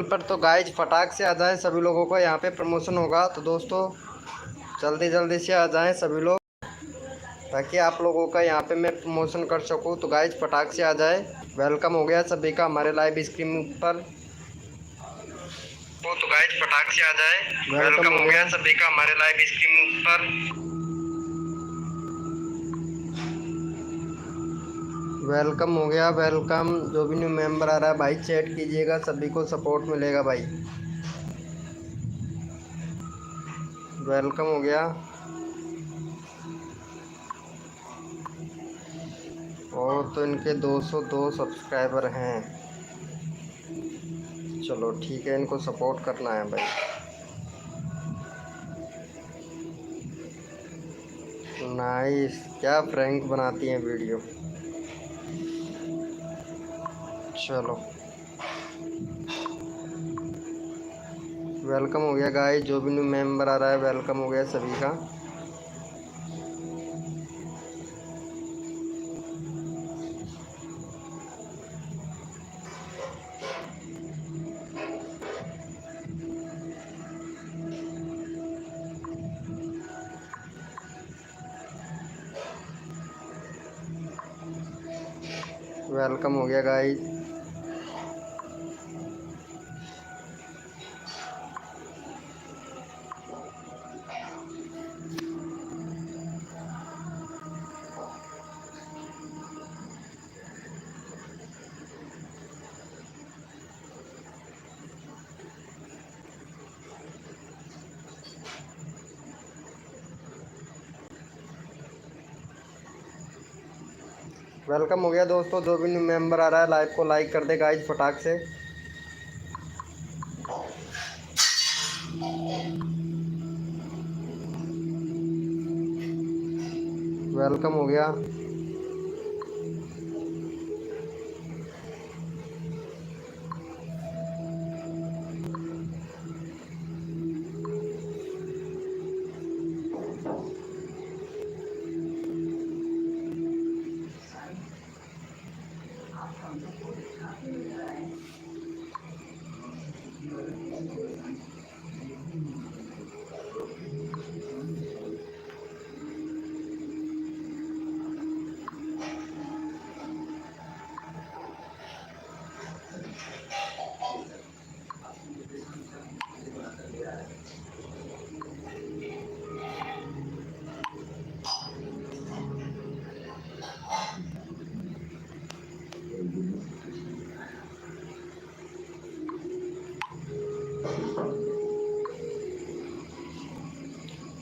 पर तो गाइज फटाक से आ जाएं सभी लोगों को, यहाँ पे प्रमोशन होगा। तो दोस्तों जल्दी जल्दी से आ जाएं सभी लोग, ताकि आप लोगों का यहाँ पे मैं प्रमोशन कर सकूँ। तो गाइज फटाक से आ जाए। वेलकम हो गया सभी का हमारे लाइव स्ट्रीम पर। तो गाइज फटाक से आ जाए। वेलकम हो गया सभी का हमारे लाइव स्ट्रीम पर। वेलकम हो गया, वेलकम। जो भी न्यू मेंबर आ रहा है भाई चैट कीजिएगा, सभी को सपोर्ट मिलेगा भाई। वेलकम हो गया। और तो इनके 202 सब्सक्राइबर हैं। चलो ठीक है, इनको सपोर्ट करना है भाई। नाइस, क्या प्रैंक बनाती हैं वीडियो। चलो वेलकम हो गया गाइस, जो भी न्यू मेंबर आ रहा है वेलकम हो गया सभी का। वेलकम हो गया गाइस। वेलकम हो गया दोस्तों, जो भी न्यू मेंबर आ रहा है लाइव को लाइक कर दे गाइस फटाक से। वेलकम हो गया।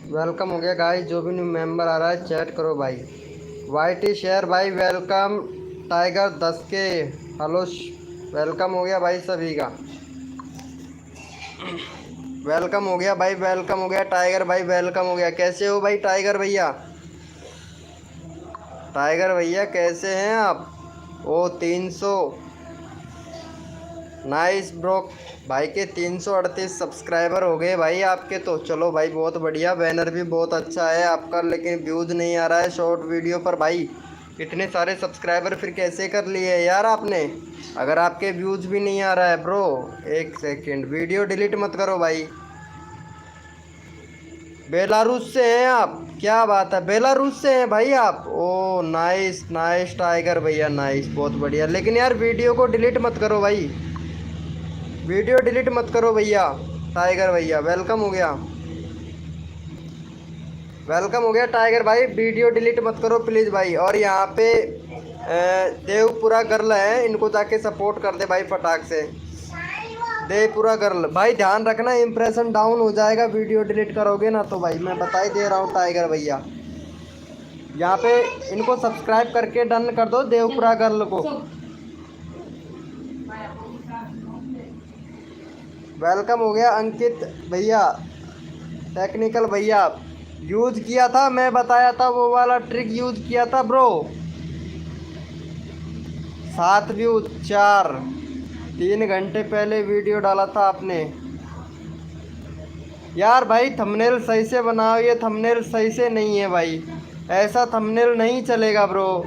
वेलकम हो गया गाइस, जो भी न्यू मेंबर आ रहा है चैट करो भाई। वाईटी शेयर भाई वेलकम। टाइगर 10 के हेलो वेलकम हो गया भाई सभी का। वेलकम हो गया भाई, वेलकम हो गया टाइगर भाई, वेलकम हो गया। कैसे हो भाई टाइगर भैया? टाइगर भैया कैसे हैं आप? ओ 300 नाइस ब्रो। भाई के 338 सब्सक्राइबर हो गए भाई आपके। तो चलो भाई बहुत बढ़िया, बैनर भी बहुत अच्छा है आपका, लेकिन व्यूज़ नहीं आ रहा है शॉर्ट वीडियो पर भाई। इतने सारे सब्सक्राइबर फिर कैसे कर लिए यार आपने, अगर आपके व्यूज़ भी नहीं आ रहा है ब्रो? एक सेकंड, वीडियो डिलीट मत करो भाई। बेलारूस से हैं आप? क्या बात है, बेलारूस से हैं भाई आप? ओ नाइस नाइस टाइगर भैया, नाइस, बहुत बढ़िया। लेकिन यार वीडियो को डिलीट मत करो भाई, वीडियो डिलीट मत करो भैया। टाइगर भैया वेलकम हो गया, वेलकम हो गया टाइगर भाई। वीडियो डिलीट मत करो प्लीज़ भाई। और यहाँ पे देवपुरा गर्ल है, इनको जाके सपोर्ट कर दे भाई फटाक से। देवपुरा गर्ल भाई ध्यान रखना, इंप्रेशन डाउन हो जाएगा वीडियो डिलीट करोगे ना तो भाई, मैं बता ही दे रहा हूँ टाइगर भैया। यहाँ पे इनको सब्सक्राइब करके डन कर दो देवपुरा गर्ल को। वेलकम हो गया अंकित भैया, टेक्निकल भैया। यूज़ किया था, मैं बताया था वो वाला ट्रिक यूज़ किया था ब्रो। 7 व्यू 4, 3 घंटे पहले वीडियो डाला था आपने। यार भाई थंबनेल सही से बनाओ, ये थंबनेल सही से नहीं है भाई, ऐसा थंबनेल नहीं चलेगा ब्रो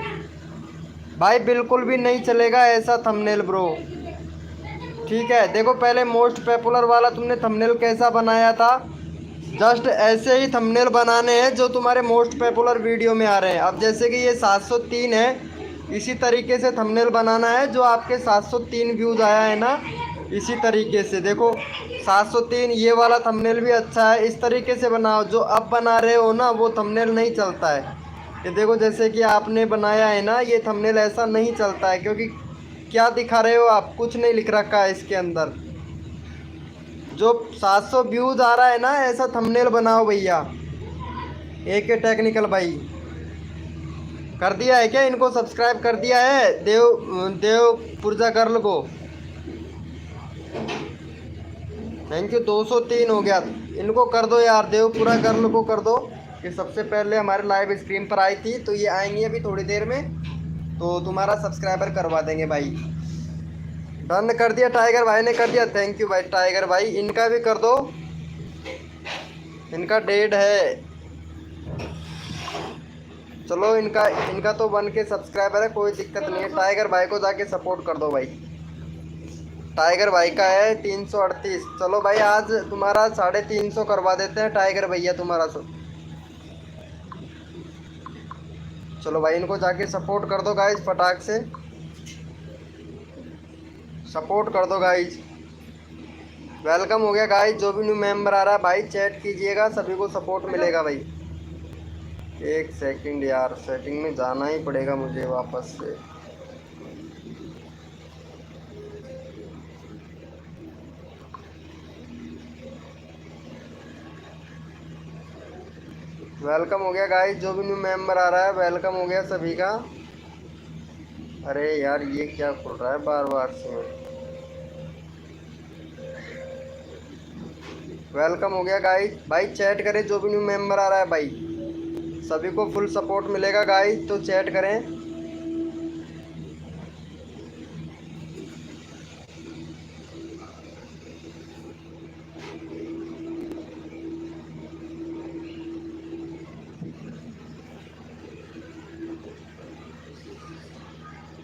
भाई, बिल्कुल भी नहीं चलेगा ऐसा थंबनेल ब्रो। ठीक है, देखो पहले मोस्ट पॉपुलर वाला तुमने थंबनेल कैसा बनाया था, जस्ट ऐसे ही थंबनेल बनाने हैं जो तुम्हारे मोस्ट पॉपुलर वीडियो में आ रहे हैं। अब जैसे कि ये 703 है, इसी तरीके से थंबनेल बनाना है जो आपके 703 व्यूज़ आया है ना, इसी तरीके से देखो 703 ये वाला थंबनेल भी अच्छा है, इस तरीके से बनाओ। जो अब बना रहे हो ना वो थंबनेल नहीं चलता है। ये देखो जैसे कि आपने बनाया है ना, ये थंबनेल ऐसा नहीं चलता है, क्योंकि क्या दिखा रहे हो आप, कुछ नहीं लिख रखा है इसके अंदर। जो 700 व्यूज़ आ रहा है ना, ऐसा थंबनेल बनाओ भैया। AK टेक्निकल भाई कर दिया है क्या, इनको सब्सक्राइब कर दिया है देव पुरजा गर्ल को? Thank you. 203 हो गया, इनको कर दो यार, देवपुरा गर्ल को कर दो। कि सबसे पहले हमारे लाइव स्ट्रीम पर आई थी, तो ये आएंगी अभी थोड़ी देर में, तो तुम्हारा सब्सक्राइबर करवा देंगे भाई। डन कर दिया, टाइगर भाई ने कर दिया। थैंक यू भाई टाइगर भाई, इनका भी कर दो, इनका डेड है। चलो इनका तो 1K सब्सक्राइबर है, कोई दिक्कत नहीं है। टाइगर भाई को जाके सपोर्ट कर दो भाई। टाइगर भाई का है 338। चलो भाई आज तुम्हारा 350 करवा देते हैं टाइगर भैया तुम्हारा। चलो भाई इनको जाके सपोर्ट कर दो गाइज, फटाक से सपोर्ट कर दो गाइज। वेलकम हो गया गाइज, जो भी न्यू मेंबर आ रहा है भाई चैट कीजिएगा, सभी को सपोर्ट मिलेगा भाई। एक सेकंड यार, सेटिंग में जाना ही पड़ेगा मुझे वापस से। वेलकम हो गया गाइज, जो भी न्यू मेंबर आ रहा है वेलकम हो गया सभी का। अरे यार ये क्या खुल रहा है बार बार से। वेलकम हो गया गाइज, भाई चैट करें जो भी न्यू मेंबर आ रहा है भाई, सभी को फुल सपोर्ट मिलेगा गाइज, तो चैट करें।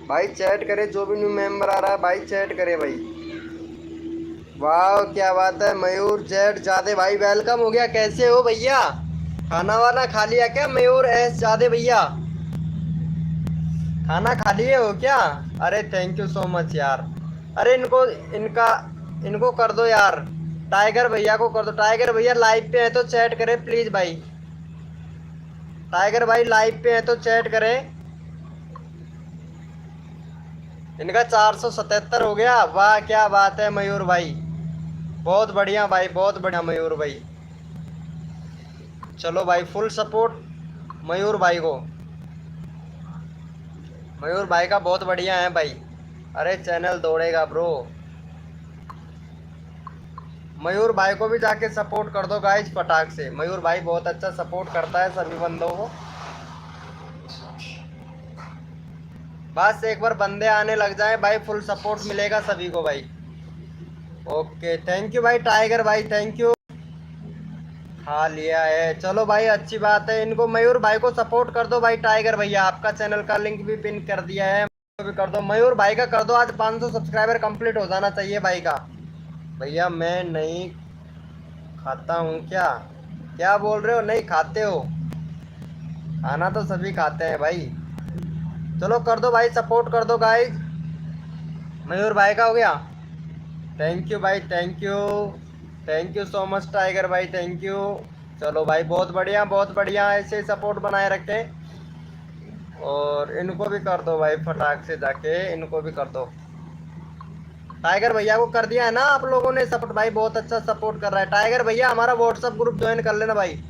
भाई चैट करे, जो भी न्यू मेंबर आ रहा है भाई चैट करे भाई। वाह क्या बात है मयूर जेड जादे भाई, वेलकम हो गया। कैसे हो भैया, खाना वाना खा लिया क्या? मयूर एस जादे भैया खाना खा लिए हो क्या? अरे थैंक यू सो मच यार। अरे इनको कर दो यार, टाइगर भैया को कर दो। टाइगर भैया लाइव पे है तो चैट करें प्लीज भाई। टाइगर भाई लाइव पे है तो चैट करें। इनका 477 हो गया, वाह क्या बात है मयूर भाई, बहुत बढ़िया भाई, बहुत बढ़िया मयूर भाई। चलो भाई फुल सपोर्ट मयूर भाई को, मयूर भाई का बहुत बढ़िया है भाई। अरे चैनल दौड़ेगा ब्रो। मयूर भाई को भी जाके सपोर्ट कर दो गाइज फटाक से, मयूर भाई बहुत अच्छा सपोर्ट करता है सभी बंदों को। बस एक बार बंदे आने लग जाए भाई, फुल सपोर्ट मिलेगा सभी को भाई। ओके थैंक यू भाई टाइगर भाई, थैंक यू। खा लिया है, चलो भाई अच्छी बात है। इनको मयूर भाई को सपोर्ट कर दो भाई। टाइगर भैया आपका चैनल का लिंक भी पिन कर दिया है, भी कर दो। मयूर भाई का कर दो, आज 500 सब्सक्राइबर कंप्लीट हो जाना चाहिए भाई का। भैया मैं नहीं खाता हूँ क्या? क्या बोल रहे हो, नहीं खाते हो? खाना तो सभी खाते हैं भाई। चलो कर दो भाई, सपोर्ट कर दो गाइज। मयूर भाई का हो गया, थैंक यू भाई, thank you so much tiger भाई, थैंक यू। चलो भाई बहुत बढ़िया, बहुत बढ़िया, ऐसे ही सपोर्ट बनाए रखें। और इनको भी कर दो भाई फटाक से जाके, इनको भी कर दो। टाइगर भैया को कर दिया है ना आप लोगों ने सपोर्ट भाई, बहुत अच्छा सपोर्ट कर रहा है टाइगर भैया। हमारा व्हाट्सएप ग्रुप ज्वाइन कर लेना भाई।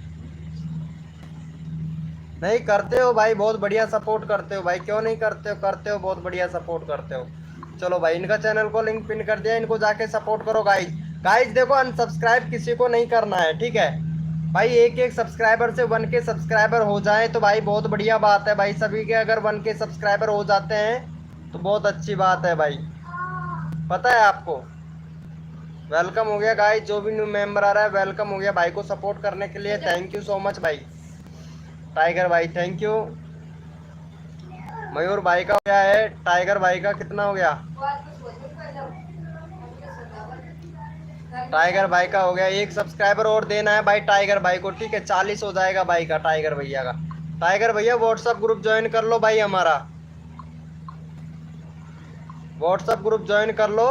नहीं करते हो भाई, बहुत बढ़िया सपोर्ट करते हो भाई, क्यों नहीं करते हो, करते हो, बहुत बढ़िया सपोर्ट करते हो। चलो भाई इनका चैनल को लिंक पिन कर दिया, इनको जाके सपोर्ट करो गाइज। गाइज देखो अनसब्सक्राइब किसी को नहीं करना है, ठीक है भाई। एक सब्सक्राइबर से 1K सब्सक्राइबर हो जाए तो भाई बहुत बढ़िया बात है भाई। सभी के अगर 1K सब्सक्राइबर हो जाते हैं तो बहुत अच्छी बात है भाई, पता है आपको। वेलकम हो गया गाइज, जो भी न्यू मेंबर आ रहा है वेलकम हो गया। भाई को सपोर्ट करने के लिए थैंक यू सो मच भाई। टाइगर भाई थैंक यू। मयूर भाई का क्या है, टाइगर भाई का कितना हो गया? टाइगर भाई का हो गया, एक सब्सक्राइबर और देना है भाई टाइगर भाई को, ठीक है? 40 हो जाएगा भाई का, टाइगर भैया का। टाइगर भैया व्हाट्सअप ग्रुप ज्वाइन कर लो भाई, हमारा व्हाट्सअप ग्रुप ज्वाइन कर लो।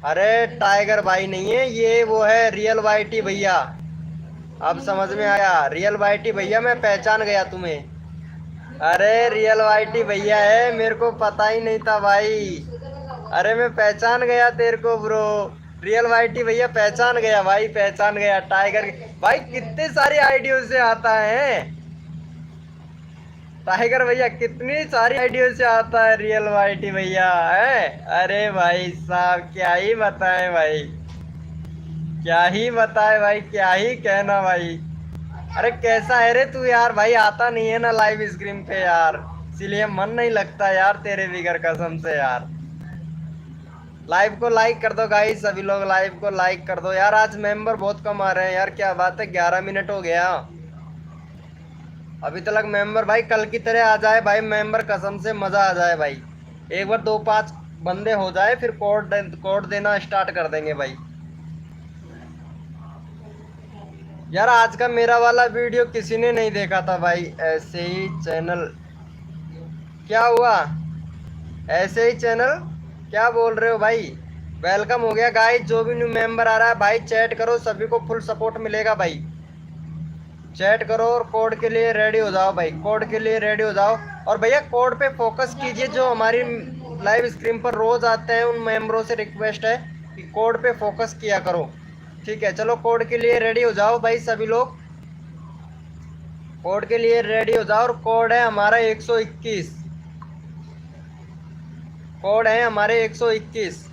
अरे टाइगर भाई नहीं है ये, वो है रियल वाईटी भैया। अब समझ में आया, रियल वाईटी भैया, मैं पहचान गया तुम्हें। अरे रियल वाईटी भैया है, मेरे को पता ही नहीं था भाई। अरे मैं पहचान गया तेरे को ब्रो, रियल वाईटी भैया पहचान गया भाई, पहचान गया टाइगर भाई। कितने सारी आइडियो से आता है टाइगर भैया, कितनी सारी आइडियो से आता है रियल वाईटी भैया है। अरे भाई साहब क्या ही बताएं भाई, क्या ही बताए भाई, क्या ही कहना भाई। अरे कैसा है रे तू यार भाई, आता नहीं है ना लाइव स्क्रीन पे यार, इसीलिए मन नहीं लगता यार तेरे बिगर, कसम से यार। लाइव को लाइक कर दो गाइस, सभी लोग लाइव को लाइक कर दो यार। आज मेंबर बहुत कम आ रहे हैं यार, क्या बात है, 11 मिनट हो गया अभी तक मेंबर भाई। कल की तरह आ जाए भाई मेंबर, कसम से मजा आ जाए भाई। एक बार 2-5 बंदे हो जाए, फिर कोड देना स्टार्ट कर देंगे भाई। यार आज का मेरा वाला वीडियो किसी ने नहीं देखा था भाई, ऐसे ही चैनल, क्या हुआ ऐसे ही चैनल, क्या बोल रहे हो भाई? वेलकम हो गया गाइस, जो भी न्यू मेंबर आ रहा है भाई चैट करो, सभी को फुल सपोर्ट मिलेगा भाई। चैट करो और कोड के लिए रेडी हो जाओ भाई, कोड के लिए रेडी हो जाओ। और भैया कोड पे फोकस कीजिए, जो हमारी लाइव स्क्रीन पर रोज आते हैं उन मेंबरों से रिक्वेस्ट है कि कोड पे फोकस किया करो, ठीक है? चलो कोड के लिए रेडी हो जाओ भाई सभी लोग, कोड के लिए रेडी हो जाओ। और कोड है हमारा 121, कोड है हमारे 121।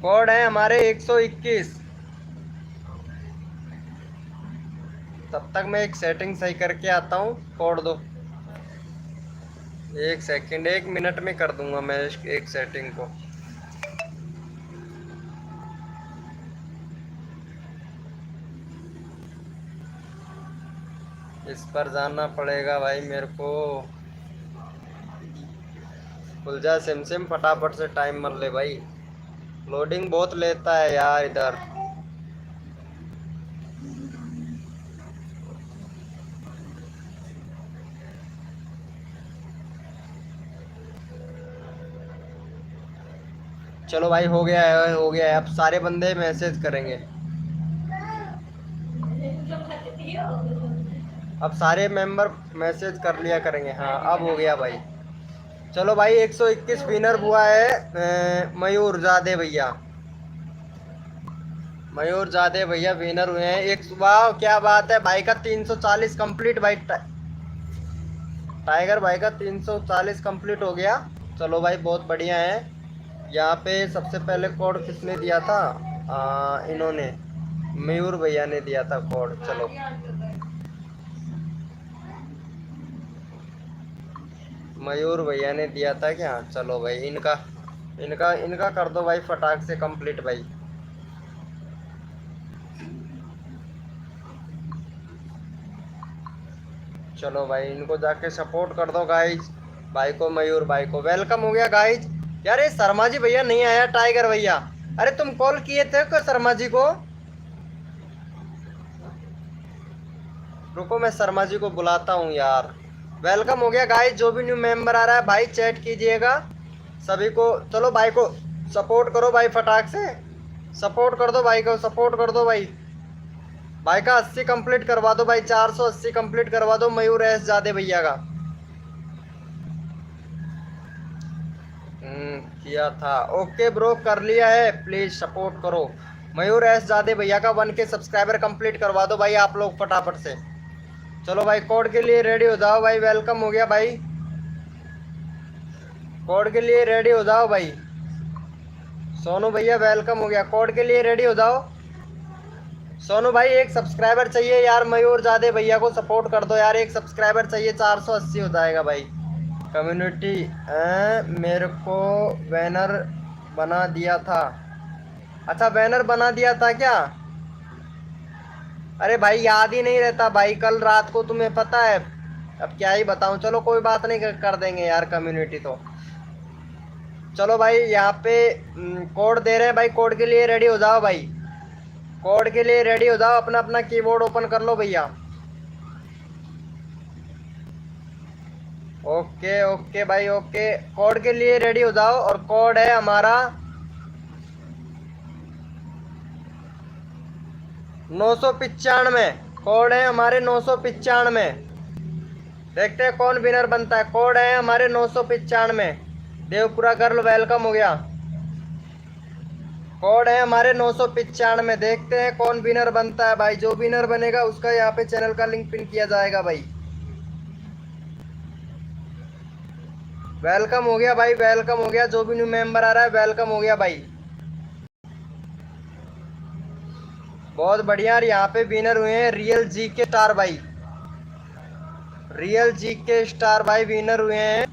कोड है हमारे 121। तब तक मैं एक सेटिंग सही करके आता हूँ, कोड दो। एक सेकंड, 1 मिनट में कर दूंगा मैं एक सेटिंग को। इस पर जाना पड़ेगा भाई मेरे को। खुल जा सिम सिम, फटाफट से टाइम मर ले भाई, लोडिंग बहुत लेता है यार इधर। चलो भाई हो गया है, हो गया है। अब सारे बंदे मैसेज करेंगे, अब सारे मेंबर मैसेज कर लिया करेंगे। हाँ अब हो गया भाई। चलो भाई 121 विनर हुआ है मयूर जादे भैया, मयूर जादे भैया विनर हुए हैं। एक वाह क्या बात है भाई का 340 कंप्लीट भाई, टाइगर भाई का 340 कंप्लीट हो गया। चलो भाई बहुत बढ़िया है। यहाँ पे सबसे पहले कोड किसने दिया था? इन्होंने, मयूर भैया ने दिया था कोड। चलो मयूर भैया ने दिया था क्या? चलो भाई इनका इनका इनका कर दो भाई फटाक से कंप्लीट भाई। चलो भाई इनको जाके सपोर्ट कर दो गाइज, भाई को, मयूर भाई को। वेलकम हो गया गाइज। यार ये शर्मा जी भैया नहीं आया, टाइगर भैया, अरे तुम कॉल किए थे क्या शर्मा जी को? रुको मैं शर्मा जी को बुलाता हूँ यार। वेलकम हो गया गाइज, जो भी न्यू मेंबर आ रहा है भाई चैट कीजिएगा सभी को। चलो भाई को सपोर्ट करो भाई, फटाक से सपोर्ट कर दो भाई को, सपोर्ट कर दो भाई। भाई का 80 कंप्लीट करवा दो भाई, 480 कंप्लीट करवा दो मयूर एस जादे भैया का। किया था, ओके ब्रो कर लिया है, प्लीज सपोर्ट करो। मयूर एस जादे भैया का 1K सब्सक्राइबर कंप्लीट करवा दो भाई आप लोग फटाफट से। चलो भाई कोड के लिए रेडी हो जाओ भाई। वेलकम हो गया भाई, कोड के लिए रेडी हो जाओ भाई। सोनू भैया वेलकम हो गया, कोड के लिए रेडी हो जाओ। सोनू भाई एक सब्सक्राइबर चाहिए यार, मयूर जादे भैया को सपोर्ट कर दो यार, एक सब्सक्राइबर चाहिए, 480 हो जाएगा भाई। कम्युनिटी मेरे को बैनर बना दिया था, अच्छा बैनर बना दिया था क्या? अरे भाई याद ही नहीं रहता भाई, कल रात को तुम्हें पता है अब क्या ही बताऊं, चलो कोई बात नहीं, कर देंगे यार कम्युनिटी तो। चलो भाई यहाँ पे कोड दे रहे हैं भाई, कोड के लिए रेडी हो जाओ भाई, कोड के लिए रेडी हो जाओ, अपना अपना कीबोर्ड ओपन कर लो भैया। ओके ओके भाई ओके, कोड के लिए रेडी हो जाओ, और कोड है हमारा 995। कोड है हमारे 995। देखते हैं कौन विनर बनता है। कोड है हमारे 995। देवपुरा गर्ल वेलकम हो गया। कोड है हमारे 995। देखते हैं कौन विनर बनता है भाई, जो विनर बनेगा उसका यहाँ पे चैनल का लिंक पिन किया जाएगा भाई। वेलकम हो गया भाई, वेलकम हो गया, जो भी न्यू मेंबर आ रहा है वेलकम हो गया भाई। बहुत बढ़िया। यहाँ पे विनर हुए हैं रियल जी के स्टार भाई, रियल जी के स्टार भाई विनर हुए हैं,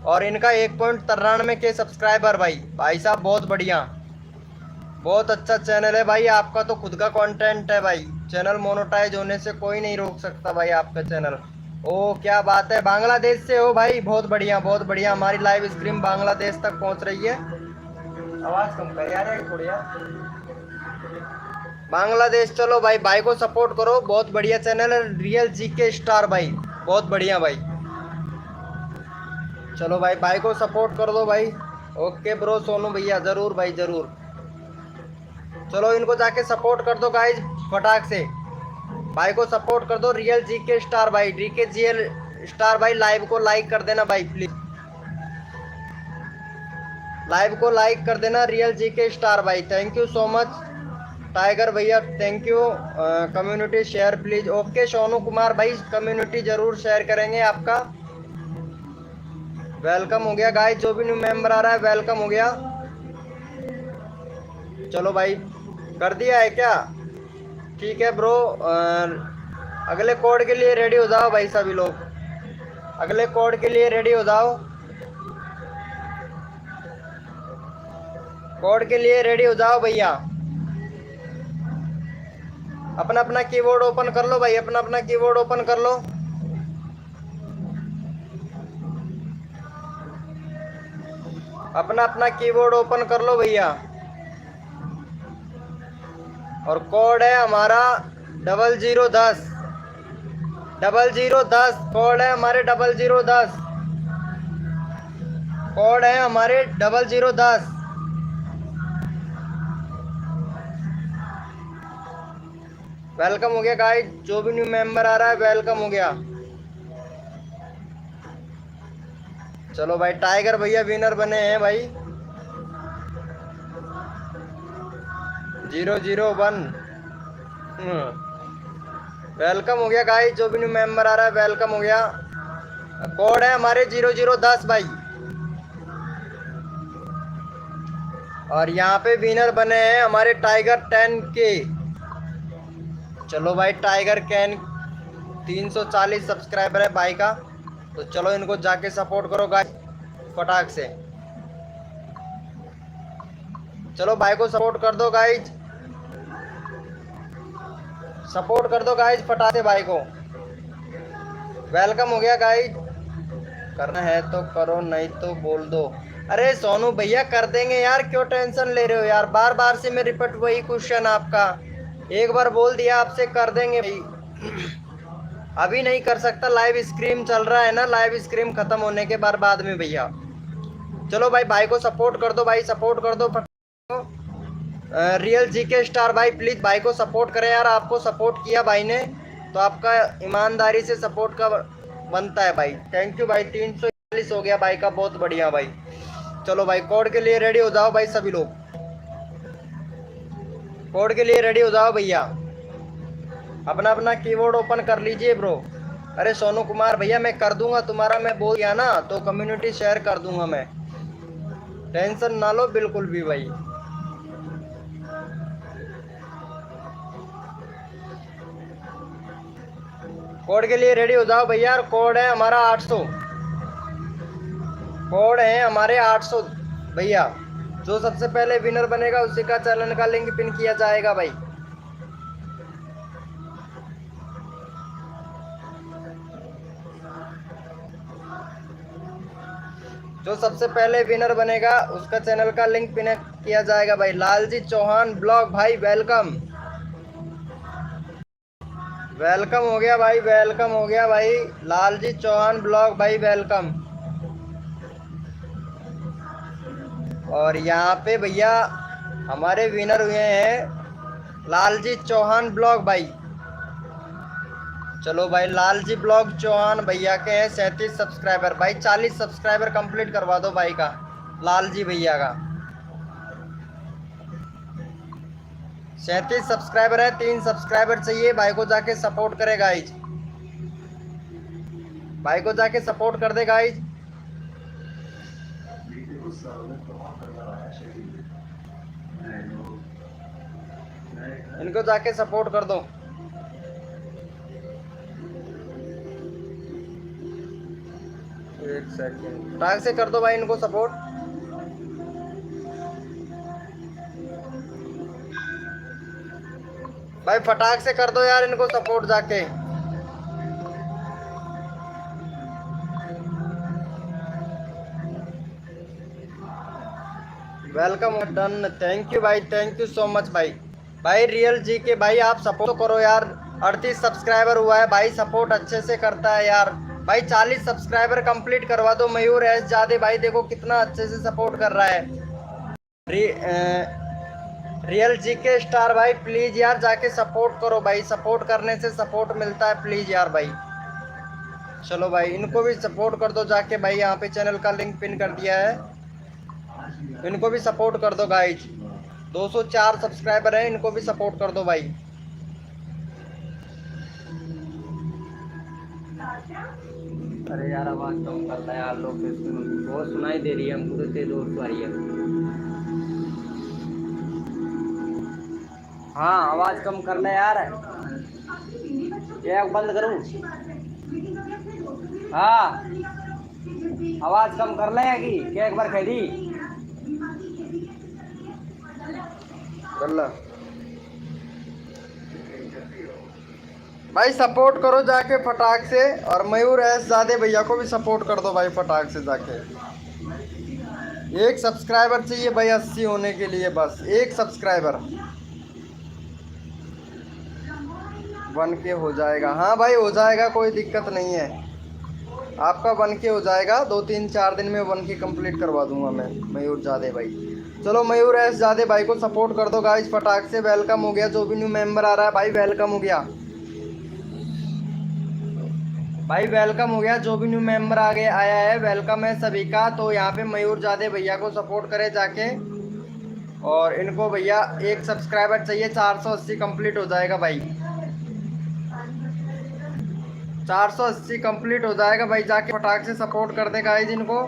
और इनका 1.93 के सब्सक्राइबर भाई। भाई साहब बहुत बढ़िया, बहुत अच्छा चैनल है भाई आपका, तो खुद का कंटेंट है भाई, चैनल मोनेटाइज होने से कोई नहीं रोक सकता भाई आपका चैनल। ओ क्या बात है, बांग्लादेश से हो भाई, बहुत बढ़िया बहुत बढ़िया। हमारी लाइव स्ट्रीम बांग्लादेश तक पहुंच रही है। आवाज कम कर यार थोड़ी यार। बांग्लादेश, चलो भाई, भाई को सपोर्ट करो, बहुत बढ़िया चैनल है रियल जी के स्टार भाई, बहुत बढ़िया भाई। चलो भाई, भाई को सपोर्ट कर दो भाई। ओके ब्रो सोनू भैया, जरूर भाई जरूर। चलो इनको जाके सपोर्ट कर दो गाइज फटाक से, भाई को सपोर्ट कर दो, रियल जी के स्टार भाई, डी के जी एल स्टार भाई। लाइव को लाइक कर देना भाई प्लीज, लाइव को लाइक कर देना रियल जी के स्टार भाई। Thank you so much tiger भैया, thank you. Community share please. Okay Sonu Kumar भाई, कम्युनिटी जरूर शेयर करेंगे आपका। वेलकम हो गया गाइस, जो भी न्यू मेंबर आ रहा है वेलकम हो गया। चलो भाई, कर दिया है क्या? ठीक है ब्रो। अगले कोड के लिए रेडी हो जाओ भाई सभी लोग, अगले कोड के लिए रेडी हो जाओ, कोड के लिए रेडी हो जाओ भैया। अपना अपना कीबोर्ड ओपन कर लो भाई, अपना अपना कीबोर्ड ओपन कर लो। अपना अपना कीबोर्ड ओपन कर लो भैया। और कोड है हमारा 0010, 0010 कोड है हमारे, 0010 कोड है हमारे, 0010। वेलकम हो गया गाइस, जो भी न्यू मेंबर आ रहा है वेलकम हो गया। चलो भाई, टाइगर भैया विनर बने हैं भाई, 001। वेलकम हो गया गाइस, जो भी न्यू मेंबर आ रहा है वेलकम हो गया। कोड है हमारे 0010 भाई, और यहाँ पे विनर बने हैं हमारे टाइगर 10K। चलो भाई, टाइगर कैन 340 सब्सक्राइबर है भाई का, तो चलो इनको जाके सपोर्ट करो गाइस फटाक से। चलो भाई को सपोर्ट कर दो गाइस, सपोर्ट कर दो गाइस फटाक से भाई को। वेलकम हो गया गाइस, करना है तो करो नहीं तो बोल दो। अरे सोनू भैया कर देंगे यार, क्यों टेंशन ले रहे हो यार, बार बार से मैं रिपीट वही क्वेश्चन आपका, एक बार बोल दिया आपसे कर देंगे भाई। अभी नहीं कर सकता, लाइव स्ट्रीम चल रहा है ना, लाइव स्ट्रीम खत्म होने के बाद में भैया। चलो भाई, भाई को सपोर्ट कर दो भाई, सपोर्ट कर दो। रियल जी के स्टार भाई प्लीज भाई को सपोर्ट करें यार, आपको सपोर्ट किया भाई ने तो आपका ईमानदारी से सपोर्ट का बनता है भाई। थैंक यू भाई, 340 हो गया भाई का, बहुत बढ़िया भाई। चलो भाई, कोड के लिए रेडी हो जाओ भाई सभी लोग, कोड के लिए रेडी हो जाओ भैया। अपना अपना कीबोर्ड ओपन कर लीजिए ब्रो। अरे सोनू कुमार भैया, मैं कर दूंगा तुम्हारा, मैं बोल दिया ना, तो कम्युनिटी शेयर कर दूंगा मैं, टेंशन ना लो बिल्कुल भी भाई। कोड के लिए रेडी हो जाओ भैया, और कोड है हमारा 800, कोड है हमारे 800 भैया। जो सबसे पहले विनर बनेगा उसी का चैनल का लिंक पिन किया जाएगा भाई। जो सबसे पहले विनर बनेगा उसका चैनल का लिंक पिन किया जाएगा भाई। लालजी चौहान ब्लॉग भाई वेलकम, वेलकम हो गया भाई, वेलकम हो गया भाई। लालजी चौहान ब्लॉग भाई वेलकम। और यहाँ पे भैया हमारे विनर हुए हैं लालजी चौहान ब्लॉग भाई। चलो भाई, लालजी ब्लॉग चौहान भैया के हैं 37 सब्सक्राइबर भाई। 40 सब्सक्राइबर कंप्लीट करवा दो भाई का, लालजी भैया का 37 सब्सक्राइबर है। 3 सब्सक्राइबर चाहिए भाई को, जाके सपोर्ट करे गाइज, भाई को जाके सपोर्ट कर दे गाइज। इनको जाके सपोर्ट कर दो। एक सेकंड, टाइम से कर दो भाई इनको सपोर्ट। भाई फटाक से कर दो यार इनको सपोर्ट जाके। वेलकम डन, थैंक यू भाई, थैंक यू सो मच भाई। भाई रियल जी के भाई आप सपोर्ट तो करो यार, 38 सब्सक्राइबर हुआ है भाई, सपोर्ट अच्छे से करता है यार भाई। 40 सब्सक्राइबर कंप्लीट करवा दो। मयूर एस जादे भाई देखो कितना अच्छे से सपोर्ट कर रहा है। रियल जी के स्टार भाई प्लीज यार जाके सपोर्ट करो भाई, सपोर्ट करने से सपोर्ट मिलता है, प्लीज यार भाई। चलो भाई इनको भी सपोर्ट कर दो जाके भाई, यहाँ पे चैनल का लिंक पिन कर दिया है, इनको भी सपोर्ट कर दो गाइज। 204 सब्सक्राइबर हैं, इनको भी सपोर्ट कर दो भाई। अरे यार आवाज कम करता है यार, लोग बहुत सुनाई दे रही है हमको, तो तेज और आ रही है। हाँ आवाज कम कर ले यार, क्या बंद करूं? हाँ आवाज कम कर ले कि क्या एक बार कह दी भाई सपोर्ट करो जाके फटाक से। और मयूर एस जादे भैया को भी सपोर्ट कर दो भाई फटाक से जाके। एक सब्सक्राइबर चाहिए भाई 80 होने के लिए, बस एक सब्सक्राइबर बन के हो जाएगा। हाँ भाई हो जाएगा, कोई दिक्कत नहीं है, आपका बन के हो जाएगा। 2-3-4 दिन में बन के कंप्लीट करवा दूंगा मैं मयूर जादे भाई। चलो मयूर एस जादे भाई को सपोर्ट कर दो गाइस फटाक से। वेलकम हो गया, जो भी न्यू मेंबर आ रहा है भाई वेलकम हो गया भाई, वेलकम हो गया। जो भी न्यू मेंबर आया है वेलकम है सभी का। तो यहाँ पे मयूर जादे भैया को सपोर्ट करे जाके, और इनको भैया एक सब्सक्राइबर चाहिए, 480 कंप्लीट हो जाएगा भाई, 480 कंप्लीट हो जाएगा भाई, जाके फटाक से सपोर्ट कर दे गाइस इनको।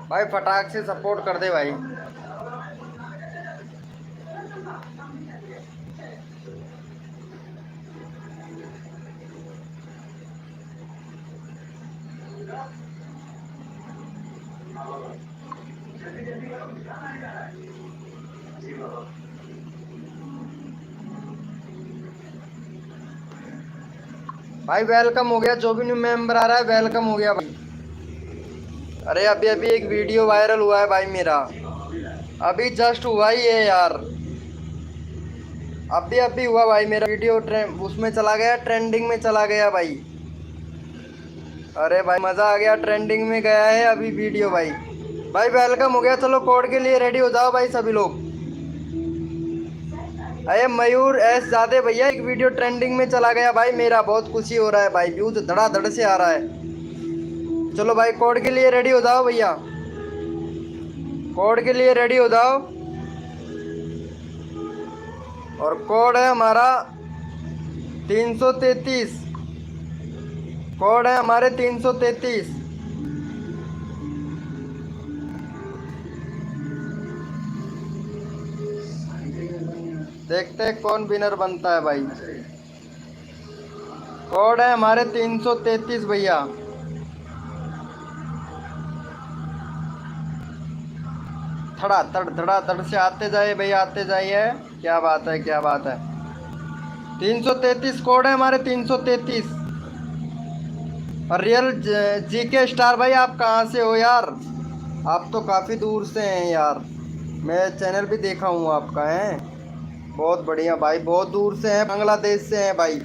भाई फटाक से सपोर्ट कर दे भाई। भाई वेलकम हो गया, जो भी न्यू मेंबर आ रहा है वेलकम हो गया भाई। अरे अभी अभी एक वीडियो वायरल हुआ है भाई मेरा, अभी जस्ट हुआ ही है यार, अभी अभी हुआ भाई मेरा वीडियो, उसमें चला गया, ट्रेंडिंग में चला गया भाई। अरे भाई मज़ा आ गया, ट्रेंडिंग में गया है अभी वीडियो भाई। भाई वेलकम हो गया, चलो कोड के लिए रेडी हो जाओ भाई सभी लोग। अरे मयूर एस जादे भैया एक वीडियो ट्रेंडिंग में चला गया भाई मेरा, बहुत खुशी हो रहा है भाई, व्यूज धड़ाधड़ से आ रहा है। चलो भाई कोड के लिए रेडी हो जाओ भैया, कोड के लिए रेडी हो जाओ। और कोड है हमारा 333, कोड है हमारे 333। देखते हैं कौन विनर बनता है भाई। कोड है हमारे 333 भैया। धड़ाधड़ से आते जाइए भाई, आते जाइए। क्या बात है, क्या बात है। 333 कोड है हमारे, 333। और रियल जीके स्टार भाई, आप कहाँ से हो यार? आप तो काफ़ी दूर से हैं यार, मैं चैनल भी देखा हूँ आपका है। बहुत बढ़िया भाई, बहुत दूर से हैं, बांग्लादेश से हैं भाई।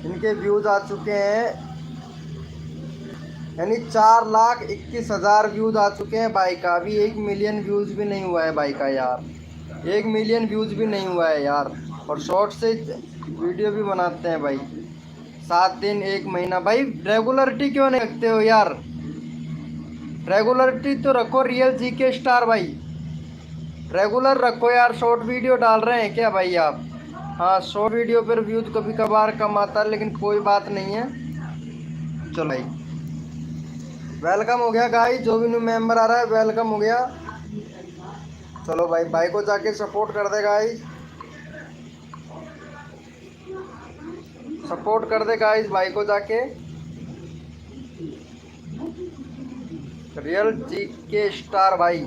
इनके व्यूज़ आ चुके हैं, यानी 4,21,000 व्यूज़ आ चुके हैं भाई का। अभी 1 मिलियन व्यूज़ भी नहीं हुआ है भाई का यार, 1 मिलियन व्यूज़ भी नहीं हुआ है यार। और शॉर्ट से वीडियो भी बनाते हैं भाई, 7 दिन 1 महीना। भाई रेगुलरिटी क्यों नहीं रखते हो यार? रेगुलरिटी तो रखो रियल जीके स्टार भाई, रेगुलर रखो यार। शॉर्ट वीडियो डाल रहे हैं क्या भाई आप? हाँ, शॉर्ट वीडियो पर व्यूज़ कभी कभार कम आता है, लेकिन कोई बात नहीं है। चलो भाई, वेलकम हो गया गाइस, जो भी न्यू मेंबर आ रहा है वेलकम हो गया। चलो भाई, भाई को जाके सपोर्ट कर दे गाइस, सपोर्ट कर दे गाइस भाई को जाके। रियल जी के स्टार भाई,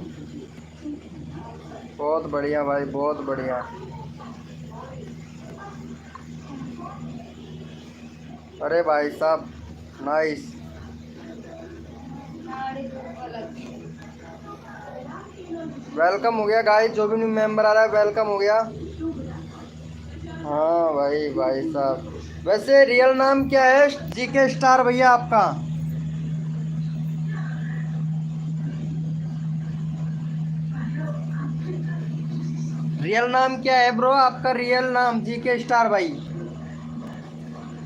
बहुत बढ़िया भाई, बहुत बढ़िया। अरे भाई साहब, नाइस। वेलकम हो गया गाइस, जो भी न्यू मेंबर आ रहा है वेलकम हो गया। हाँ भाई, भाई साहब वैसे रियल नाम क्या है जीके स्टार भैया आपका? रियल नाम क्या है ब्रो आपका, रियल नाम जीके स्टार भाई?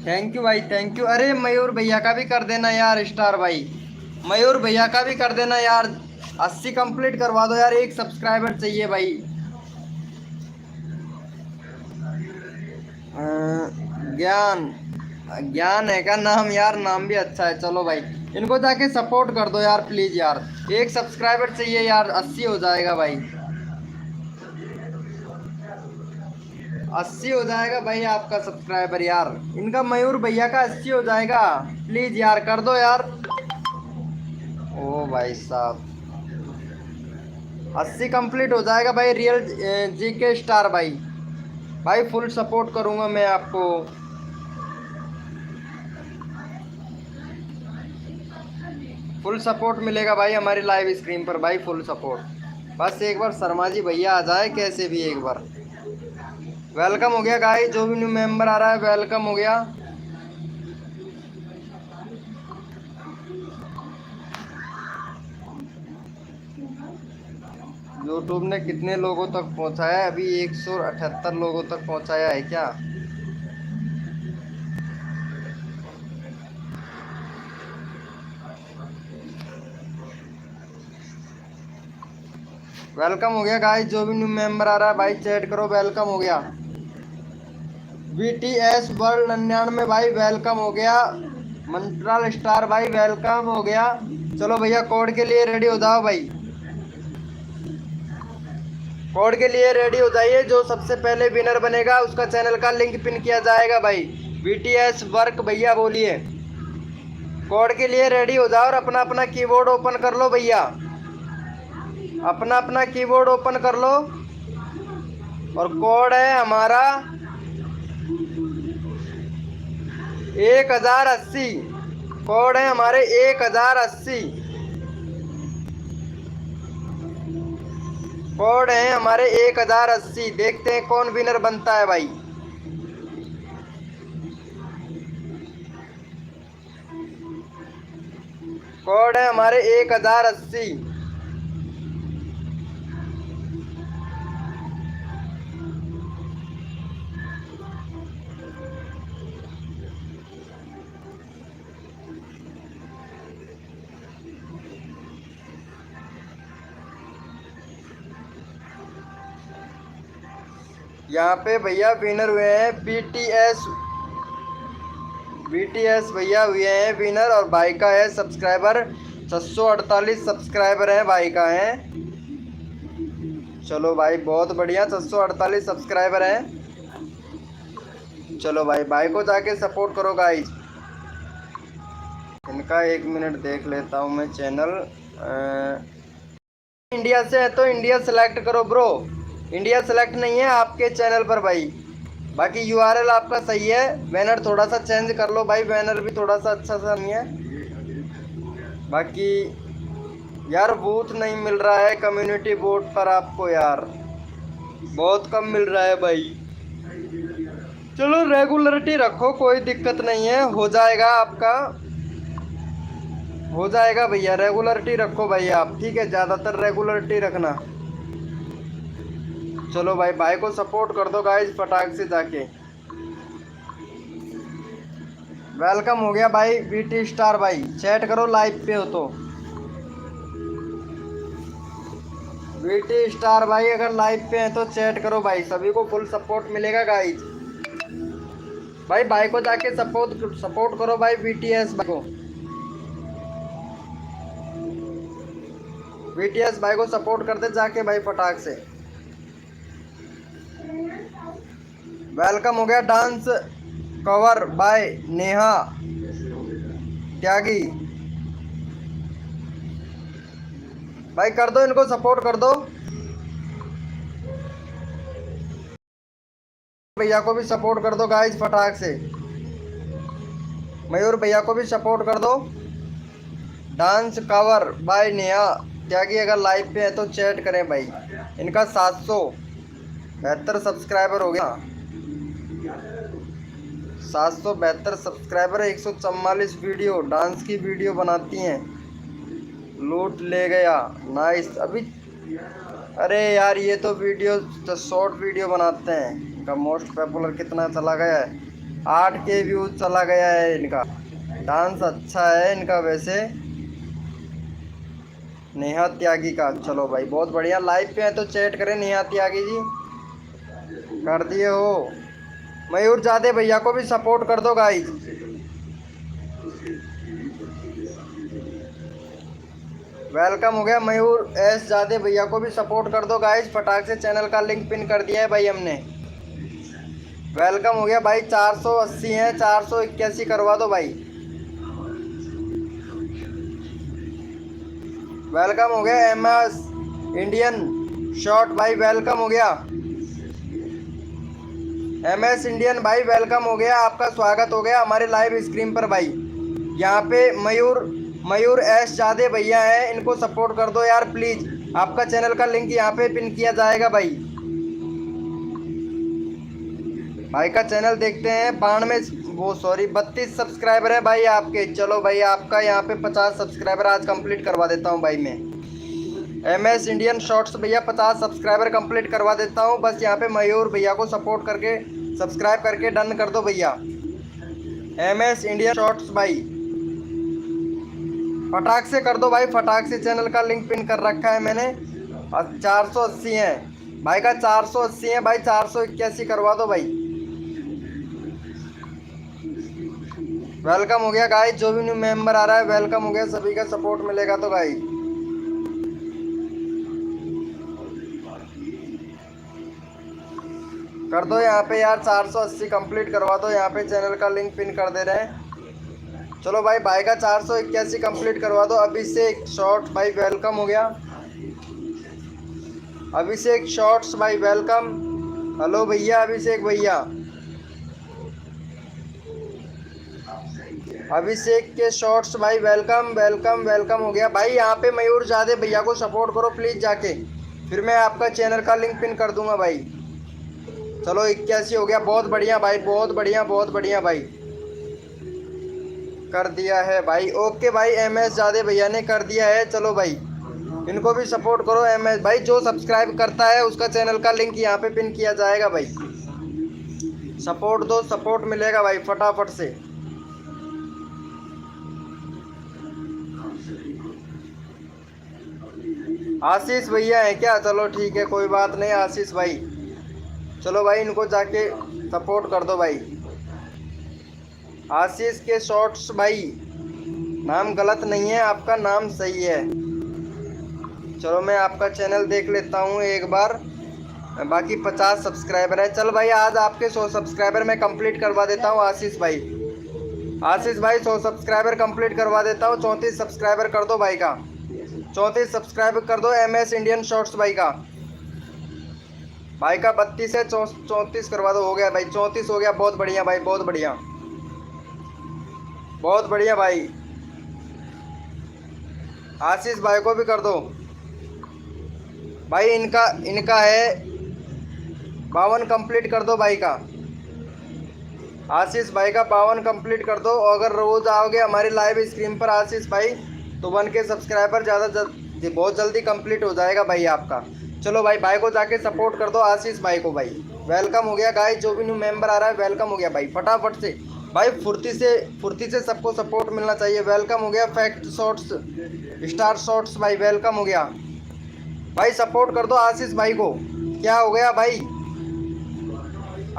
थैंक यू भाई, थैंक यू। अरे मयूर भैया का भी कर देना यार स्टार भाई, मयूर भैया का भी कर देना यार। 80 कंप्लीट करवा दो यार, 1 सब्सक्राइबर चाहिए भाई। ज्ञान, ज्ञान है का नाम यार? नाम भी अच्छा है। चलो भाई, इनको जाके सपोर्ट कर दो यार प्लीज़ यार, 1 सब्सक्राइबर चाहिए यार, 80 हो जाएगा भाई, 80 हो जाएगा भाई आपका सब्सक्राइबर यार। इनका मयूर भैया का 80 हो जाएगा, प्लीज़ यार कर दो यार। ओ भाई साहब, 80 कंप्लीट हो जाएगा भाई रियल जीके स्टार भाई। भाई फुल सपोर्ट करूंगा मैं आपको। फुल सपोर्ट मिलेगा भाई हमारी लाइव स्क्रीन पर भाई, फुल सपोर्ट। बस एक बार शर्मा जी भैया आ जाए कैसे भी एक बार। वेलकम हो गया गाइस, जो भी न्यू मेंबर आ रहा है वेलकम हो गया। यूट्यूब ने कितने लोगों तक पहुंचाया है? अभी 178 लोगों तक पहुंचाया है क्या? वेलकम हो गया गाइस, जो भी न्यू मेंबर आ रहा है भाई चैट करो, वेलकम हो गया। BTS वर्ल्ड 99 भाई वेलकम हो गया। मंत्राल स्टार भाई वेलकम हो गया। चलो भैया, कोड के लिए रेडी हो जाओ भाई, कोड के लिए रेडी हो जाइए। जो सबसे पहले विनर बनेगा उसका चैनल का लिंक पिन किया जाएगा भाई। BTS वर्क भैया बोलिए, कोड के लिए रेडी हो जाओ और अपना अपना कीबोर्ड ओपन कर लो भैया, अपना अपना कीबोर्ड ओपन कर लो। और कोड है हमारा 1080, कोड है हमारे 1080, कोड है हमारे 1080। देखते हैं कौन विनर बनता है भाई। कोड है हमारे 1080। यहाँ पे भैया विनर हुए हैं BTS भैया हुए हैं विनर। और भाई का है सब्सक्राइबर 648 सब्सक्राइबर हैं भाई का है। चलो भाई बहुत बढ़िया, 648 सब्सक्राइबर हैं। चलो भाई, भाई को जाके सपोर्ट करो गाइस। इनका 1 मिनट देख लेता हूँ मैं चैनल। इंडिया से है तो इंडिया सेलेक्ट करो ब्रो। इंडिया सेलेक्ट नहीं है आपके चैनल पर भाई। बाकी यूआरएल आपका सही है, बैनर थोड़ा सा चेंज कर लो भाई, बैनर भी थोड़ा सा अच्छा सा नहीं है। बाकी यार बूथ नहीं मिल रहा है कम्युनिटी बोर्ड पर आपको यार, बहुत कम मिल रहा है भाई। चलो रेगुलरिटी रखो, कोई दिक्कत नहीं है, हो जाएगा आपका, हो जाएगा भैया। रेगुलरिटी रखो भाई आप, ठीक है, ज़्यादातर रेगुलरिटी रखना। चलो भाई, भाई को सपोर्ट कर दो गाइस फटाक से जाके। वेलकम हो गया भाई बीटी स्टार भाई, चैट करो लाइव पे हो तो। बीटी स्टार भाई अगर लाइव पे हैं तो चैट करो भाई, सभी को फुल सपोर्ट मिलेगा गाइस। भाई को जाके सपोर्ट करो भाई, बीटीएस भाई को, बीटीएस भाई को सपोर्ट कर दे जाके भाई फटाक से। वेलकम हो गया डांस कवर बाय नेहा त्यागी भाई, कर दो इनको सपोर्ट कर दो। भैया को भी सपोर्ट कर दो गाइस फटाक से, मयूर भैया को भी सपोर्ट कर दो। डांस कवर बाय नेहा त्यागी अगर लाइव पे है तो चैट करें भाई। इनका 772 सब्सक्राइबर हो गया, 772 सब्सक्राइबर, 144 वीडियो डांस की वीडियो बनाती हैं। लूट ले गया, नाइस। अभी अरे यार ये तो वीडियो तो शॉर्ट वीडियो बनाते हैं, इनका मोस्ट पॉपुलर कितना चला गया है, 8K व्यूज चला गया है इनका। डांस अच्छा है इनका वैसे, नेहा त्यागी का। चलो भाई बहुत बढ़िया, लाइव पे है तो चैट करें नेहा त्यागी जी, कर दिए हो। मयूर जादे भैया को भी सपोर्ट कर दो गाइस। वेलकम हो गया मयूर एस जादे भैया को भी सपोर्ट कर दो गाइस फटाक से, चैनल का लिंक पिन कर दिया है भाई हमने। वेलकम हो गया भाई, 480 है, 481 करवा दो भाई। वेलकम हो गया MS इंडियन शॉर्ट भाई, वेलकम हो गया MS इंडियन भाई, वेलकम हो गया, आपका स्वागत हो गया हमारे लाइव स्क्रीन पर भाई। यहाँ पे मयूर एस जादे भैया हैं, इनको सपोर्ट कर दो यार प्लीज़, आपका चैनल का लिंक यहाँ पे पिन किया जाएगा भाई। भाई का चैनल देखते हैं, 32 सब्सक्राइबर है भाई आपके। चलो भाई आपका यहाँ पे 50 सब्सक्राइबर आज कंप्लीट करवा देता हूँ भाई मैं। MS इंडियन शॉर्ट्स भैया 50 सब्सक्राइबर कंप्लीट करवा देता हूँ, बस यहाँ पे मयूर भैया को सपोर्ट करके सब्सक्राइब करके डन कर दो भैया। MS इंडियन शॉर्ट्स भाई फटाक से कर दो भाई, फटाक से, चैनल का लिंक पिन कर रखा है मैंने। और 480 है भाई का, 480 है भाई, 481 करवा दो भाई। वेलकम हो गया गाइस, जो भी न्यू मेंबर आ रहा है वेलकम हो गया, सभी का सपोर्ट मिलेगा तो गाइस। कर दो यहाँ पे यार, 480 कंप्लीट करवा दो, यहाँ पे चैनल का लिंक पिन कर दे रहे हैं। चलो भाई का 481 कंप्लीट करवा दो। अभिषेक शॉर्ट्स भाई वेलकम हो गया, अभिषेक शॉर्ट्स भाई वेलकम। हेलो भैया अभिषेक भैया, अभिषेक के शॉर्ट्स भाई वेलकम वेलकम वेलकम हो गया भाई। यहाँ पे मयूर जादे भैया को सपोर्ट करो प्लीज़ जाके, फिर मैं आपका चैनल का लिंक पिन कर दूंगा भाई। चलो 81 हो गया, बहुत बढ़िया भाई, बहुत बढ़िया बहुत बढ़िया भाई, कर दिया है भाई। ओके भाई, MS जादे भैया ने कर दिया है। चलो भाई इनको भी सपोर्ट करो। MS भाई जो सब्सक्राइब करता है उसका चैनल का लिंक यहाँ पे पिन किया जाएगा भाई, सपोर्ट दो, सपोर्ट मिलेगा भाई फटाफट से। आशीष भैया है क्या? चलो ठीक है कोई बात नहीं आशीष भाई। चलो भाई इनको जाके सपोर्ट कर दो भाई। आशीष के शॉर्ट्स भाई, नाम गलत नहीं है, आपका नाम सही है। चलो मैं आपका चैनल देख लेता हूँ एक बार। बाकी 50 सब्सक्राइबर है। चल भाई आज आपके 100 सब्सक्राइबर मैं कंप्लीट करवा देता हूँ आशीष भाई। आशीष भाई 100 सब्सक्राइबर कंप्लीट करवा देता हूँ। 34 सब्सक्राइबर कर दो भाई का। 34 सब्सक्राइब कर दो MS इंडियन शॉर्ट्स भाई का। भाई का 32 है, 34 करवा दो। हो गया भाई, 34 हो गया। बहुत बढ़िया भाई, बहुत बढ़िया, बहुत बढ़िया भाई। आशीष भाई को भी कर दो भाई। इनका इनका है 52 कंप्लीट कर दो भाई का। आशीष भाई का 52 कंप्लीट कर दो। अगर रोज आओगे हमारी लाइव स्क्रीन पर आशीष भाई तो 1K सब्सक्राइबर बहुत जल्दी कंप्लीट हो जाएगा भाई आपका। चलो भाई, भाई को जाके सपोर्ट कर दो आशीष भाई को भाई। वेलकम हो गया गाइस, जो भी न्यू मेंबर आ रहा है वेलकम हो गया भाई। फटाफट से भाई, फुर्ती से सबको सपोर्ट मिलना चाहिए। वेलकम हो गया फैक्ट शॉर्ट्स स्टार शॉर्ट्स भाई, वेलकम हो गया भाई। सपोर्ट कर दो आशीष भाई को। क्या हो गया भाई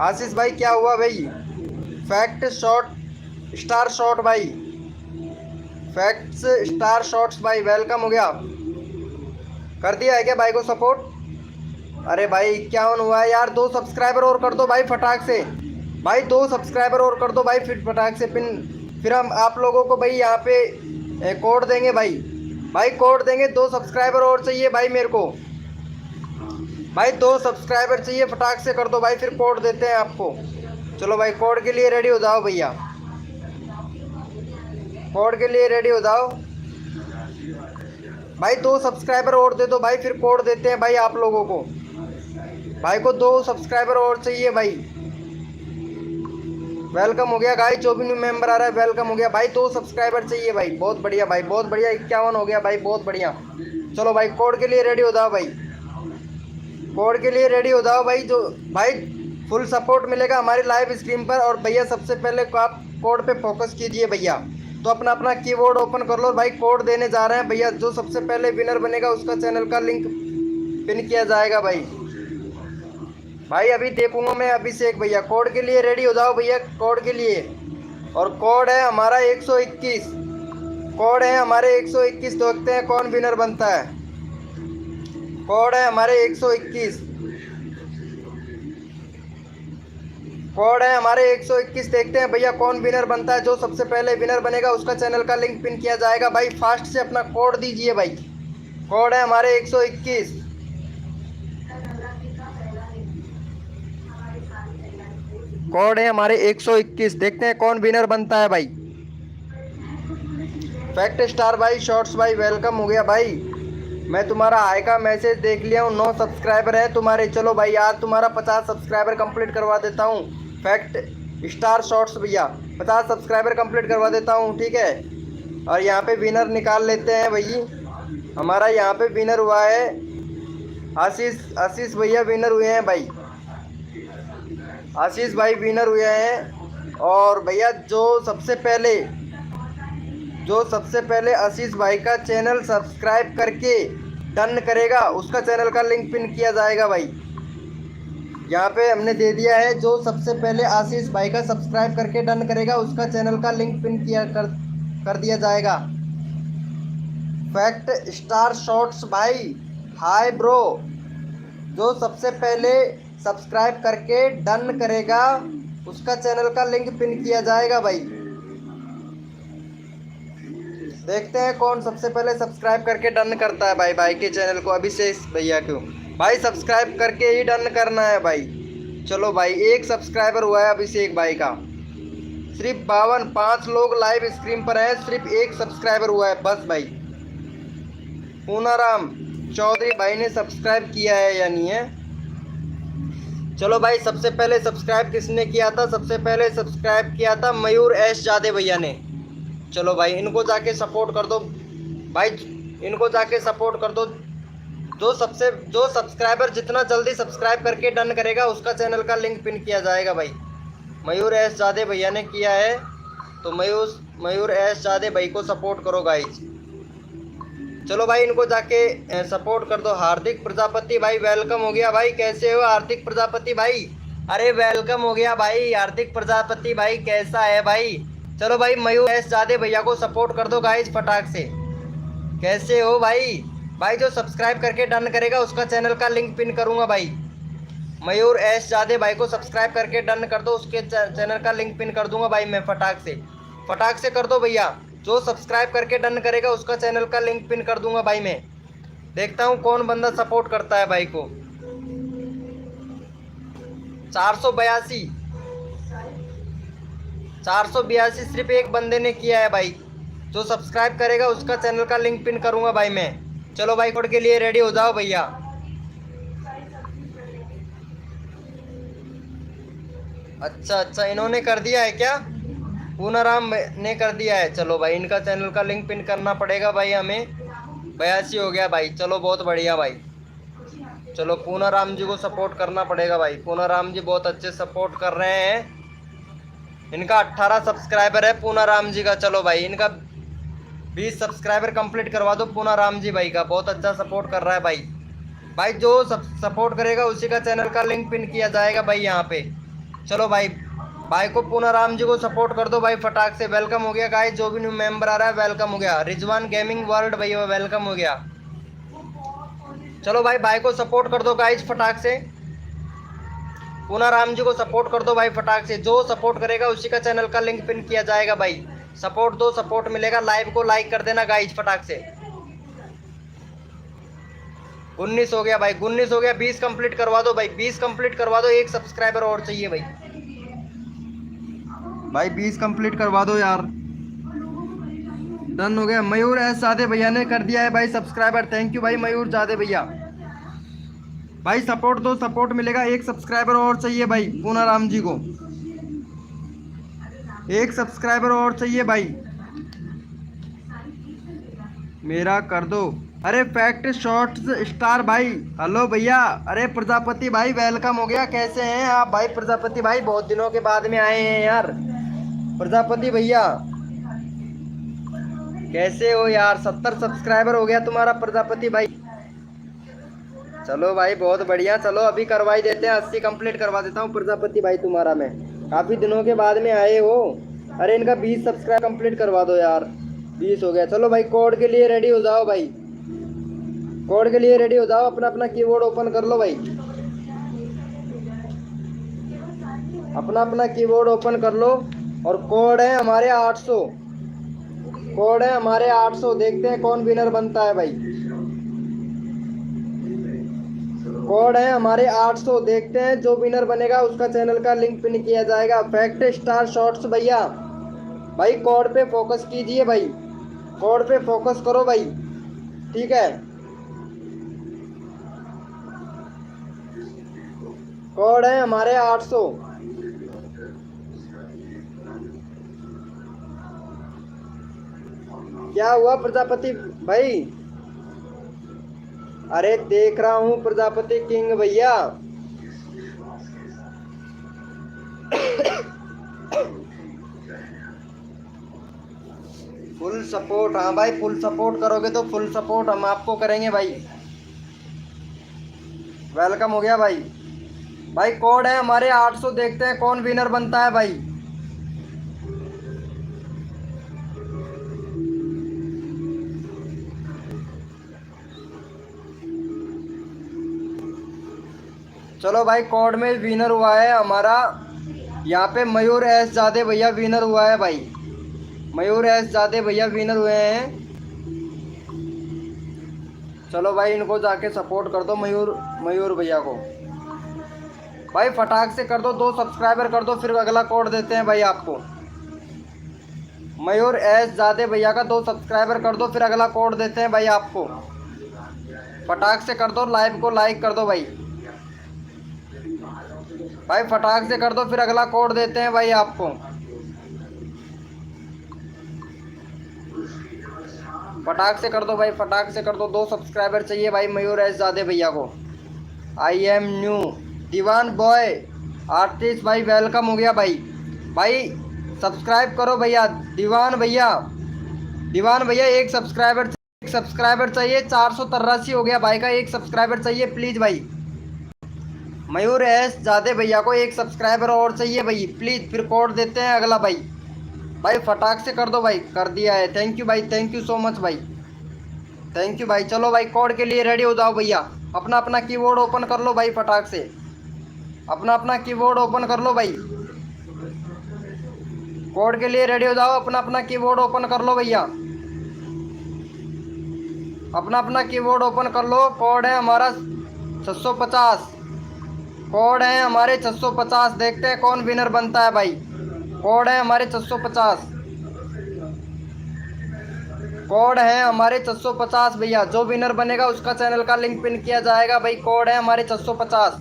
आशीष भाई, क्या हुआ भाई? फैक्ट शॉर्ट स्टार शॉर्ट भाई, फैक्ट्स स्टार शॉर्ट्स भाई, वेलकम हो गया। कर दिया है क्या भाई को सपोर्ट? अरे भाई 51 हुआ है यार। 2 सब्सक्राइबर और कर दो भाई फटाक से भाई। 2 सब्सक्राइबर और कर दो भाई फिर फटाक से। फिर हम आप लोगों को भाई यहाँ पे कोड देंगे भाई। भाई कोड देंगे। 2 सब्सक्राइबर और चाहिए भाई मेरे को भाई। 2 सब्सक्राइबर चाहिए, फटाक से कर दो भाई, फिर कोड देते हैं आपको। चलो भाई, कोड के लिए रेडी हो जाओ भैया, कोड के लिए रेडी हो जाओ भाई। 2 सब्सक्राइबर और दे दो भाई, फिर कोड देते हैं भाई आप लोगों को। भाई को 2 सब्सक्राइबर और चाहिए भाई। वेलकम हो गया गाइस, जो भी न्यू मेंबर आ रहा है वेलकम हो गया भाई। 2 सब्सक्राइबर चाहिए भाई। बहुत बढ़िया भाई, बहुत बढ़िया। 51 हो गया भाई, बहुत बढ़िया। चलो भाई, कोड के लिए रेडी हो जाओ भाई, कोड के लिए रेडी हो जाओ भाई। जो भाई फुल सपोर्ट मिलेगा हमारी लाइव स्क्रीन पर। और भैया सबसे पहले आप कोड पे फोकस कीजिए भैया। तो अपना कीबोर्ड ओपन कर लो भाई। कोड देने जा रहे हैं भैया। जो सबसे पहले विनर बनेगा उसका चैनल का लिंक पिन किया जाएगा भाई। भाई अभी देखूंगा मैं अभिषेक भैया। कोड के लिए रेडी हो जाओ भैया, कोड के लिए। और कोड है हमारा 121, कोड है हमारे 121। देखते हैं कौन विनर बनता है। कोड है हमारे 121, कोड है हमारे 121। देखते हैं भैया कौन विनर बनता है। जो सबसे पहले विनर बनेगा उसका चैनल का लिंक पिन किया जाएगा भाई। फास्ट से अपना कोड दीजिए भाई। कोड है हमारे 121, कोड है हमारे 121। देखते हैं कौन विनर बनता है भाई। फैक्ट स्टार भाई शॉर्ट्स भाई, वेलकम हो गया भाई। मैं तुम्हारा हाय का मैसेज देख लिया हूँ। 9 सब्सक्राइबर है तुम्हारे। चलो भाई, आज तुम्हारा 50 सब्सक्राइबर कंप्लीट करवा देता हूँ। फैक्ट स्टार शॉर्ट्स भैया 50 सब्सक्राइबर कंप्लीट करवा देता हूँ, ठीक है। और यहाँ पे विनर निकाल लेते हैं भाई। हमारा यहाँ पे विनर हुआ है आशीष भैया विनर हुए हैं भाई। आशीष भाई विनर हुए हैं। और भैया जो सबसे पहले आशीष भाई का चैनल सब्सक्राइब करके डन करेगा उसका चैनल का लिंक पिन किया जाएगा भाई। यहाँ पे हमने दे दिया है। जो सबसे पहले आशीष भाई का सब्सक्राइब करके डन करेगा उसका चैनल का लिंक पिन किया कर दिया जाएगा। फैक्ट स्टार शॉर्ट्स भाई, हाय ब्रो। जो सबसे पहले सब्सक्राइब करके डन करेगा उसका चैनल का लिंक पिन किया जाएगा भाई। देखते हैं कौन सबसे पहले सब्सक्राइब करके डन करता है भाई के चैनल को। अभिषेक भैया क्यों भाई, सब्सक्राइब करके ही डन करना है भाई। चलो भाई, 1 सब्सक्राइबर हुआ है अभिषेक भाई का। सिर्फ 5 लोग लाइव स्क्रीन पर हैं, सिर्फ 1 सब्सक्राइबर हुआ है बस भाई। पूनाराम चौधरी भाई ने सब्सक्राइब किया है या नहीं है? चलो भाई, सबसे पहले सब्सक्राइब किसने किया था? सबसे पहले सब्सक्राइब किया था मयूर एस जादे भैया ने। चलो भाई, इनको जाके सपोर्ट कर दो भाई, इनको जाके सपोर्ट कर दो। जो सब्सक्राइबर जितना जल्दी सब्सक्राइब करके डन करेगा उसका चैनल का लिंक पिन किया जाएगा भाई। मयूर एस जादे भैया ने किया है, तो मयूर एस जादे भाई को सपोर्ट करो गाइज। चलो भाई, इनको जाके सपोर्ट कर दो। हार्दिक प्रजापति भाई, वेलकम हो गया भाई। कैसे हो हार्दिक प्रजापति भाई? अरे वेलकम हो गया भाई हार्दिक प्रजापति भाई, कैसा है भाई? चलो भाई, मयूर एस जादे भैया को सपोर्ट कर दो गाइज फटाक से। कैसे हो भाई? भाई जो सब्सक्राइब करके डन करेगा उसका चैनल का लिंक पिन करूंगा भाई। मयूर एस जादे भाई को सब्सक्राइब करके डन कर दो, उसके चैनल का लिंक पिन कर दूंगा भाई मैं। फटाक से कर दो भैया। जो सब्सक्राइब करके डन करेगा उसका चैनल का लिंक पिन कर दूंगा भाई मैं। देखता हूँ कौन बंदा सपोर्ट करता है भाई को। 482 482 सिर्फ एक बंदे ने किया है भाई। जो सब्सक्राइब करेगा उसका चैनल का लिंक पिन करूंगा भाई मैं। चलो भाई कोड के लिए रेडी हो जाओ भैया। अच्छा अच्छा, इन्होंने कर दिया है क्या? पूनाराम ने कर दिया है। चलो भाई इनका चैनल का लिंक पिन करना पड़ेगा भाई हमें। 82 हो गया भाई। चलो बहुत बढ़िया भाई। चलो पूनाराम जी को सपोर्ट करना पड़ेगा भाई। पूनाराम जी बहुत अच्छे सपोर्ट कर रहे हैं। इनका 18 सब्सक्राइबर है पूनाराम जी का। चलो भाई इनका 20 सब्सक्राइबर कंप्लीट करवा दो पूनाराम जी भाई का। बहुत अच्छा सपोर्ट कर रहा है भाई। भाई जो सपोर्ट करेगा उसी का चैनल का लिंक पिन किया जाएगा भाई यहाँ पे। चलो भाई भाई को पूनाराम जी को सपोर्ट कर दो भाई फटाक से। वेलकम हो गया गाइस, जो भी न्यू मेंबर आ रहा है वेलकम हो गया। रिजवान गेमिंग वर्ल्ड भैया वेलकम हो गया। चलो भाई भाई को सपोर्ट कर दो गाइस फटाक से। पूनाराम जी को सपोर्ट कर दो भाई फटाक से। जो सपोर्ट करेगा उसी का चैनल का लिंक पिन किया जाएगा भाई। सपोर्ट दो, सपोर्ट मिलेगा। लाइव को लाइक कर देना गाइस फटाक से। 19 हो गया भाई, 19 हो गया। 20 कंप्लीट करवा दो भाई, 20 कंप्लीट करवा दो। एक सब्सक्राइबर और चाहिए भाई। भाई 20 कंप्लीट करवा दो यार। डन हो गया। मयूर एस जादे भैया ने कर दिया है भाई सब्सक्राइबर। थैंक यू भाई मयूर जादे भैया। भाई सपोर्ट दो, सपोर्ट मिलेगा। एक सब्सक्राइबर और चाहिए भाई पूनाराम जी को। एक सब्सक्राइबर और चाहिए भाई, मेरा कर दो। अरे फैक्ट शॉर्ट्स स्टार भाई हेलो भैया। अरे प्रजापति भाई वेलकम हो गया। कैसे हैं आप भाई प्रजापति भाई? बहुत दिनों के बाद में आए हैं यार प्रजापति भैया। कैसे हो यार? 70 सब्सक्राइबर हो गया तुम्हारा प्रजापति भाई। चलो भाई बहुत बढ़िया। चलो अभी करवा ही देते हैं। 80 कंप्लीट करवा देता हूँ प्रजापति भाई तुम्हारा मैं। काफ़ी दिनों के बाद में आए हो। अरे इनका 20 सब्सक्राइब कंप्लीट करवा दो यार। 20 हो गया। चलो भाई कोड के लिए रेडी हो जाओ भाई। कोड के लिए रेडी हो जाओ। अपना अपना कीबोर्ड ओपन कर लो भाई। अपना अपना कीबोर्ड ओपन कर लो। और कोड है हमारे 800। कोड है हमारे 800। देखते हैं कौन विनर बनता है भाई। कोड है हमारे 800। देखते हैं जो विनर बनेगा उसका चैनल का लिंक पिन किया जाएगा। फैक्ट स्टार शॉर्ट्स भैया भाई कोड पे फोकस कीजिए भाई। कोड पे फोकस करो भाई, ठीक है। कोड है हमारे 800। क्या हुआ प्रजापति भाई? अरे देख रहा हूं प्रजापति किंग भैया। Full support. हाँ भाई फुल सपोर्ट करोगे तो फुल सपोर्ट हम आपको करेंगे भाई। वेलकम हो गया भाई। भाई कोड है हमारे 800। देखते हैं कौन विनर बनता है भाई। चलो भाई कोड में विनर हुआ है हमारा यहाँ पे मयूर एस जादे भैया विनर हुआ है भाई। मयूर एस जादे भैया विनर हुए हैं। चलो भाई इनको जाके सपोर्ट कर दो मयूर भैया को। भाई फटाक से कर दो। 2 सब्सक्राइबर कर दो फिर अगला कोड देते हैं भाई आपको। मयूर एस जादे भैया का 2 सब्सक्राइबर कर दो फिर अगला कोड देते हैं भाई आपको। फटाक से कर दो। लाइव को लाइक कर दो भाई। भाई फटाक से कर दो फिर अगला कोड देते हैं भाई आपको। फटाक से कर दो भाई, फटाक से कर दो। 2 सब्सक्राइबर चाहिए भाई मयूर एस जादे भैया को। आई एम न्यू दीवान बॉय आर्टिस्ट भाई वेलकम हो गया भाई। भाई सब्सक्राइब करो भैया। दीवान भैया एक सब्सक्राइबर चाहिए। 483 हो गया भाई का। एक सब्सक्राइबर चाहिए प्लीज़ भाई। मयूर एस जादे भैया को एक सब्सक्राइबर और चाहिए भाई प्लीज़। फिर कोड देते हैं अगला भाई। भाई फटाक से कर दो भाई। कर दिया है। थैंक यू भाई, थैंक यू सो मच भाई, थैंक यू भाई। चलो भाई कोड के लिए रेडी हो जाओ भैया। अपना अपना कीबोर्ड ओपन कर लो भाई फटाक से। अपना अपना कीबोर्ड ओपन कर लो भाई। कोड के लिए रेडी हो जाओ, अपना अपना कीबोर्ड ओपन कर लो भैया, अपना अपना कीबोर्ड ओपन कर लो। कोड है हमारा 650, कोड है हमारे 650। देखते हैं कौन विनर बनता है भाई। कोड है हमारे 650, कोड है हमारे 650 भैया। जो विनर बनेगा उसका चैनल का लिंक पिन किया जाएगा भाई। कोड है हमारे 650,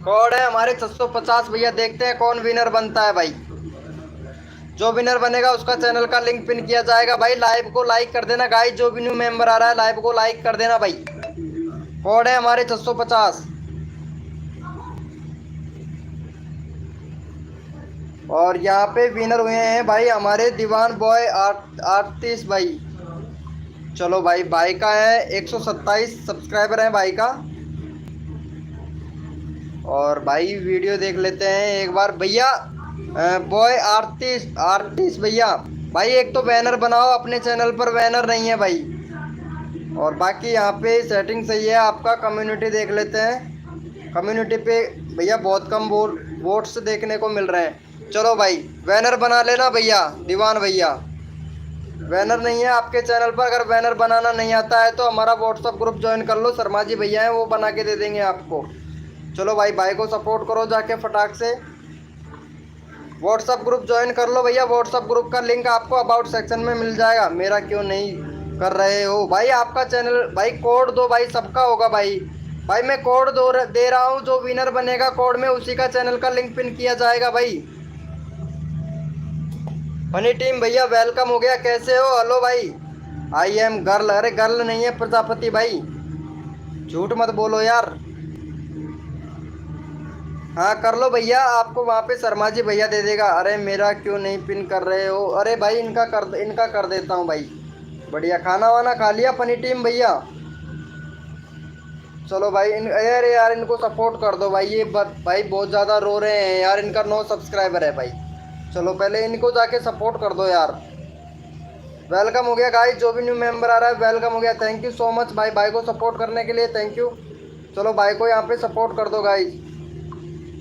कोड है हमारे 650 भैया। देखते हैं कौन विनर बनता है भाई। जो विनर बनेगा उसका चैनल का लिंक पिन किया जाएगा भाई। लाइव को लाइक कर देना गाइस, जो भी न्यू मेंबर आ रहा है लाइव को लाइक कर देना भाई। कोड है हमारे 650। और यहाँ पे विनर हुए हैं भाई हमारे दीवान बॉय आर्टिस्ट भाई। चलो भाई, भाई का है 127 सब्सक्राइबर है भाई का। और भाई वीडियो देख लेते हैं एक बार भैया। बॉय आर्टिस्ट भैया, भाई एक तो बैनर बनाओ, अपने चैनल पर बैनर नहीं है भाई। और बाकी यहाँ पे सेटिंग सही है आपका। कम्युनिटी देख लेते हैं, कम्युनिटी पे भैया बहुत कम वोट्स देखने को मिल रहे हैं। चलो भाई बैनर बना लेना भैया, दीवान भैया। बैनर नहीं है आपके चैनल पर, अगर बैनर बनाना नहीं आता है तो हमारा व्हाट्सअप ग्रुप ज्वाइन कर लो, शर्मा जी भैया हैं वो बना के दे देंगे आपको। चलो भाई, भाई को सपोर्ट करो जाके फटाक से। व्हाट्सअप ग्रुप ज्वाइन कर लो भैया। व्हाट्सअप ग्रुप का लिंक आपको अबाउट सेक्शन में मिल जाएगा। मेरा क्यों नहीं कर रहे हो भाई? आपका चैनल भाई कोड दो भाई, सबका होगा भाई। भाई मैं कोड दे रहा हूँ, जो विनर बनेगा कोड में उसी का चैनल का लिंक पिन किया जाएगा भाई। फनी टीम भैया वेलकम हो गया, कैसे हो? हेलो भाई। आई एम गर्ल, अरे गर्ल नहीं है प्रजापति भाई, झूठ मत बोलो यार। हाँ कर लो भैया, आपको वहाँ पे शर्मा जी भैया दे देगा। अरे मेरा क्यों नहीं पिन कर रहे हो? अरे भाई इनका कर देता हूँ भाई। बढ़िया, खाना वाना खा लिया फनी टीम भैया? चलो भाई अरे यार इनको सपोर्ट कर दो भाई। ये भाई बहुत ज़्यादा रो रहे हैं यार, इनका 9 सब्सक्राइबर है भाई। चलो पहले इनको जाके सपोर्ट कर दो यार। वेलकम हो गया गाइस, जो भी न्यू मेंबर आ रहा है वेलकम हो गया। थैंक यू सो मच भाई, भाई को सपोर्ट करने के लिए थैंक यू। चलो भाई को यहाँ पे सपोर्ट कर दो गाइस,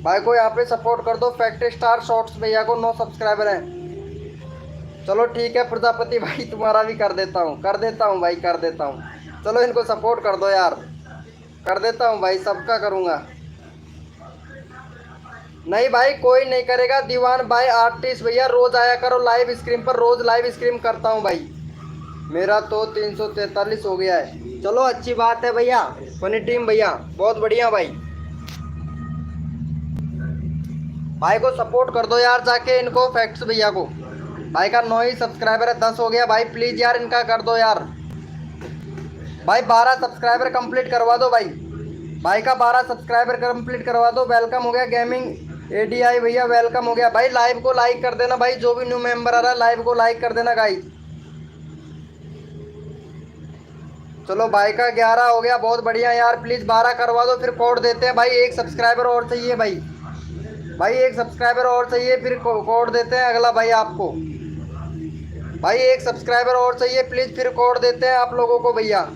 भाई को यहाँ पे सपोर्ट कर दो। फैक्ट्री स्टार शॉर्ट्स भैया को 9 सब्सक्राइबर हैं। चलो ठीक है प्रजापति भाई, तुम्हारा भी कर देता हूँ भाई, कर देता हूँ। चलो इनको सपोर्ट कर दो यार, कर देता हूँ भाई, सबका करूँगा। नहीं भाई कोई नहीं करेगा। दीवान भाई आर्टिस्ट भैया रोज़ आया करो लाइव स्ट्रीम पर, रोज़ लाइव स्ट्रीम करता हूँ भाई। मेरा तो 343 हो गया है। चलो अच्छी बात है भैया। फनी टीम भैया बहुत बढ़िया भाई, भाई को सपोर्ट कर दो यार जाके इनको। फैक्ट्स भैया को, भाई का 9 ही सब्सक्राइबर है, 10 हो गया भाई। प्लीज़ यार इनका कर दो यार भाई। 12 सब्सक्राइबर कंप्लीट करवा दो भाई, भाई का 12 सब्सक्राइबर कंप्लीट करवा दो। वेलकम हो गया गेमिंग ADI भैया, वेलकम हो गया भाई। लाइव को लाइक कर देना भाई, जो भी न्यू मेंबर आ रहा है लाइव को लाइक कर देना गाइस। चलो भाई का 11 हो गया, बहुत बढ़िया यार। प्लीज़ 12 करवा दो, फिर कोड देते हैं भाई। एक सब्सक्राइबर और चाहिए भाई, भाई एक सब्सक्राइबर और चाहिए, फिर कोड देते हैं अगला भाई आपको। भाई एक सब्सक्राइबर और चाहिए प्लीज़, फिर कोड देते हैं आप लोगों को भैया।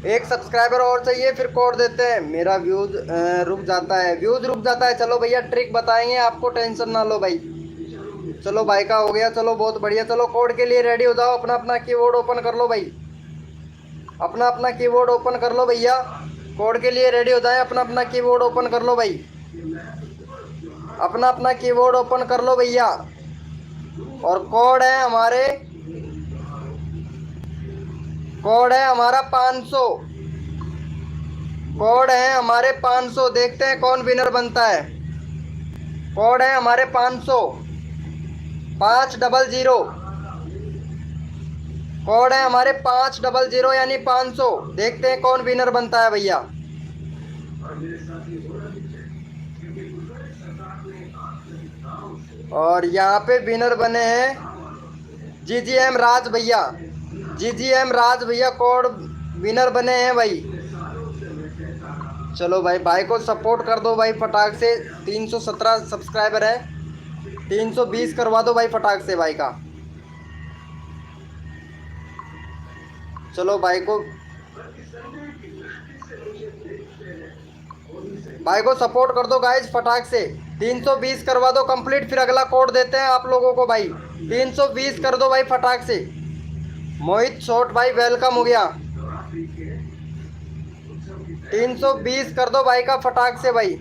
एक सब्सक्राइबर और चाहिए, फिर कोड देते हैं। मेरा व्यूज़ रुक जाता है, व्यूज़ रुक जाता है। चलो भैया ट्रिक बताएंगे आपको, टेंशन ना लो भाई। चलो भाई का हो गया, चलो बहुत बढ़िया। चलो कोड के लिए रेडी हो जाओ, अपना अपना कीबोर्ड ओपन कर लो भाई, अपना अपना कीबोर्ड ओपन कर लो भैया। कोड के लिए रेडी हो जाए, अपना अपना कीबोर्ड ओपन कर लो भाई, अपना अपना कीबोर्ड ओपन कर लो भैया। और कोड है हमारा 500, कोड है हमारे 500। देखते हैं कौन विनर बनता है। कोड है हमारे 500, 500। कोड है हमारे 500 यानी 500। देखते हैं कौन विनर बनता है भैया। और यहाँ पे विनर बने हैं GGM राज भैया, GGM राज भैया कोड विनर बने हैं भाई। चलो भाई, भाई को सपोर्ट कर दो भाई फटाक से। 317 सब्सक्राइबर है, 320 करवा दो भाई फटाक से भाई का। चलो भाई को सपोर्ट कर दो गाइज फटाक से। 320 करवा दो कंप्लीट, फिर अगला कोड देते हैं आप लोगों को भाई। 320 कर दो भाई फटाक से। मोहित शॉट भाई वेलकम हो गया। 320 कर दो भाई का फटाक से भाई।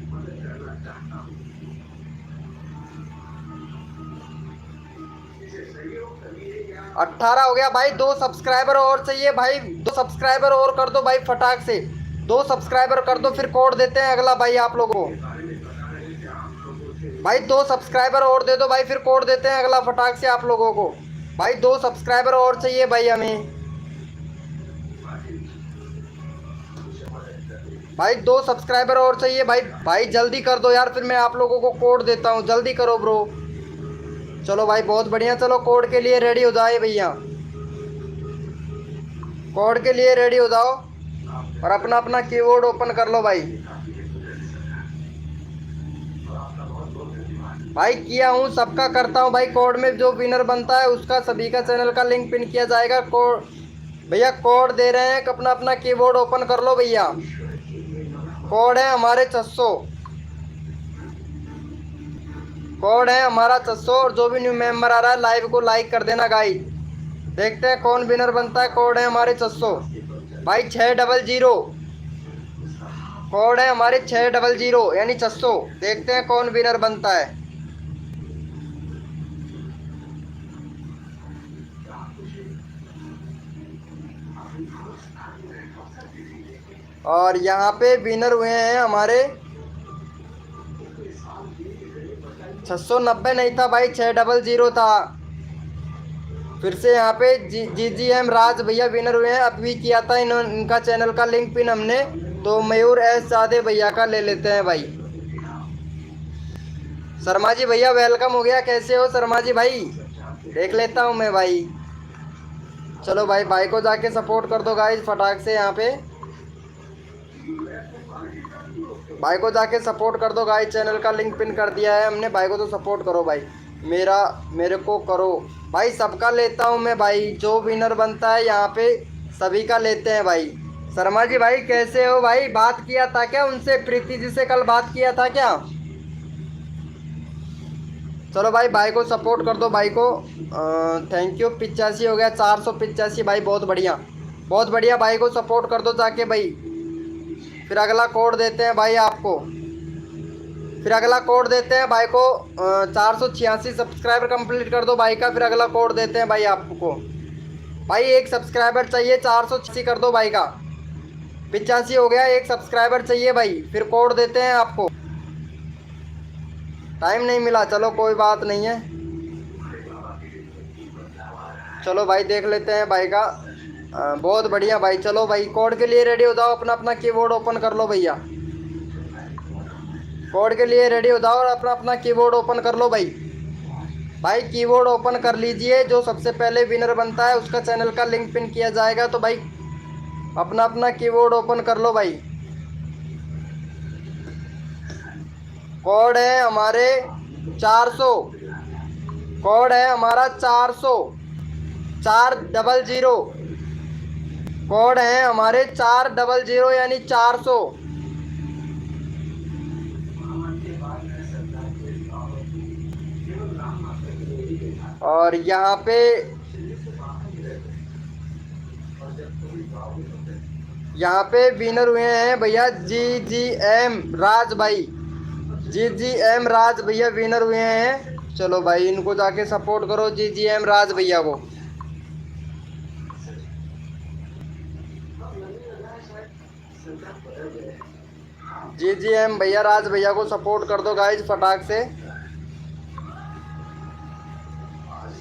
अट्ठारह हो गया भाई। 2 सब्सक्राइबर और चाहिए भाई, 2 सब्सक्राइबर और कर दो भाई फटाक से। 2 सब्सक्राइबर कर दो, फिर कोड देते हैं अगला भाई आप लोगों को। भाई 2 सब्सक्राइबर और दे दो भाई, फिर कोड देते हैं अगला फटाक से आप लोगों को। भाई 2 सब्सक्राइबर और चाहिए भाई हमें। भाई 2 सब्सक्राइबर और चाहिए भाई। भाई जल्दी कर दो यार, फिर मैं आप लोगों को कोड देता हूँ। जल्दी करो ब्रो। चलो भाई बहुत बढ़िया। चलो कोड के लिए रेडी हो जाए भैया, कोड के लिए रेडी हो जाओ और अपना अपना कीबोर्ड ओपन कर लो भाई। भाई किया हूँ, सबका करता हूँ भाई। कोड में जो विनर बनता है उसका सभी का चैनल का लिंक पिन किया जाएगा। कोड भैया कोड दे रहे हैं, अपना अपना कीबोर्ड ओपन कर लो भैया। कोड है हमारे 600, कोड है हमारा 600। और जो भी न्यू मेंबर आ रहा है लाइव को लाइक कर देना गाइस। देखते हैं कौन विनर बनता है। कोड है हमारे 600 भाई। 600 कोड है हमारे 600 यानी 600। देखते हैं कौन विनर बनता है। और यहाँ पे विनर हुए हैं हमारे 690 नहीं था भाई, 600 था। फिर से यहाँ पे GGM राज भैया विनर हुए हैं। अभी किया था इनका चैनल का लिंक पिन हमने, तो मयूर एस सादे भैया का ले लेते हैं भाई। शर्मा जी भैया वेलकम हो गया। कैसे हो शर्मा जी भाई? देख लेता हूँ मैं भाई। चलो भाई को जाके सपोर्ट कर दो गाइस फटाक से। यहाँ पे भाई को जाके सपोर्ट कर दो गाइस। चैनल का लिंक पिन कर दिया है हमने। भाई को तो सपोर्ट करो भाई। मेरे को करो भाई। सबका लेता हूँ मैं भाई। जो विनर बनता है यहाँ पे सभी का लेते हैं भाई। शर्मा जी भाई कैसे हो भाई? बात किया था क्या उनसे? प्रीति जी से कल बात किया था क्या? चलो भाई को सपोर्ट कर दो भाई को। Thank you. 85 हो गया, 485 भाई। बहुत बढ़िया बहुत बढ़िया। भाई को सपोर्ट कर दो जाके भाई। फिर अगला कोड देते हैं भाई आपको। फिर अगला कोड देते हैं भाई को। 486 सब्सक्राइबर कंप्लीट कर दो भाई का, फिर अगला कोड देते हैं भाई आपको। भाई 1 सब्सक्राइबर चाहिए। 486 कर दो भाई का। 85 हो गया, 1 सब्सक्राइबर चाहिए भाई, फिर कोड देते हैं आपको। टाइम नहीं मिला, चलो कोई बात नहीं है। चलो भाई देख लेते हैं भाई का। बहुत बढ़िया भाई। चलो भाई कोड के लिए रेडी हो जाओ। अपना अपना कीबोर्ड ओपन कर लो भैया। कोड के लिए रेडी हो जाओ और अपना अपना कीबोर्ड ओपन कर लो भाई। भाई कीबोर्ड ओपन कर लीजिए। जो सबसे पहले विनर बनता है उसका चैनल का लिंक पिन किया जाएगा। तो भाई अपना अपना कीबोर्ड ओपन कर लो भाई। कोड है हमारे 400। कोड है हमारा 400 400। कोड है हमारे 400 यानी 400। और यहाँ पे विनर हुए हैं भैया GGM राज भाई। GGM राज भैया विनर हुए हैं। चलो भाई इनको जाके सपोर्ट करो GGM राज भैया को। GGM भैया राज भैया को सपोर्ट कर दो गाइज फटाक से।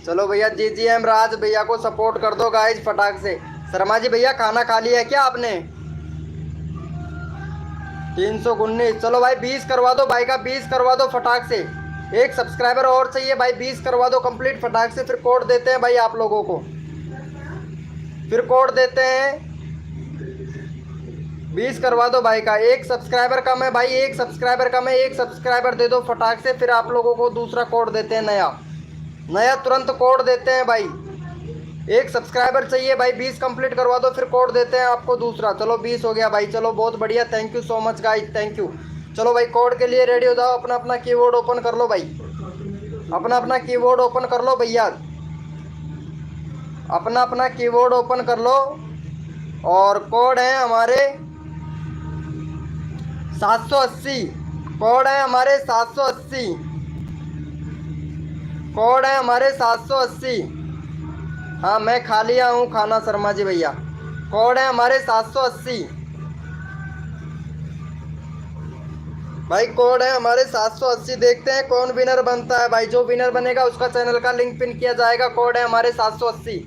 चलो भैया GGM राज भैया को सपोर्ट कर दो गाइज फटाक से। शर्मा जी भैया खाना खा लिया है क्या आपने? 319। चलो भाई 20 करवा दो भाई का। 20 करवा दो फटाक से। 1 सब्सक्राइबर और चाहिए भाई। 20 करवा दो कंप्लीट फटाक से। फिर कोड देते हैं भाई आप लोगों को। फिर कोड देते हैं। 20 करवा दो भाई का। 1 सब्सक्राइबर कम है भाई। 1 सब्सक्राइबर कम है। 1 सब्सक्राइबर दे दो फटाक से। फिर आप लोगों को दूसरा कोड देते हैं। नया तुरंत कोड देते हैं भाई। एक सब्सक्राइबर चाहिए भाई, 20 कंप्लीट करवा दो, फिर कोड देते हैं आपको दूसरा। चलो 20 हो गया भाई, चलो बहुत बढ़िया, thank you so much guys, thank you. चलो भाई कोड के लिए रेडी हो जाओ, अपना अपना कीबोर्ड ओपन कर लो भाई, अपना अपना कीबोर्ड ओपन कर लो भैया, अपना अपना कीबोर्ड ओपन कर लो। और कोड है हमारे 780, कोड है हमारे 780, कोड है हमारे 780। हाँ मैं खा लिया हूँ खाना शर्मा जी भैया। कोड है हमारे 780 भाई, कोड है हमारे 780। देखते हैं कौन विनर बनता है भाई, जो विनर बनेगा उसका चैनल का लिंक पिन किया जाएगा। कोड है हमारे 780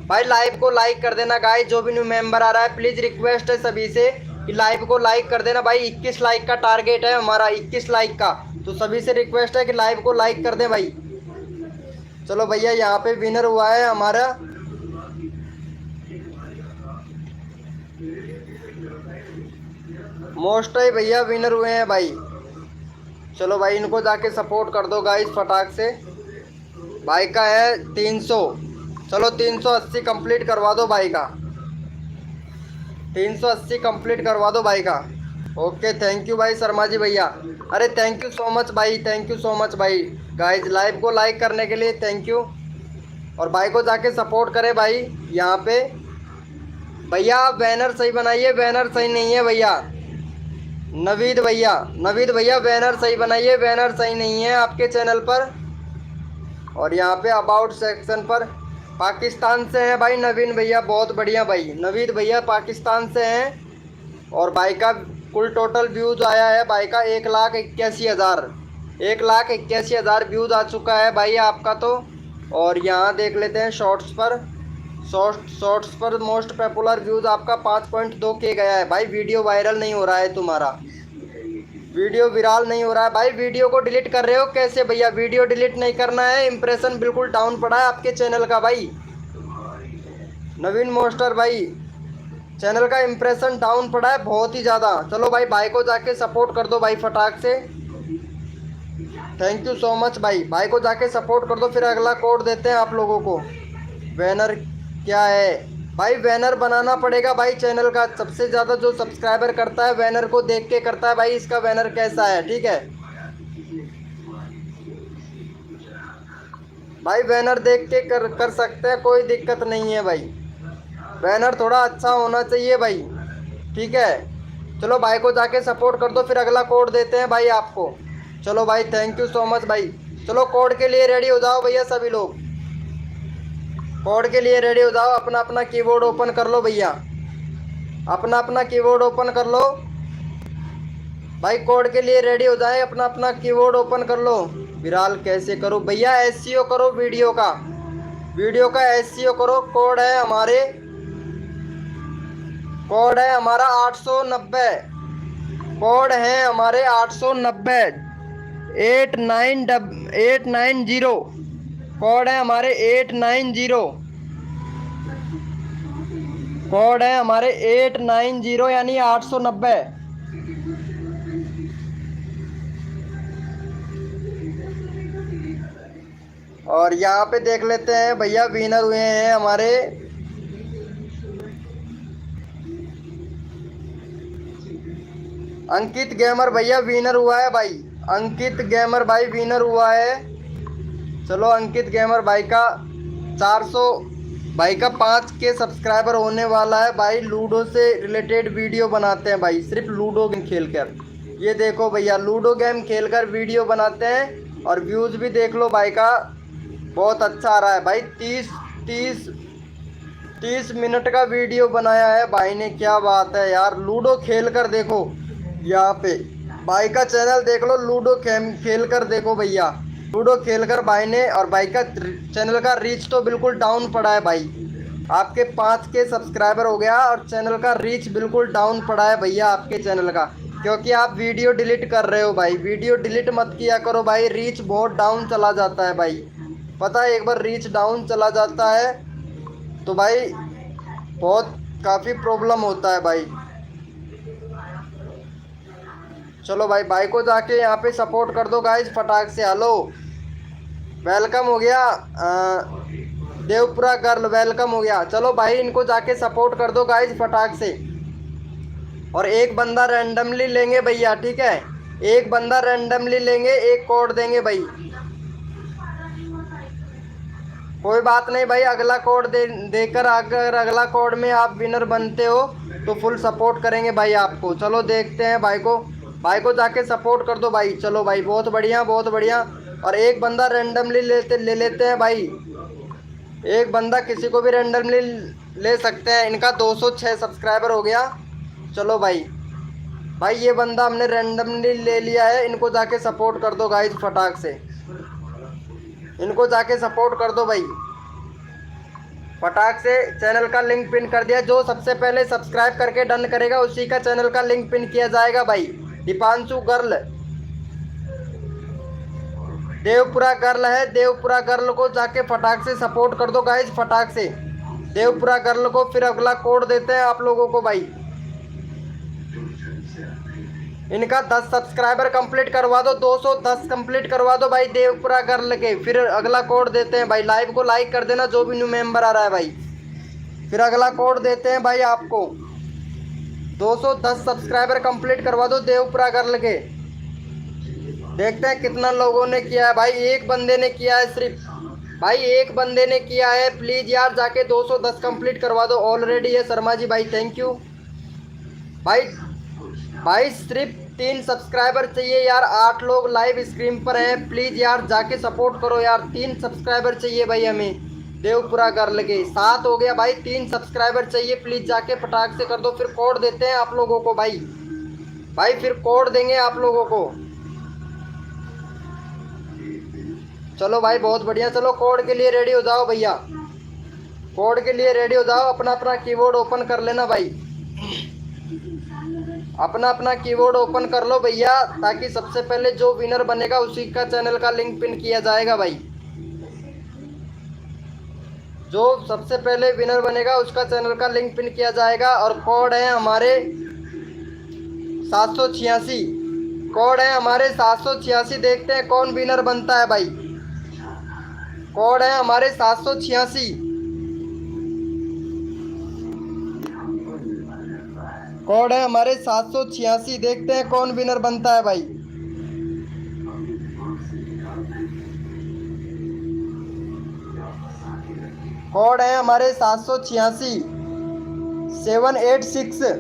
भाई। लाइव को लाइक कर देना गाइस, जो भी न्यू मेंबर आ रहा है प्लीज़ रिक्वेस्ट है सभी से कि लाइव को लाइक कर देना भाई। 21 लाइक का टारगेट है हमारा, 21 लाइक का, तो सभी से रिक्वेस्ट है कि लाइव को लाइक कर दें भाई। चलो भैया यहाँ पे विनर हुआ है हमारा मोस्ट ही भैया, विनर हुए हैं भाई। चलो भाई इनको जाके सपोर्ट कर दो गाइस फटाक से। भाई का है 300, चलो 380 कंप्लीट करवा दो भाई का, 380 कंप्लीट करवा दो भाई का। ओके थैंक यू भाई शर्मा जी भैया, अरे थैंक यू सो मच भाई, थैंक यू सो मच भाई। गाइस लाइव को लाइक करने के लिए थैंक यू, और भाई को जाके सपोर्ट करें भाई। यहाँ पे भैया बैनर सही बनाइए, बैनर सही नहीं है भैया। नवीद भैया, नवीद भैया बैनर सही बनाइए, बैनर सही नहीं है आपके चैनल पर। और यहाँ पे अबाउट सेक्शन पर पाकिस्तान से हैं भाई नवीन भैया, बहुत बढ़िया भाई। नवीद भैया पाकिस्तान से हैं, और भाई का कुल टोटल व्यूज़ आया है भाई का 1,81,000, 1,81,000 व्यूज़ आ चुका है भाई आपका तो। और यहाँ देख लेते हैं शॉर्ट्स पर, शॉर्ट्स पर मोस्ट पॉपुलर व्यूज़ आपका 5.2 के गया है भाई। वीडियो वायरल नहीं हो रहा है तुम्हारा, वीडियो विराल नहीं हो रहा है भाई। वीडियो को डिलीट कर रहे हो कैसे भैया, वीडियो डिलीट नहीं करना है, इंप्रेशन बिल्कुल डाउन पड़ा है आपके चैनल का भाई। नवीन मोस्टर भाई चैनल का इंप्रेशन डाउन पड़ा है बहुत ही ज़्यादा। चलो भाई, भाई को जाके सपोर्ट कर दो भाई फटाक से, थैंक यू सो मच भाई। भाई को जाके सपोर्ट कर दो, फिर अगला कोड देते हैं आप लोगों को। बैनर क्या है भाई, बैनर बनाना पड़ेगा भाई चैनल का। सबसे ज़्यादा जो सब्सक्राइबर करता है बैनर को देख के करता है भाई, इसका बैनर कैसा है, ठीक है भाई। बैनर देख के कर सकते हैं, कोई दिक्कत नहीं है भाई। बैनर थोड़ा अच्छा होना चाहिए भाई, ठीक है। चलो भाई को जाके सपोर्ट कर दो, फिर अगला कोड देते हैं भाई आपको। चलो भाई थैंक यू सो मच भाई। चलो कोड के लिए रेडी हो जाओ भैया सभी लोग, कोड के लिए रेडी हो जाओ। अपना अपना कीबोर्ड ओपन कर लो भैया, अपना अपना कीबोर्ड ओपन कर लो भाई। कोड के लिए रेडी हो जाए, अपना अपना कीबोर्ड ओपन कर लो। विराल कैसे करो भैया, एसईओ करो वीडियो का, वीडियो का एसईओ करो। कोड है हमारे, कोड है हमारा 890, कोड है हमारे 890 890, कोड है हमारे 890, कोड है हमारे 890 यानी 890। और यहाँ पे देख लेते हैं भैया विनर हुए हैं हमारे अंकित गेमर भैया, विनर हुआ है भाई। अंकित गेमर भाई विनर हुआ है। चलो अंकित गेमर भाई का 400 भाई का 5 के सब्सक्राइबर होने वाला है भाई। लूडो से रिलेटेड वीडियो बनाते हैं भाई, सिर्फ लूडो गेम खेलकर। ये देखो भैया लूडो गेम खेलकर वीडियो बनाते हैं, और व्यूज़ भी देख लो भाई का बहुत अच्छा आ रहा है भाई। 30 मिनट का वीडियो बनाया है भाई ने, क्या बात है यार। लूडो खेल कर देखो, यहाँ पे भाई का चैनल देख लो, लूडो खेल कर देखो भैया, लूडो खेलकर भाई ने। और भाई का चैनल का रीच तो बिल्कुल डाउन पड़ा है भाई। आपके 5 के सब्सक्राइबर हो गया और चैनल का रीच बिल्कुल डाउन पड़ा है भैया आपके चैनल का, क्योंकि आप वीडियो डिलीट कर रहे हो भाई। वीडियो डिलीट मत किया करो भाई, रीच बहुत डाउन चला जाता है भाई। पता है एक बार रीच डाउन चला जाता है तो भाई बहुत काफ़ी प्रॉब्लम होता है भाई। चलो भाई, भाई को जाके यहाँ पे सपोर्ट कर दो गाइस फटाक से। हेलो वेलकम हो गया। देवपुरा गर्ल वेलकम हो गया। चलो भाई इनको जाके सपोर्ट कर दो गाइज फटाक से। और एक बंदा रैंडमली लेंगे भैया, ठीक है, एक बंदा रैंडमली लेंगे, एक कोड देंगे भाई। कोई बात नहीं भाई, अगला कोड देकर अगर अगला कोड में आप विनर बनते हो तो फुल सपोर्ट करेंगे भाई आपको। चलो देखते हैं भाई को जाके सपोर्ट कर दो भाई। चलो भाई बहुत बढ़िया बहुत बढ़िया। और एक बंदा रैंडमली ले लेते हैं भाई, एक बंदा किसी को भी रैंडमली ले सकते हैं। इनका 206 सब्सक्राइबर हो गया। चलो भाई ये बंदा हमने रैंडमली ले लिया है। इनको जाके सपोर्ट कर दो गाइस फटाक से, इनको जाके सपोर्ट कर दो भाई फटाक से। चैनल का लिंक पिन कर दिया, जो सबसे पहले सब्सक्राइब करके डन करेगा उसी का चैनल का लिंक पिन किया जाएगा भाई। दीपांशु गर्ल, देवपुरा गर्ल है, देवपुरा गर्ल को जाके फटाक से सपोर्ट कर दो गाइज फटाक से, देवपुरा गर्ल को। फिर अगला कोड देते हैं आप लोगों को भाई। इनका 10 सब्सक्राइबर कंप्लीट करवा दो, 210 कंप्लीट करवा दो भाई देवपुरा गर्ल के। फिर अगला कोड देते हैं भाई। लाइव को लाइक कर देना जो भी न्यू मेंबर आ रहा है भाई। फिर अगला कोड देते हैं भाई आपको। 210 सब्सक्राइबर कंप्लीट करवा दो देवपुरा गर्ल के। देखते हैं कितना लोगों ने किया है भाई। एक बंदे ने किया है सिर्फ भाई, एक बंदे ने किया है। प्लीज़ यार जाके 210 कंप्लीट करवा दो। ऑलरेडी है शर्मा जी भाई, थैंक यू भाई। सिर्फ 3 सब्सक्राइबर चाहिए यार, 8 लोग लाइव स्क्रीन पर हैं। प्लीज़ यार जाके सपोर्ट करो यार, 3 सब्सक्राइबर चाहिए भाई हमें देवपुरा गर्ल के। 7 हो गया भाई, 3 सब्सक्राइबर चाहिए। प्लीज़ जाके फटाक से कर दो। फिर कोड देते हैं आप लोगों को भाई, फिर कोड देंगे आप लोगों को। चलो भाई बहुत बढ़िया। चलो कोड के लिए रेडी हो जाओ भैया, कोड के लिए रेडी हो जाओ। अपना अपना कीबोर्ड ओपन कर लेना भाई, अपना अपना कीबोर्ड ओपन कर लो भैया, ताकि सबसे पहले जो विनर बनेगा उसी का चैनल का लिंक पिन किया जाएगा भाई। जो सबसे पहले विनर बनेगा उसका चैनल का लिंक पिन किया जाएगा। और कोड है हमारे 786, कोड है हमारे 786। देखते हैं कौन विनर बनता है भाई। कोड है हमारे 786, कोड है हमारे 786। देखते हैं कौन विनर बनता है भाई। कोड है हमारे 786 786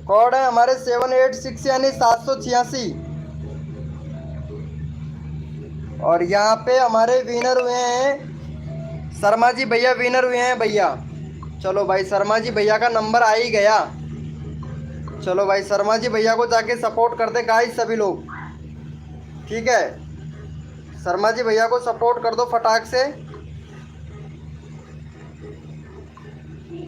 कोड है हमारे 786 यानी 786। और यहाँ पे हमारे विनर हुए हैं शर्मा जी भैया, विनर हुए हैं भैया। चलो भाई शर्मा जी भैया का नंबर आ ही गया। चलो भाई शर्मा जी भैया को जाके सपोर्ट कर दे गाइस सभी लोग, ठीक है। शर्मा जी भैया को सपोर्ट कर दो फटाक से।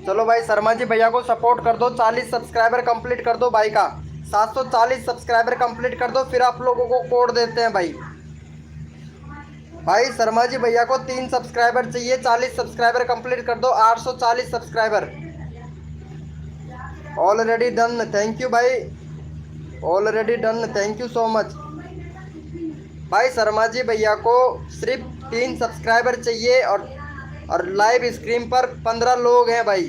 चलो भाई शर्मा जी भैया को सपोर्ट कर दो। 40 सब्सक्राइबर कंप्लीट कर दो भाई का, 740 सब्सक्राइबर कंप्लीट कर दो। फिर आप लोगों को कोड देते हैं भाई। शर्मा जी भैया को 3 सब्सक्राइबर चाहिए, 40 सब्सक्राइबर कंप्लीट कर दो। 840 subscriber already done, thank you भाई, already done, thank you so much भाई। शर्मा जी भैया को सिर्फ 3 सब्सक्राइबर चाहिए। और लाइव स्क्रीन पर 15 लोग हैं भाई,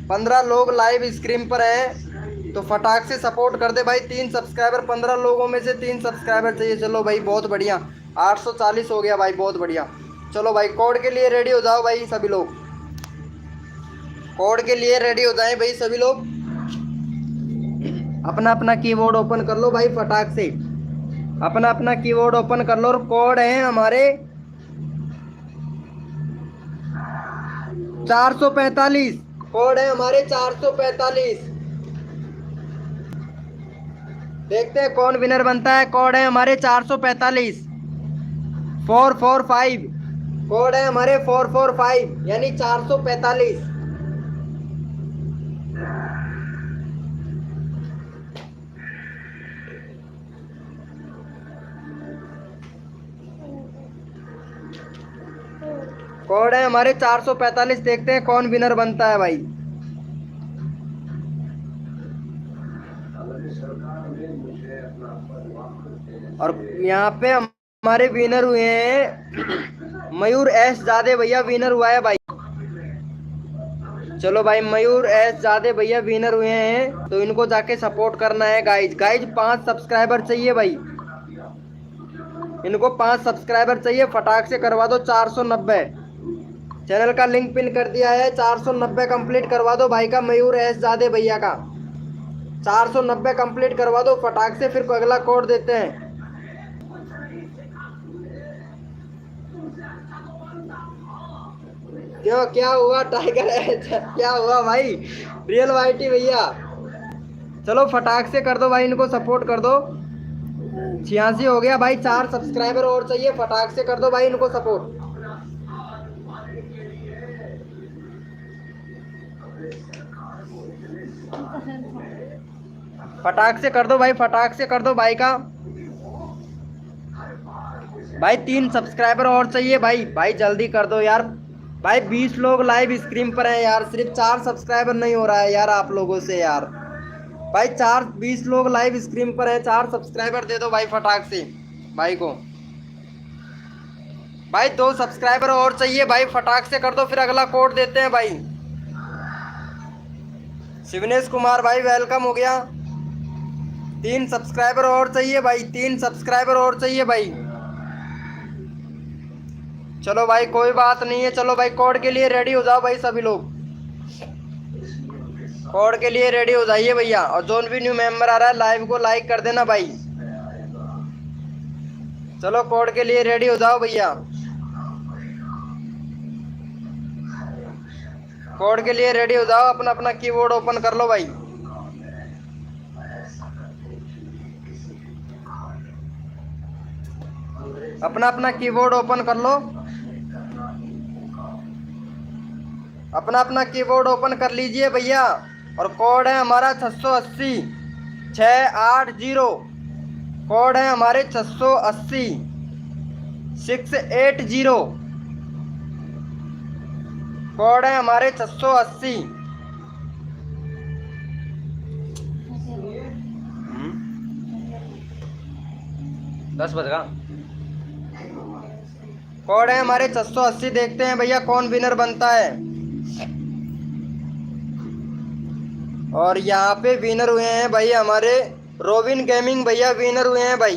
15 लोग लाइव स्क्रीन पर हैं, तो फटाक से सपोर्ट कर दे भाई। 3 सब्सक्राइबर, 15 लोगों में से 3 सब्सक्राइबर चाहिए। चलो भाई बहुत बढ़िया, 840 हो गया भाई, बहुत बढ़िया। चलो भाई कोड के लिए रेडी हो जाओ भाई सभी लोग, कोड के लिए रेडी हो जाएं भाई सभी लोग। अपना अपना कीबोर्ड ओपन कर लो भाई फटाक से, अपना अपना कीबोर्ड ओपन कर लो। और कोड है हमारे 445, कोड है हमारे 445। देखते हैं कौन विनर बनता है। कोड है हमारे 445 445, कोड है हमारे 445 यानी 445। कोड है हमारे 445। देखते हैं कौन विनर बनता है भाई। और यहाँ पे हमारे विनर हुए हैं मयूर एस जादे भैया, विनर हुआ है भाई। चलो भाई, मयूर एस जादे भैया विनर हुए हैं, तो इनको जाके सपोर्ट करना है गाइज। गाइज 5 सब्सक्राइबर चाहिए भाई, इनको 5 सब्सक्राइबर चाहिए, फटाक से करवा दो 490। चैनल का लिंक पिन कर दिया है, 490 कंप्लीट करवा दो भाई का, मयूर एस जादे भैया का 490 कंप्लीट करवा दो फटाक से, फिर अगला कोड देते हैं। क्यों, क्या हुआ टाइगर एस, क्या हुआ भाई रियल वाइटी भैया? चलो फटाक से कर दो भाई, इनको सपोर्ट कर दो। 86 हो गया भाई, 4 सब्सक्राइबर और चाहिए, फटाक से कर दो भाई इनको सपोर्ट। फटाक से कर दो भाई, फटाक से कर दो भाई का। भाई 3 सब्सक्राइबर और चाहिए भाई, भाई जल्दी कर दो यार। भाई 20 लोग लाइव स्क्रीन पर हैं यार, सिर्फ 4 सब्सक्राइबर नहीं हो रहा है यार आप लोगों से यार। भाई 20 लोग लाइव स्क्रीन पर हैं, 4 सब्सक्राइबर दे दो भाई फटाक से भाई को। भाई 2 सब्सक्राइबर और चाहिए भाई, फटाक से कर दो, फिर अगला कोड देते हैं भाई। शिवनेश कुमार भाई वेलकम हो गया। 3 सब्सक्राइबर और चाहिए भाई, 3 सब्सक्राइबर और चाहिए भाई। चलो भाई कोई बात नहीं है, चलो भाई कोड के लिए रेडी हो जाओ भाई सभी लोग, कोड के लिए रेडी हो जाइए भैया। और जोन भी न्यू मेंबर आ रहा है लाइव को लाइक कर देना भाई। चलो कोड के लिए रेडी हो जाओ भैया, कोड के लिए रेडी हो जाओ, अपना अपना कीबोर्ड ओपन कर लो भाई। अपना अपना कीबोर्ड ओपन कर लो, अपना अपना कीबोर्ड ओपन कर लीजिए भैया। और कोड है हमारा 680 680, कोड है हमारे 680 680, कोड है हमारे 680। 10 बज गया। कोड है हमारे 680, देखते हैं भैया कौन विनर बनता है। और यहाँ पे विनर हुए हैं भाई हमारे रोबिन गेमिंग भैया, विनर हुए हैं भाई।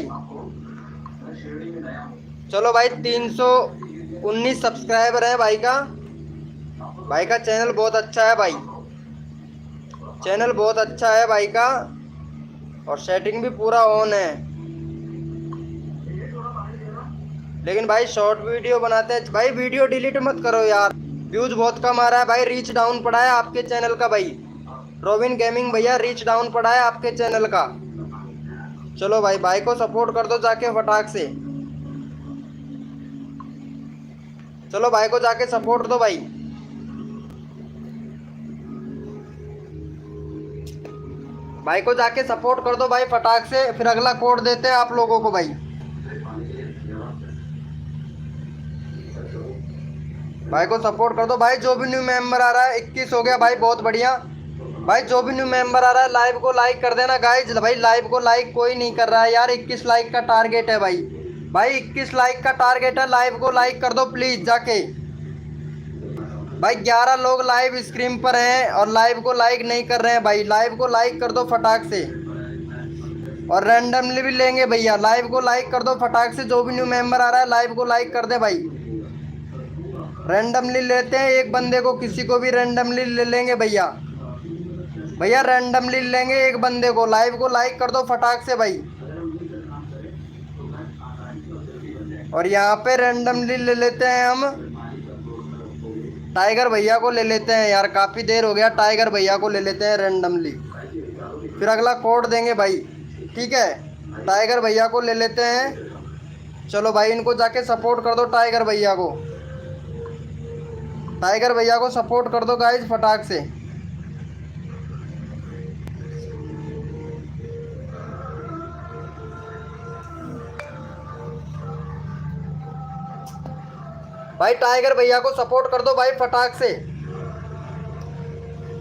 चलो भाई 319 सब्सक्राइबर है भाई का, भाई का चैनल बहुत अच्छा है भाई, चैनल बहुत अच्छा है भाई का, और सेटिंग भी पूरा ऑन है। लेकिन भाई शॉर्ट वीडियो बनाते हैं भाई, वीडियो डिलीट मत करो यार, व्यूज बहुत कम आ रहा है भाई, रीच डाउन पड़ा है आपके चैनल का भाई। रोबिन गेमिंग भैया रीच डाउन पड़ा है आपके चैनल का। चलो भाई, भाई को सपोर्ट कर दो जाके फटाक से, चलो भाई को जाके सपोर्ट दो भाई। भाई को जाके सपोर्ट कर दो भाई फटाक से, फिर अगला कोड देते हैं आप लोगों को भाई। भाई को सपोर्ट कर दो भाई। जो भी न्यू मेंबर आ रहा है, 21 हो गया भाई, बहुत बढ़िया भाई। जो भी न्यू मेंबर आ रहा है लाइव को लाइक कर देना गाइज। भाई लाइव को लाइक कोई नहीं कर रहा है यार, 21 लाइक का टारगेट है भाई, भाई 21 लाइक का टारगेट है, लाइव को लाइक कर दो प्लीज जाके भाई। 11 लोग लाइव स्क्रीन पर हैं और लाइव को लाइक नहीं कर रहे हैं भाई, लाइव को लाइक कर दो फटाक से। और रैंडमली भी लेंगे भैया, लाइव को लाइक कर दो फटाक से। जो भी न्यू मेंबर आ रहा है लाइव को लाइक कर दे भाई, रैंडमली लेते हैं एक बंदे को, किसी को भी रैंडमली ले लेंगे भैया, भैया रैंडमली लेंगे एक बंदे को। लाइव को लाइक कर दो फटाक से भाई। और यहाँ पे रैंडमली ले लेते हैं हम टाइगर भैया को, ले लेते हैं यार, काफ़ी देर हो गया, टाइगर भैया को ले लेते हैं रैंडमली, फिर अगला कोड देंगे भाई, ठीक है। टाइगर भैया को ले लेते हैं। चलो भाई इनको जाके सपोर्ट कर दो टाइगर भैया को, टाइगर भैया को सपोर्ट कर दो गाइज फटाक से। भाई टाइगर भैया को सपोर्ट कर दो भाई फटाक से।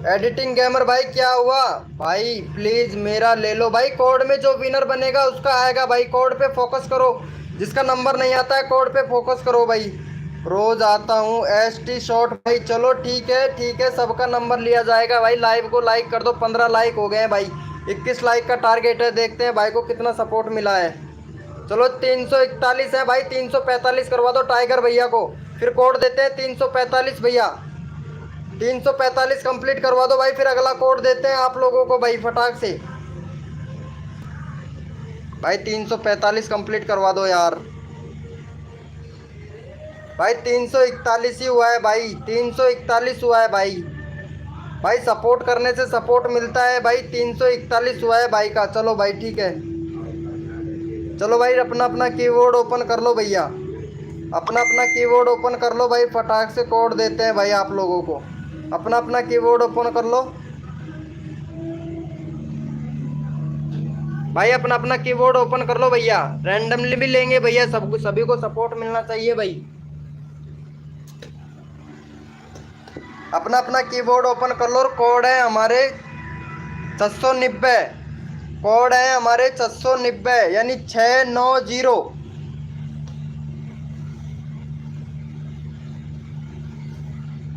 एडिटिंग गेमर भाई क्या हुआ भाई, प्लीज मेरा ले लो भाई। कोड में जो विनर बनेगा उसका आएगा भाई। कोड पे फोकस करो, जिसका नंबर नहीं आता है कोड पे फोकस करो भाई। रोज आता हूँ ST शॉट भाई। चलो ठीक है, सबका नंबर लिया जाएगा भाई। लाइव को लाइक कर दो, 15 लाइक हो गए हैं भाई। 21 लाइक का टारगेट है, देखते हैं भाई को कितना सपोर्ट मिला है। चलो 341 है भाई, 345 करवा दो टाइगर भैया को। फिर कोड देते हैं 345 भैया, 345 कंप्लीट करवा दो भाई। फिर अगला कोड देते हैं आप लोगों को भाई फटाक से। भाई 345 कंप्लीट करवा दो यार भाई। 341 ही हुआ है भाई, 341 हुआ है भाई। भाई सपोर्ट करने से सपोर्ट मिलता है भाई। 341 हुआ है भाई का। चलो भाई ठीक है, चलो भाई अपना अपना कीबोर्ड ओपन कर लो भैया, अपना अपना कीबोर्ड ओपन कर लो भाई। फटाक से कोड देते हैं भाई आप लोगों को। अपना अपना कीबोर्ड ओपन कर लो भाई, अपना अपना कीबोर्ड ओपन कर लो भैया। रैंडमली भी लेंगे भैया, सबको सभी को सपोर्ट मिलना चाहिए भाई। अपना अपना कीबोर्ड ओपन कर लो। और कोड है हमारे 690, कोड है हमारे 690 यानी 690।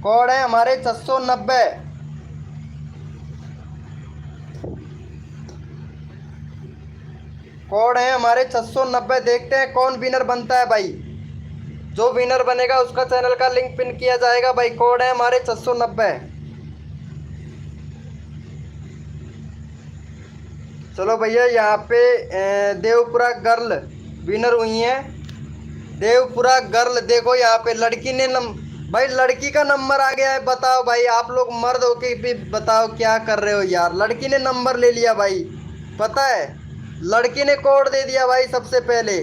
कोड है हमारे 690। कोड है हमारे 690। देखते हैं कौन विनर बनता है भाई। जो विनर बनेगा उसका चैनल का लिंक पिन किया जाएगा भाई। कोड है हमारे 690। चलो भैया यहाँ पे देवपुरा गर्ल विनर हुई है। देवपुरा गर्ल देखो यहाँ पे लड़की ने भाई लड़की का नंबर आ गया है। बताओ भाई, आप लोग मर्द हो के भी बताओ क्या कर रहे हो यार। लड़की ने नंबर ले लिया भाई, पता है लड़की ने कोड दे दिया भाई सबसे पहले।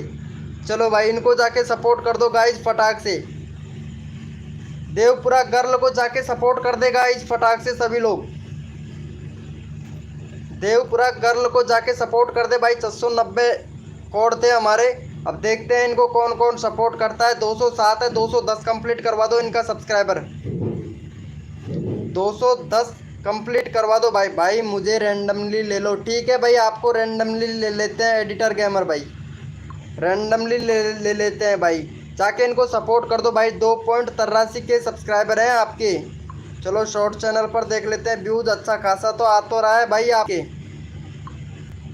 चलो भाई इनको जाके सपोर्ट कर दो गाइज फटाक से। देवपुरा गर्ल को जाके सपोर्ट कर दे गाइज फटाक से सभी लोग। देवपुरा गर्ल को जाके सपोर्ट कर दे भाई। 690 कोड थे हमारे। अब देखते हैं इनको कौन कौन सपोर्ट करता है। 207 है, 210 कंप्लीट करवा दो इनका सब्सक्राइबर। 210 कंप्लीट करवा दो भाई। भाई मुझे रैंडमली ले लो, ठीक है भाई, आपको रैंडमली ले लेते हैं एडिटर गेमर भाई। रैंडमली ले लेते हैं भाई। जाके इनको सपोर्ट कर दो भाई। 2.83 के सब्सक्राइबर हैं आपके। चलो शॉर्ट चैनल पर देख लेते हैं। व्यूज़ अच्छा खासा तो आ तो रहा है भाई, आपके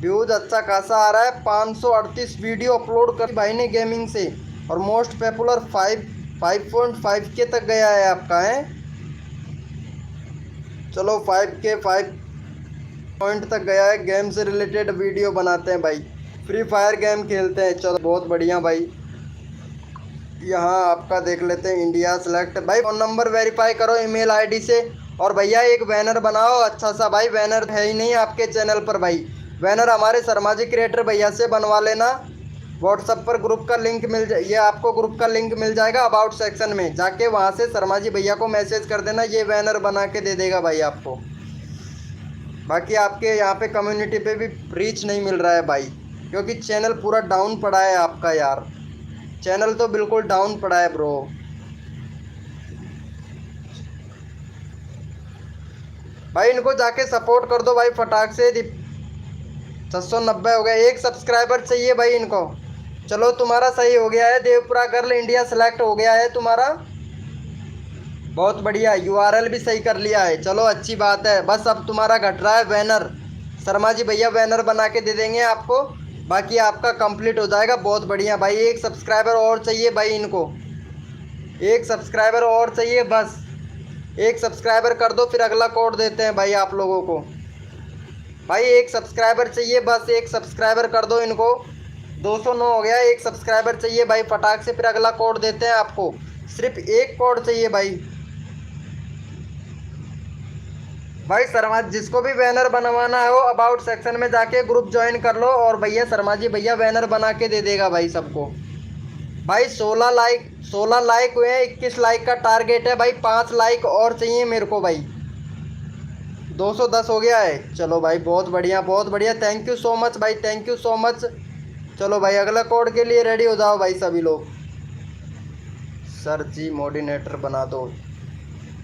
व्यूज़ अच्छा खासा आ रहा है। 538 वीडियो अपलोड कर भाई ने गेमिंग से, और मोस्ट पॉपुलर 5.5 के तक गया है आपका है। चलो 5 के 5 पॉइंट तक गया है। गेम से रिलेटेड वीडियो बनाते हैं भाई, फ्री फायर गेम खेलते हैं। चलो बहुत बढ़िया भाई। यहाँ आपका देख लेते हैं इंडिया सेलेक्ट भाई। फ़ोन नंबर वेरीफाई करो ईमेल आईडी से। और भैया एक बैनर बनाओ अच्छा सा भाई। बैनर है ही नहीं आपके चैनल पर भाई। बैनर हमारे शर्मा जी क्रिएटर भैया से बनवा लेना। व्हाट्सएप पर ग्रुप का लिंक मिल जाए, ये आपको ग्रुप का लिंक मिल जाएगा अबाउट सेक्शन में। जाके वहाँ से शर्मा जी भैया को मैसेज कर देना, ये बैनर बना के दे देगा भाई आपको। बाकी आपके यहाँ पे कम्युनिटी पे भी रीच नहीं मिल रहा है भाई, क्योंकि चैनल पूरा डाउन पड़ा है आपका यार। चैनल तो बिल्कुल डाउन पड़ा है ब्रो। भाई इनको जाके सपोर्ट कर दो भाई फटाक से। 690 हो गया। एक सब्सक्राइबर चाहिए भाई इनको। चलो तुम्हारा सही हो गया है। देवपुरा गर्ल इंडिया सेलेक्ट हो गया है तुम्हारा, बहुत बढ़िया। URL भी सही कर लिया है, चलो अच्छी बात है। बस अब तुम्हारा घट रहा है बैनर। शर्मा जी भैया बैनर बना के दे देंगे आपको, बाकी आपका कंप्लीट हो जाएगा। बहुत बढ़िया भाई। एक सब्सक्राइबर और चाहिए भाई इनको, एक सब्सक्राइबर और चाहिए बस। एक सब्सक्राइबर कर दो, फिर अगला कोड देते हैं भाई आप लोगों को। भाई एक सब्सक्राइबर चाहिए बस, एक सब्सक्राइबर कर दो इनको। 209 हो गया। एक सब्सक्राइबर चाहिए भाई फटाक से, फिर अगला कोड देते हैं आपको। सिर्फ एक कोड चाहिए भाई। भाई शर्मा जिसको भी बैनर बनवाना हो अबाउट सेक्शन में जाके ग्रुप ज्वाइन कर लो, और भैया शर्मा जी भैया बैनर बना के दे देगा भाई सबको। भाई 16 लाइक हुए हैं। 21 लाइक का टारगेट है भाई। 5 लाइक और चाहिए मेरे को भाई। 210 हो गया है। चलो भाई बहुत बढ़िया, बहुत बढ़िया। थैंक यू सो मच भाई, थैंक यू सो मच। चलो भाई अगला कोड के लिए रेडी हो जाओ भाई सभी लोग। सर जी मोडिनेटर बना दो।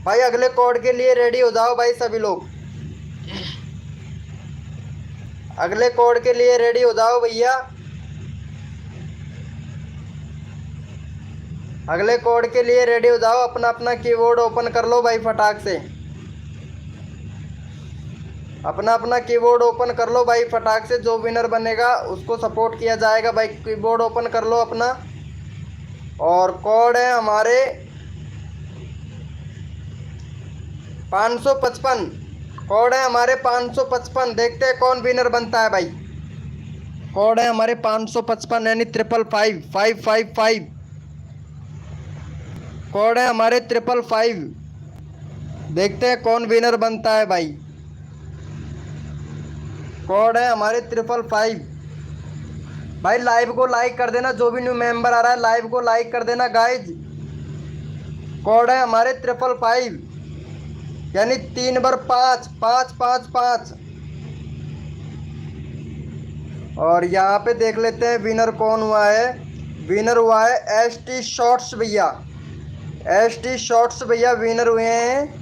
भाई अगले कोड के लिए रेडी हो जाओ भाई सभी लोग, अगले कोड के लिए रेडी हो जाओ भैया, अगले कोड के लिए रेडी हो जाओ। अपना अपना कीबोर्ड ओपन कर लो भाई फटाक से, अपना अपना कीबोर्ड ओपन कर लो भाई फटाक से। जो विनर बनेगा उसको सपोर्ट किया जाएगा भाई। कीबोर्ड ओपन कर लो अपना, और कोड है हमारे 555, कोड है हमारे 555। देखते हैं कौन विनर बनता है भाई। कोड है हमारे 555 यानी 555 कोड है हमारे 555। देखते हैं कौन विनर बनता है भाई। कोड है हमारे 555 भाई। लाइव को लाइक कर देना, जो भी न्यू मेंबर आ रहा है लाइव को लाइक कर देना गाइज। कोड है हमारे 555 यानी 3 बार 5 5 5 5। और यहाँ पे देख लेते हैं विनर कौन हुआ है। विनर हुआ है ST शॉर्ट्स भैया, ST शॉर्ट्स भैया विनर हुए हैं।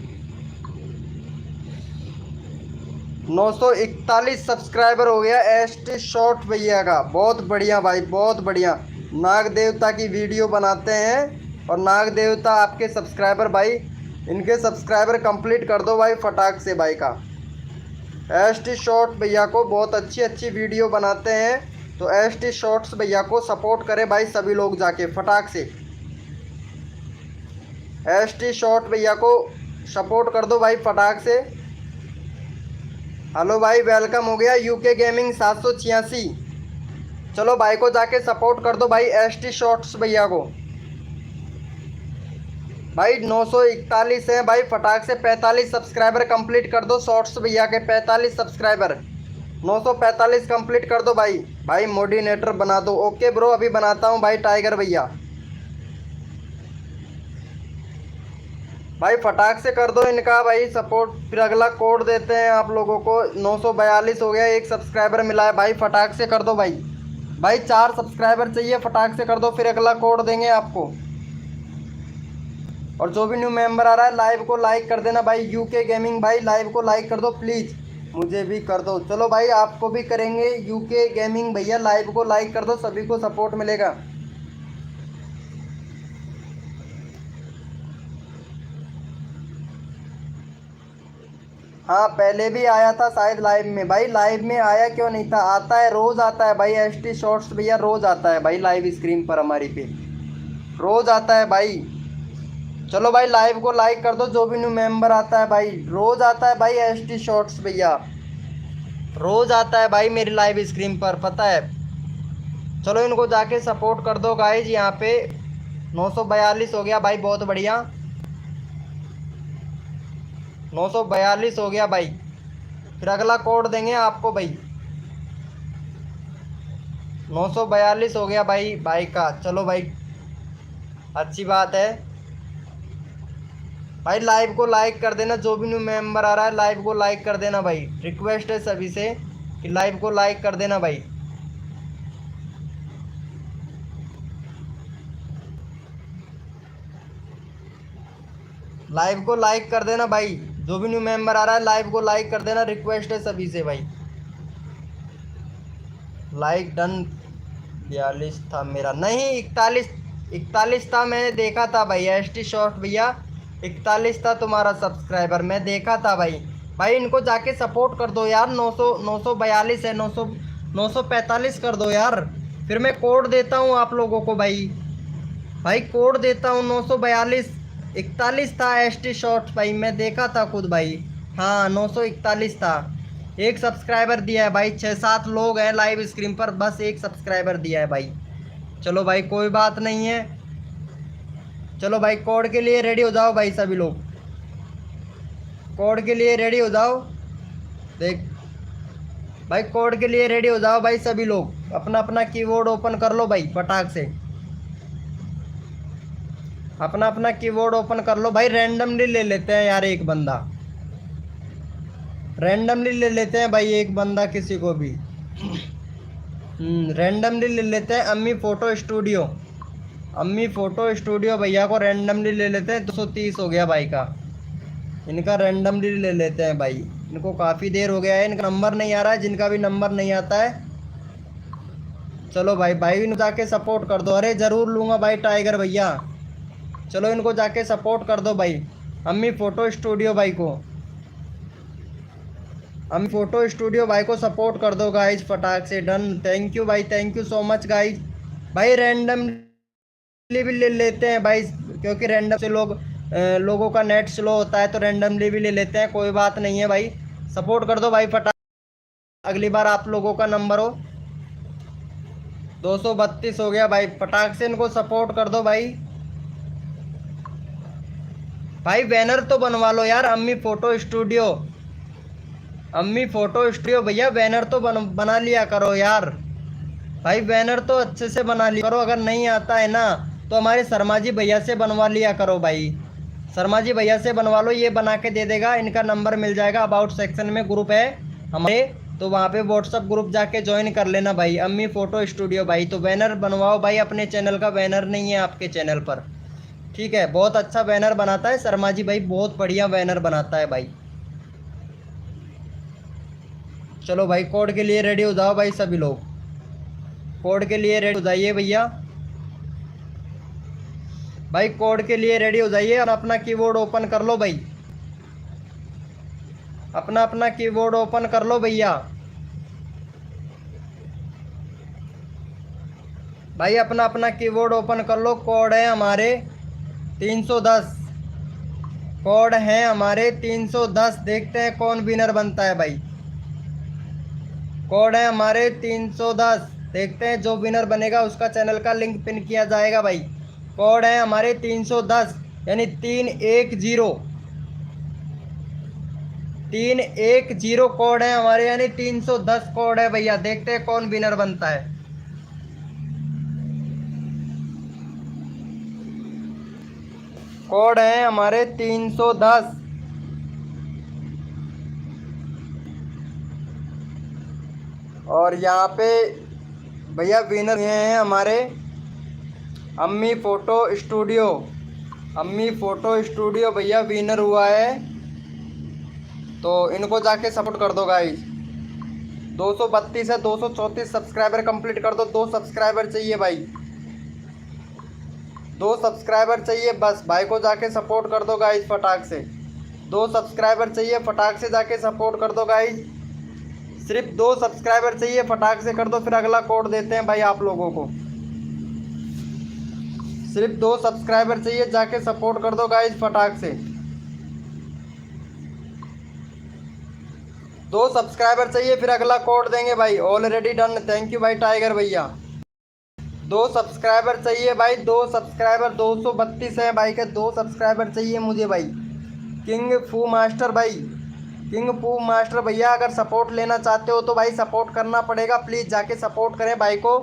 941 सब्सक्राइबर हो गया ST शॉर्ट भैया का। बहुत बढ़िया भाई, बहुत बढ़िया। नाग देवता की वीडियो बनाते हैं और नाग देवता आपके सब्सक्राइबर भाई, इनके सब्सक्राइबर कंप्लीट कर दो भाई फटाक से भाई का। ST शॉर्ट भैया को बहुत अच्छी अच्छी वीडियो बनाते हैं, तो ST शॉर्ट्स भैया को सपोर्ट करें भाई सभी लोग जाके फटाक से। ST शॉर्ट भैया को सपोर्ट कर दो भाई फटाक से। हेलो भाई, वेलकम हो गया UK गेमिंग 786। चलो भाई को जाके सपोर्ट कर दो भाई ST शॉर्ट्स भैया को। भाई 941 हैं भाई फटाक से। 45 सब्सक्राइबर कंप्लीट कर दो शॉर्ट्स भैया के। 45 सब्सक्राइबर, 945 कंप्लीट कर दो भाई। भाई मोडिनेटर बना दो। ओके ब्रो, अभी बनाता हूँ भाई टाइगर भैया। भाई फटाक से कर दो इनका भाई सपोर्ट, फिर अगला कोड देते हैं आप लोगों को। 942 हो गया, 1 सब्सक्राइबर मिला है भाई। फटाक से कर दो भाई। भाई 4 सब्सक्राइबर चाहिए, फटाक से कर दो, फिर अगला कोड देंगे आपको। और जो भी न्यू मेंबर आ रहा है लाइव को लाइक कर देना भाई। UK गेमिंग भाई लाइव को लाइक कर दो प्लीज़, मुझे भी कर दो। चलो भाई आपको भी करेंगे। UK गेमिंग भैया लाइव को लाइक कर दो, सभी को सपोर्ट मिलेगा। हाँ पहले भी आया था शायद लाइव में भाई। लाइव में आया क्यों नहीं था, आता है, रोज़ आता है भाई। ST शॉर्ट्स भैया रोज़ आता है भाई लाइव स्क्रीन पर हमारी पे, रोज़ आता है भाई। चलो भाई लाइव को लाइक कर दो, जो भी न्यू मेंबर आता है भाई। रोज़ आता है भाई ST शॉर्ट्स भैया, रोज़ आता है भाई मेरी लाइव स्क्रीन पर, पता है। चलो इनको जाके सपोर्ट कर दो गाइज। यहाँ पे 942 हो गया भाई, बहुत बढ़िया। 942 हो गया भाई। फिर अगला कोड देंगे आपको भाई। 942 हो गया भाई भाई का। चलो भाई अच्छी बात है भाई। लाइव को लाइक कर देना, जो भी न्यू मेंबर आ रहा है लाइव को लाइक कर देना भाई। रिक्वेस्ट है सभी से कि लाइव को लाइक कर देना भाई। लाइव को लाइक कर देना भाई, जो भी न्यू मेंबर आ रहा है लाइव को लाइक कर देना। रिक्वेस्ट है सभी से भाई। Like done. 42 था मेरा, नहीं 41 था, मैंने देखा था भाई। ST शॉर्ट भैया 41 था तुम्हारा सब्सक्राइबर, मैं देखा था भाई। भाई इनको जाके सपोर्ट कर दो यार। 942 है, 945 कर दो यार। फिर मैं कोड देता हूँ आप लोगों को भाई। भाई कोड देता हूँ 942। 41 था ST शॉर्ट भाई, मैं देखा था खुद भाई। हाँ 941 था। 1 सब्सक्राइबर दिया है भाई। 6-7 लोग हैं लाइव स्क्रीन पर, बस 1 सब्सक्राइबर दिया है भाई। चलो भाई कोई बात नहीं है। चलो भाई कोड के लिए रेडी हो जाओ भाई सभी लोग, कोड के लिए रेडी हो जाओ। देख भाई कोड के लिए रेडी हो जाओ भाई सभी लोग। अपना अपना कीबोर्ड ओपन कर लो भाई फटाक से, अपना अपना कीबोर्ड ओपन कर लो भाई। रैंडमली ले लेते हैं यार एक बंदा, रैंडमली ले लेते हैं भाई एक बंदा, किसी को भी रैंडमली ले लेते हैं। अम्मी फ़ोटो स्टूडियो भैया को रैंडमली ले लेते हैं। 230 हो गया भाई का। इनका रैंडमली ले लेते हैं भाई। इनको काफ़ी देर हो गया है, इनका नंबर नहीं आ रहा है। जिनका भी नंबर नहीं आता है, चलो भाई, भाई इनको जाके सपोर्ट कर दो। अरे ज़रूर लूँगा भाई टाइगर भैया, चलो इनको जाके सपोर्ट कर दो भाई। अम्मी फ़ोटो स्टूडियो भाई को, अम्मी फ़ोटो स्टूडियो भाई को सपोर्ट कर दो गाइज फटाक से। डन, थैंक यू भाई, thank you so much guys. भाई रैंडमली भी ले लेते हैं भाई, क्योंकि रैंडम से लोगों का नेट स्लो होता है, तो रैंडमली भी ले लेते हैं, कोई बात नहीं है भाई। सपोर्ट कर दो भाई फटाक, अगली बार आप लोगों का नंबर हो। 232 हो गया भाई, फटाक से इनको सपोर्ट कर दो भाई। भाई बैनर तो बनवा लो यार, अम्मी फ़ोटो स्टूडियो, अम्मी फ़ोटो स्टूडियो भैया बैनर तो बना लिया करो यार। भाई बैनर तो अच्छे से बना लिया करो, अगर नहीं आता है ना तो हमारे शर्मा जी भैया से बनवा लिया करो भाई। शर्मा जी भैया से बनवा लो, ये बना के दे देगा। इनका नंबर मिल जाएगा, अबाउट सेक्शन में ग्रुप है हमारे, तो वहाँ पे व्हाट्सअप ग्रुप जाके ज्वाइन कर लेना भाई। अम्मी फ़ोटो स्टूडियो भाई, तो बैनर बनवाओ भाई। अपने चैनल का बैनर नहीं है आपके चैनल पर, ठीक है? बहुत अच्छा बैनर बनाता है शर्मा जी भाई, बहुत बढ़िया बैनर बनाता है भाई। चलो भाई, कोड के लिए रेडी हो जाओ भाई सभी लोग, कोड के लिए रेडी हो जाइए भैया। भाई कोड के लिए रेडी हो जाइए और अपना कीबोर्ड ओपन कर लो भाई, अपना अपना कीबोर्ड ओपन कर लो भैया। भाई अपना अपना कीबोर्ड ओपन कर लो। कोड है हमारे 310, कोड है हमारे 310। देखते हैं कौन विनर बनता है भाई। कोड है हमारे 310, देखते हैं जो विनर बनेगा उसका चैनल का लिंक पिन किया जाएगा भाई। कोड है हमारे 310, यानी 310, 310 कोड है हमारे, यानी 310 कोड है भैया। देखते हैं कौन विनर बनता है। कोड है हमारे 310, और यहाँ पे भैया विनर ये हैं हमारे अम्मी फ़ोटो स्टूडियो, अम्मी फ़ोटो स्टूडियो भैया विनर हुआ है, तो इनको जाके सपोर्ट कर दो गाइस। 232 है, 234 सब्सक्राइबर कंप्लीट कर दो। 2 सब्सक्राइबर चाहिए भाई, 2 सब्सक्राइबर चाहिए बस। भाई को जाके सपोर्ट कर दो गाइस फटाक से। 2 सब्सक्राइबर चाहिए, फटाक से जाके सपोर्ट कर दो गाइस। सिर्फ 2 सब्सक्राइबर चाहिए, फटाक से कर दो, फिर अगला कोड देते हैं भाई आप लोगों को। सिर्फ 2 सब्सक्राइबर चाहिए, जाके सपोर्ट कर दो गाइस फटाक से। 2 सब्सक्राइबर चाहिए, फिर अगला कोड देंगे भाई। ऑलरेडी डन, थैंक यू भाई टाइगर भैया। 2 सब्सक्राइबर चाहिए भाई, 2 सब्सक्राइबर। 232 है भाई के, 2 सब्सक्राइबर चाहिए मुझे भाई। किंग फू मास्टर भाई, किंग फू मास्टर भैया, अगर सपोर्ट लेना चाहते हो तो भाई सपोर्ट करना पड़ेगा, प्लीज़ जाके सपोर्ट करें भाई को।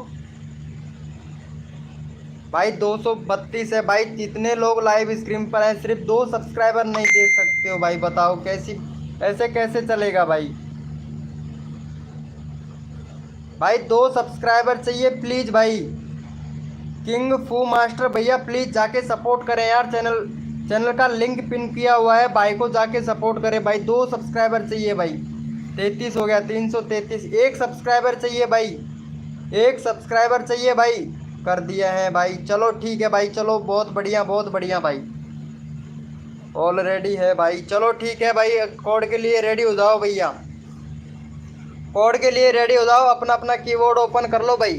भाई 232 है भाई, जितने लोग लाइव स्क्रीन पर हैं सिर्फ 2 सब्सक्राइबर नहीं दे सकते हो भाई, बताओ कैसी, ऐसे कैसे चलेगा भाई। भाई 2 सब्सक्राइबर चाहिए प्लीज़ भाई। किंग फू मास्टर भैया प्लीज़ जाके सपोर्ट करें यार, चैनल का लिंक पिन किया हुआ है, भाई को जाके सपोर्ट करें भाई। 2 सब्सक्राइबर चाहिए भाई। 33 हो गया, 333। 1 सब्सक्राइबर चाहिए भाई, 1 सब्सक्राइबर चाहिए भाई। कर दिया है भाई, चलो ठीक है भाई, चलो बहुत बढ़िया, बहुत बढ़िया भाई। ऑलरेडी है भाई, चलो ठीक है भाई। कोड के लिए रेडी हो जाओ भैया, कोड के लिए रेडी हो जाओ। अपना अपना कीबोर्ड ओपन कर लो भाई,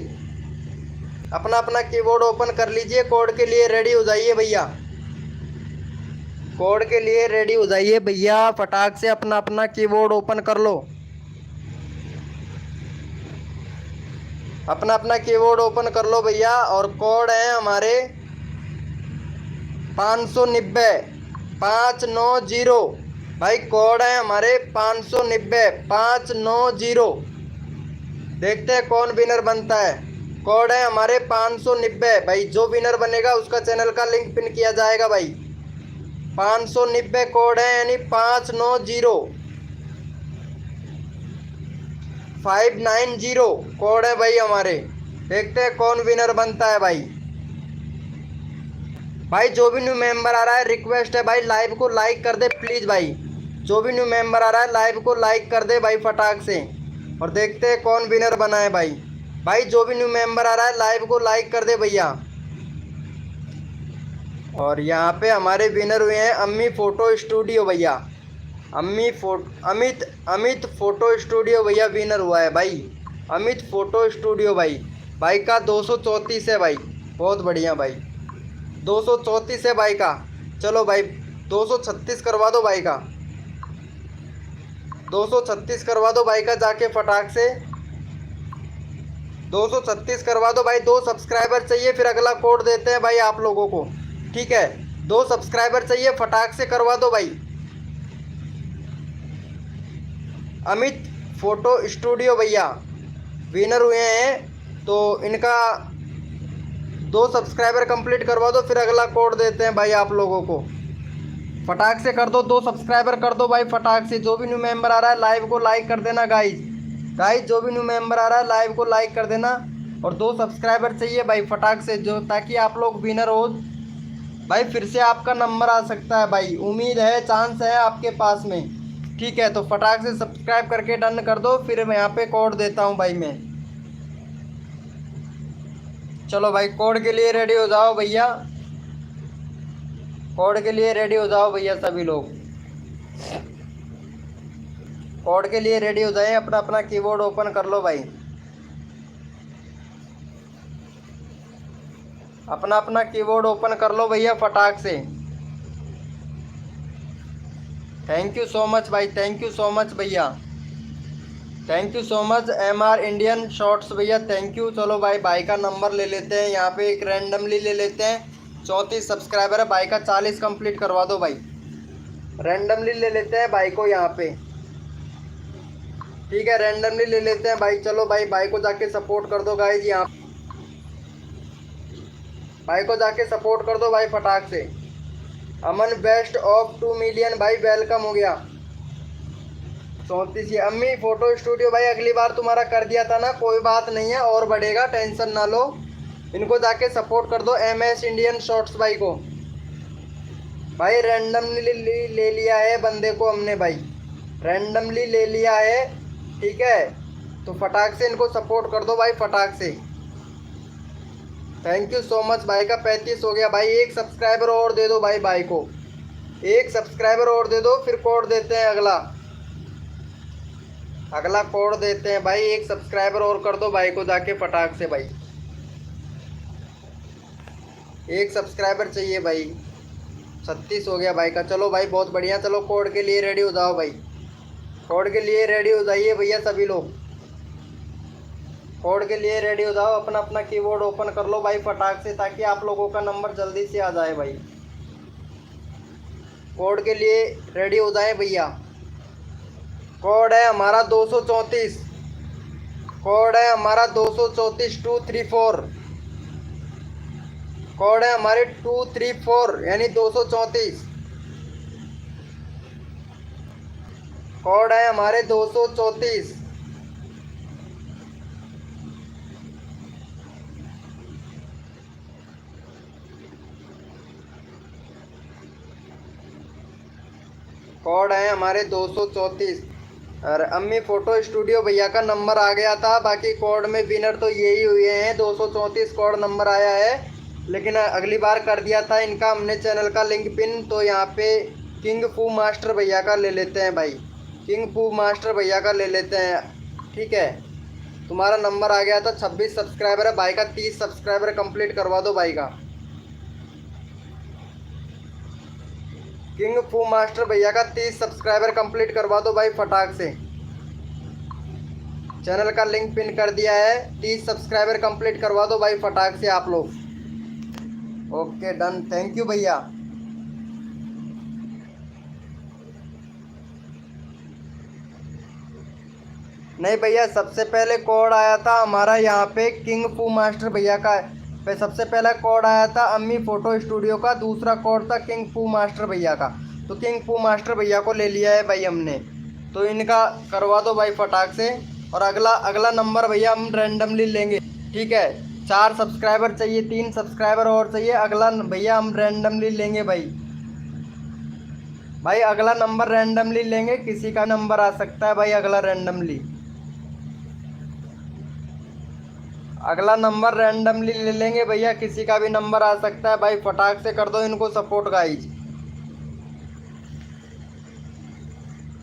अपना अपना कीबोर्ड ओपन कर लीजिए। कोड के लिए रेडी हो जाइए भैया, कोड के लिए रेडी हो जाइए भैया, फटाक से अपना अपना कीबोर्ड ओपन कर लो। अपना अपना कीबोर्ड ओपन कर लो भैया। और कोड है हमारे 590, 590 भाई। कोड है हमारे 590, 590। देखते हैं कौन विनर बनता है। कोड है हमारे 590 भाई, जो विनर बनेगा उसका चैनल का लिंक पिन किया जाएगा भाई। 590 कोड है, यानी 590, 590 कोड है भाई हमारे। देखते हैं कौन विनर बनता है भाई। भाई जो भी न्यू मेंबर आ रहा है रिक्वेस्ट है भाई लाइव को लाइक कर दे प्लीज़ भाई। जो भी न्यू मेंबर आ रहा है लाइव को लाइक कर दे भाई फटाक से। और देखते हैं कौन विनर बना है भाई। भाई जो भी न्यू मेंबर आ रहा है लाइव को लाइक कर दे भैया। और यहाँ पे हमारे विनर हुए हैं अम्मी फ़ोटो स्टूडियो भैया। अमित फ़ोटो स्टूडियो भैया विनर हुआ है भाई। अमित फ़ोटो स्टूडियो भाई। भाई का 234 है भाई, बहुत बढ़िया भाई। 234 है भाई का। चलो भाई 236 करवा दो भाई का। 236 करवा दो भाई का जाके फटाक से। 236 करवा दो भाई। 2 सब्सक्राइबर चाहिए फिर अगला कोड देते हैं भाई आप लोगों को, ठीक है। 2 सब्सक्राइबर चाहिए फटाक से करवा दो भाई। अमित फ़ोटो स्टूडियो भैया विनर हुए हैं, तो इनका 2 सब्सक्राइबर कंप्लीट करवा दो फिर अगला कोड देते हैं भाई आप लोगों को। फटाक से कर दो, 2 सब्सक्राइबर कर दो भाई फटाक से। जो भी न्यू मेंबर आ रहा है लाइव को लाइक कर देना गाइज। जो भी न्यू मेंबर आ रहा है लाइव को लाइक कर देना। और 2 सब्सक्राइबर चाहिए भाई फटाक से, जो ताकि आप लोग विनर हो भाई। फिर से आपका नंबर आ सकता है भाई, उम्मीद है, चांस है आपके पास में, ठीक है। तो फटाक से सब्सक्राइब करके डन कर दो फिर मैं यहाँ पे कोड देता हूँ भाई मैं। चलो भाई कोड के लिए रेडी हो जाओ भैया। कोड के लिए रेडी हो जाओ भैया सभी लोग। कोड के लिए रेडी हो जाए, अपना अपना कीबोर्ड ओपन कर लो भाई। अपना अपना कीबोर्ड ओपन कर लो भैया फटाक से। थैंक यू सो मच भाई, थैंक यू सो मच भैया, thank you so much MR Indian shorts भैया, थैंक यू। चलो भाई का नंबर ले लेते हैं यहाँ पे, एक रैंडमली ले लेते हैं। 34 सब्सक्राइबर है भाई का, 40 कंप्लीट करवा दो भाई। रैंडमली ले लेते हैं भाई को यहाँ पे, ठीक है। रैंडमली ले लेते हैं भाई। चलो भाई को जाके सपोर्ट कर दो गाइज। यहाँ भाई को जाके सपोर्ट कर दो भाई फटाक से। अमन बेस्ट ऑफ 2 मिलियन भाई वेलकम हो गया। 34 अम्मी फ़ोटो स्टूडियो भाई अगली बार तुम्हारा कर दिया था ना, कोई बात नहीं है और बढ़ेगा, टेंशन ना लो। इनको जाके सपोर्ट कर दो MS इंडियन शॉर्ट्स भाई को। भाई रैंडमली ले लिया है बंदे को हमने भाई, रैंडमली ले लिया है, ठीक है। तो फटाक से इनको सपोर्ट कर दो भाई फटाक से। थैंक यू सो मच भाई का 35 हो गया भाई। 1 सब्सक्राइबर और दे दो भाई को, 1 सब्सक्राइबर और दे दो फिर कोड देते हैं अगला कोड देते हैं भाई। 1 सब्सक्राइबर और कर दो भाई को जाके फटाक से भाई। 1 सब्सक्राइबर चाहिए भाई। 36 हो गया भाई का। चलो भाई बहुत बढ़िया। चलो कोड के लिए रेडी हो जाओ भाई। कोड के लिए रेडी हो जाइए भैया सभी लोग। कोड के लिए रेडी हो जाओ, अपना अपना कीबोर्ड ओपन कर लो भाई फटाक से, ताकि आप लोगों का नंबर जल्दी से आ जाए भाई। कोड के लिए रेडी हो जाए भैया। कोड है हमारा 234, कोड है हमारा 234 234, कोड है हमारे 234 यानी 234, कोड है हमारे 234। कोड है हमारे 234। और अम्मी फ़ोटो स्टूडियो भैया का नंबर आ गया था, बाकी कोड में विनर तो यही हुए हैं। 234 कोड नंबर आया है, लेकिन अगली बार कर दिया था इनका हमने चैनल का लिंक पिन। तो यहाँ पे किंग फू मास्टर भैया का ले लेते हैं भाई, किंग फू मास्टर भैया का ले लेते हैं, ठीक है। तुम्हारा नंबर आ गया था। 26 सब्सक्राइबर है भाई का। 30 सब्सक्राइबर कंप्लीट करवा दो भाई का। किंग फू मास्टर भैया का 30 सब्सक्राइबर कंप्लीट करवा दो भाई फटाक से। चैनल का लिंक पिन कर दिया है। 30 सब्सक्राइबर कंप्लीट करवा दो भाई फटाक से आप लोग। ओके डन, थैंक यू भैया। नहीं भैया, सबसे पहले कोड आया था हमारा यहाँ पे किंग फू मास्टर भैया का। सबसे पहला कोड आया था अम्मी फ़ोटो स्टूडियो का, दूसरा कोड था किंग फू मास्टर भैया का। तो किंग फू मास्टर भैया को ले लिया है भाई हमने, तो इनका करवा दो भाई फटाक से। और अगला नंबर भैया हम रैंडमली लेंगे, ठीक है। 4 सब्सक्राइबर चाहिए, 3 सब्सक्राइबर और चाहिए। अगला भैया हम रैंडमली लेंगे भाई। भाई अगला नंबर रैंडमली लेंगे, किसी का नंबर आ सकता है भाई अगला रैंडमली। अगला नंबर रैंडमली ले लेंगे भैया, किसी का भी नंबर आ सकता है भाई। फटाक से कर दो इनको सपोर्ट गाइज।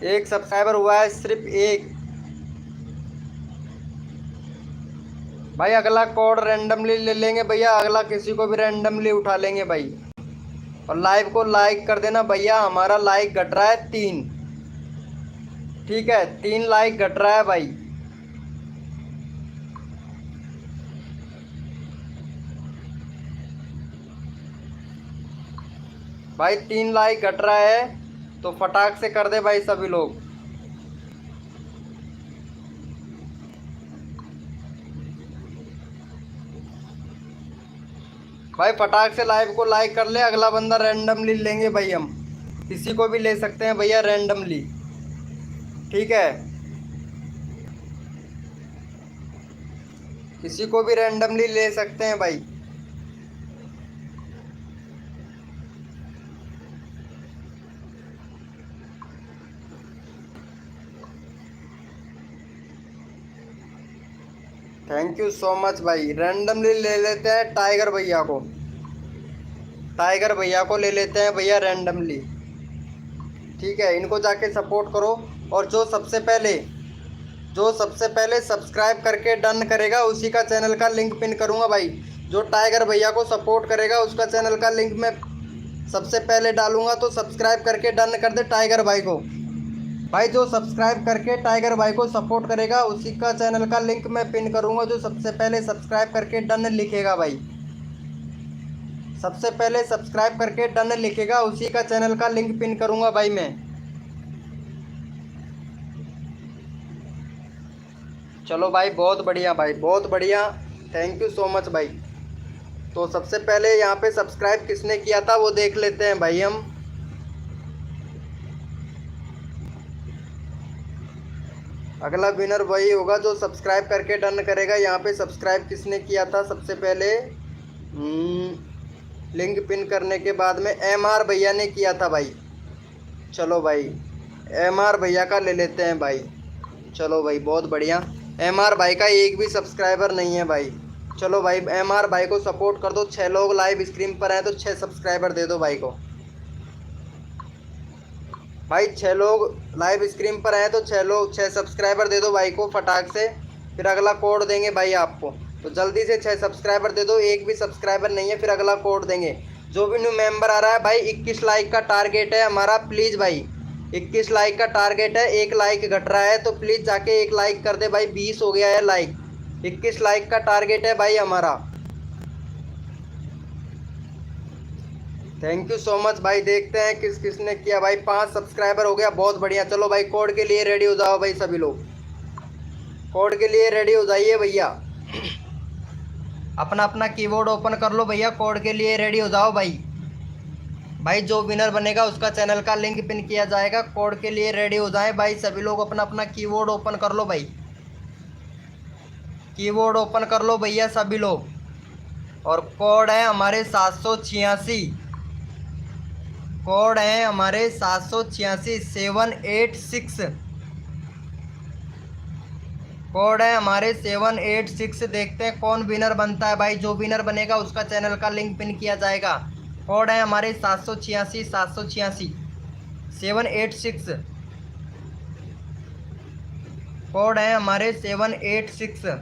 एक सब्सक्राइबर हुआ है, सिर्फ एक। भाई अगला कोड रैंडमली ले लेंगे भैया, अगला किसी को भी रैंडमली उठा लेंगे भाई। और लाइव को लाइक कर देना भैया, हमारा लाइक घट रहा है 3। ठीक है, 3 लाइक घट रहा है भाई। भाई 3 लाइक घट रहा है, तो फटाक से कर दे भाई सभी लोग। भाई फटाक से लाइव को लाइक कर ले, अगला बंदा रैंडमली लेंगे भाई हम। किसी को भी ले सकते हैं भैया रैंडमली, ठीक है। किसी को भी रैंडमली ले सकते हैं भाई। थैंक यू सो मच भाई। रैंडमली ले लेते हैं टाइगर भैया को, टाइगर भैया को ले लेते हैं भैया रैंडमली, ठीक है। इनको जाके सपोर्ट करो। और जो सबसे पहले सब्सक्राइब करके डन करेगा उसी का चैनल का लिंक पिन करूँगा भाई। जो टाइगर भैया को सपोर्ट करेगा उसका चैनल का लिंक मैं सबसे पहले डालूँगा, तो सब्सक्राइब करके डन कर दे टाइगर भाई को। भाई जो सब्सक्राइब करके टाइगर भाई को सपोर्ट करेगा उसी का चैनल का लिंक मैं पिन करूंगा। जो सबसे पहले सब्सक्राइब करके डन लिखेगा भाई, सबसे पहले सब्सक्राइब करके डन लिखेगा उसी का चैनल का लिंक पिन करूंगा भाई मैं। चलो भाई, बहुत बढ़िया भाई, बहुत बढ़िया। थैंक यू सो मच भाई। तो सबसे पहले यहाँ पे सब्सक्राइब किसने किया था वो देख लेते हैं भाई हम। अगला विनर वही होगा जो सब्सक्राइब करके डन करेगा। यहाँ पे सब्सक्राइब किसने किया था सबसे पहले, लिंक पिन करने के बाद में MR भैया ने किया था भाई। चलो भाई MR भैया का ले लेते हैं भाई। चलो भाई, बहुत बढ़िया। MR भाई का एक भी सब्सक्राइबर नहीं है भाई। चलो भाई MR भाई को सपोर्ट कर दो। 6 लोग लाइव स्क्रीन पर हैं तो 6 सब्सक्राइबर दे दो भाई को। भाई 6 लोग लाइव स्क्रीन पर हैं तो 6 सब्सक्राइबर दे दो भाई को फटाक से। फिर अगला कोड देंगे भाई आपको, तो जल्दी से 6 सब्सक्राइबर दे दो। एक भी सब्सक्राइबर नहीं है, फिर अगला कोड देंगे। जो भी न्यू मेंबर आ रहा है भाई, 21 लाइक का टारगेट है हमारा। प्लीज़ भाई 21 लाइक का टारगेट है, 1 लाइक घट रहा है तो प्लीज़ जाके 1 लाइक कर दे भाई। 20 हो गया है लाइक, 21 लाइक का टारगेट है भाई हमारा। थैंक यू सो मच भाई। देखते हैं किस किसने किया भाई। 5 सब्सक्राइबर हो गया, बहुत बढ़िया। चलो भाई कोड के लिए रेडी हो जाओ भाई सभी लोग, कोड के लिए रेडी हो जाइए भैया। अपना अपना कीबोर्ड ओपन कर लो भैया, कोड के लिए रेडी हो जाओ भाई। भाई जो विनर बनेगा उसका चैनल का लिंक पिन किया जाएगा। कोड के लिए रेडी हो जाए भाई सभी लोग। अपना अपना कीबोर्ड ओपन कर लो भाई, कीबोर्ड ओपन कर लो भैया सभी लोग। और कोड है हमारे 786, कोड है हमारे 786 786, कोड है हमारे 786। देखते हैं कौन विनर बनता है भाई। जो विनर बनेगा उसका चैनल का लिंक पिन किया जाएगा। कोड है हमारे 786 786 कोड है हमारे 786।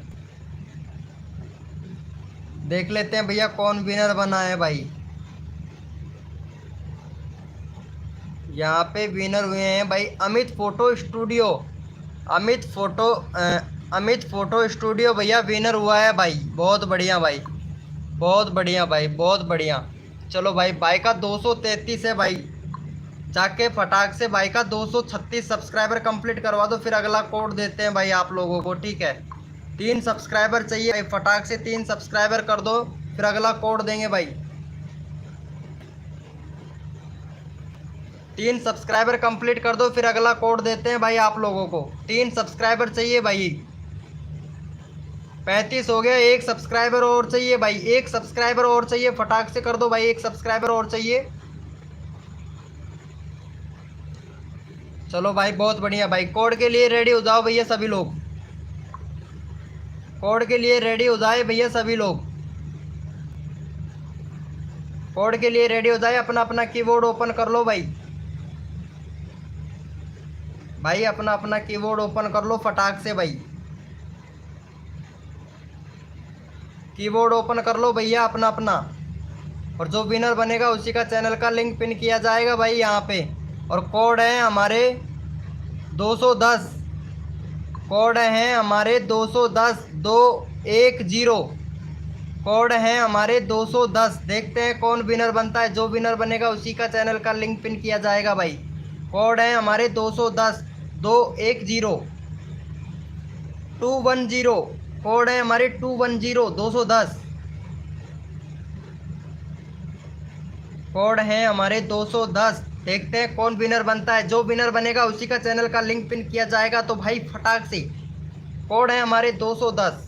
देख लेते हैं भैया कौन विनर बना है भाई। यहाँ पे विनर हुए हैं भाई Amit photo studio, Amit photo studio भैया विनर हुआ है भाई। बहुत बढ़िया भाई, बहुत बढ़िया भाई, बहुत बढ़िया। चलो भाई, भाई का 233 है भाई। जाके फटाक से भाई का 236 सब्सक्राइबर कंप्लीट करवा दो, फिर अगला कोड देते हैं भाई आप लोगों को, ठीक है। 3 सब्सक्राइबर चाहिए भाई, फटाक से 3 सब्सक्राइबर कर दो, फिर अगला कोड देंगे भाई। 3 सब्सक्राइबर कंप्लीट कर दो, फिर अगला कोड देते हैं भाई आप लोगों को। 3 सब्सक्राइबर चाहिए भाई, 35 हो गया। एक सब्सक्राइबर और चाहिए भाई, एक सब्सक्राइबर और चाहिए, फटाक से कर दो भाई, एक सब्सक्राइबर और चाहिए। चलो भाई बहुत बढ़िया भाई, कोड के लिए रेडी हो जाओ भैया सभी लोग, कोड के लिए रेडी हो जाए भैया सभी लोग, कोड के लिए रेडी हो जाए। अपना अपना कीबोर्ड ओपन कर लो भाई, भाई अपना अपना कीबोर्ड ओपन कर लो फटाक से भाई, कीबोर्ड ओपन कर लो भैया अपना अपना। और जो विनर बनेगा उसी का चैनल का लिंक पिन किया जाएगा भाई यहाँ पे। और कोड है हमारे 210, कोड हैं हमारे 210 210, कोड हैं हमारे 210। देखते हैं कौन विनर बनता है, जो विनर बनेगा उसी का चैनल का लिंक पिन किया जाएगा भाई। कोड है हमारे 210 210 210, कोड है हमारे 210 210, कोड है हमारे 210। देखते हैं कौन विनर बनता है, जो विनर बनेगा उसी का चैनल का लिंक पिन किया जाएगा। तो भाई फटाक से, कोड है हमारे 210।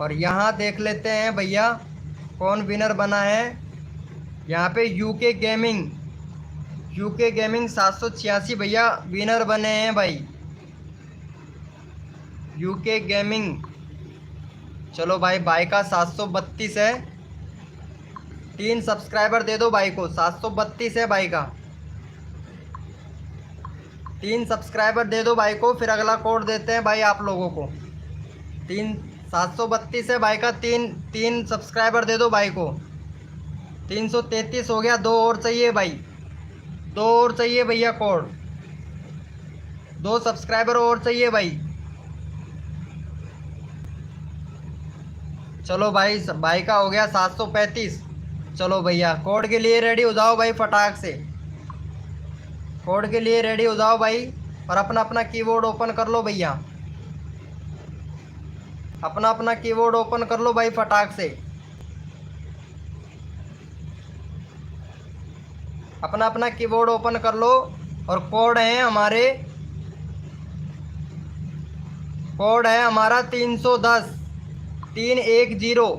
और यहाँ देख लेते हैं भैया कौन विनर बना है। यहाँ पे यूके गेमिंग 786 भैया विनर बने हैं भाई, यूके गेमिंग। चलो भाई, भाई का 732 है, 3 सब्सक्राइबर दे दो भाई को, 732 है भाई का, 3 सब्सक्राइबर दे दो भाई को। फिर अगला कोड देते हैं भाई आप लोगों को। 732 है भाई का, तीन सब्सक्राइबर दे दो भाई को। 333 हो गया, 2 और चाहिए भाई, 2 और चाहिए भैया कोड, 2 सब्सक्राइबर और चाहिए भाई। चलो भाई, भाई का हो गया 735। चलो भैया कोड के लिए रेडी हो जाओ भाई फटाक से, कोड के लिए रेडी हो जाओ भाई। और अपना अपना कीबोर्ड ओपन कर लो भैया, अपना अपना कीबोर्ड ओपन कर लो भाई फटाक से, अपना अपना कीबोर्ड ओपन कर लो। और कोड है हमारे, कोड है हमारा 310 310,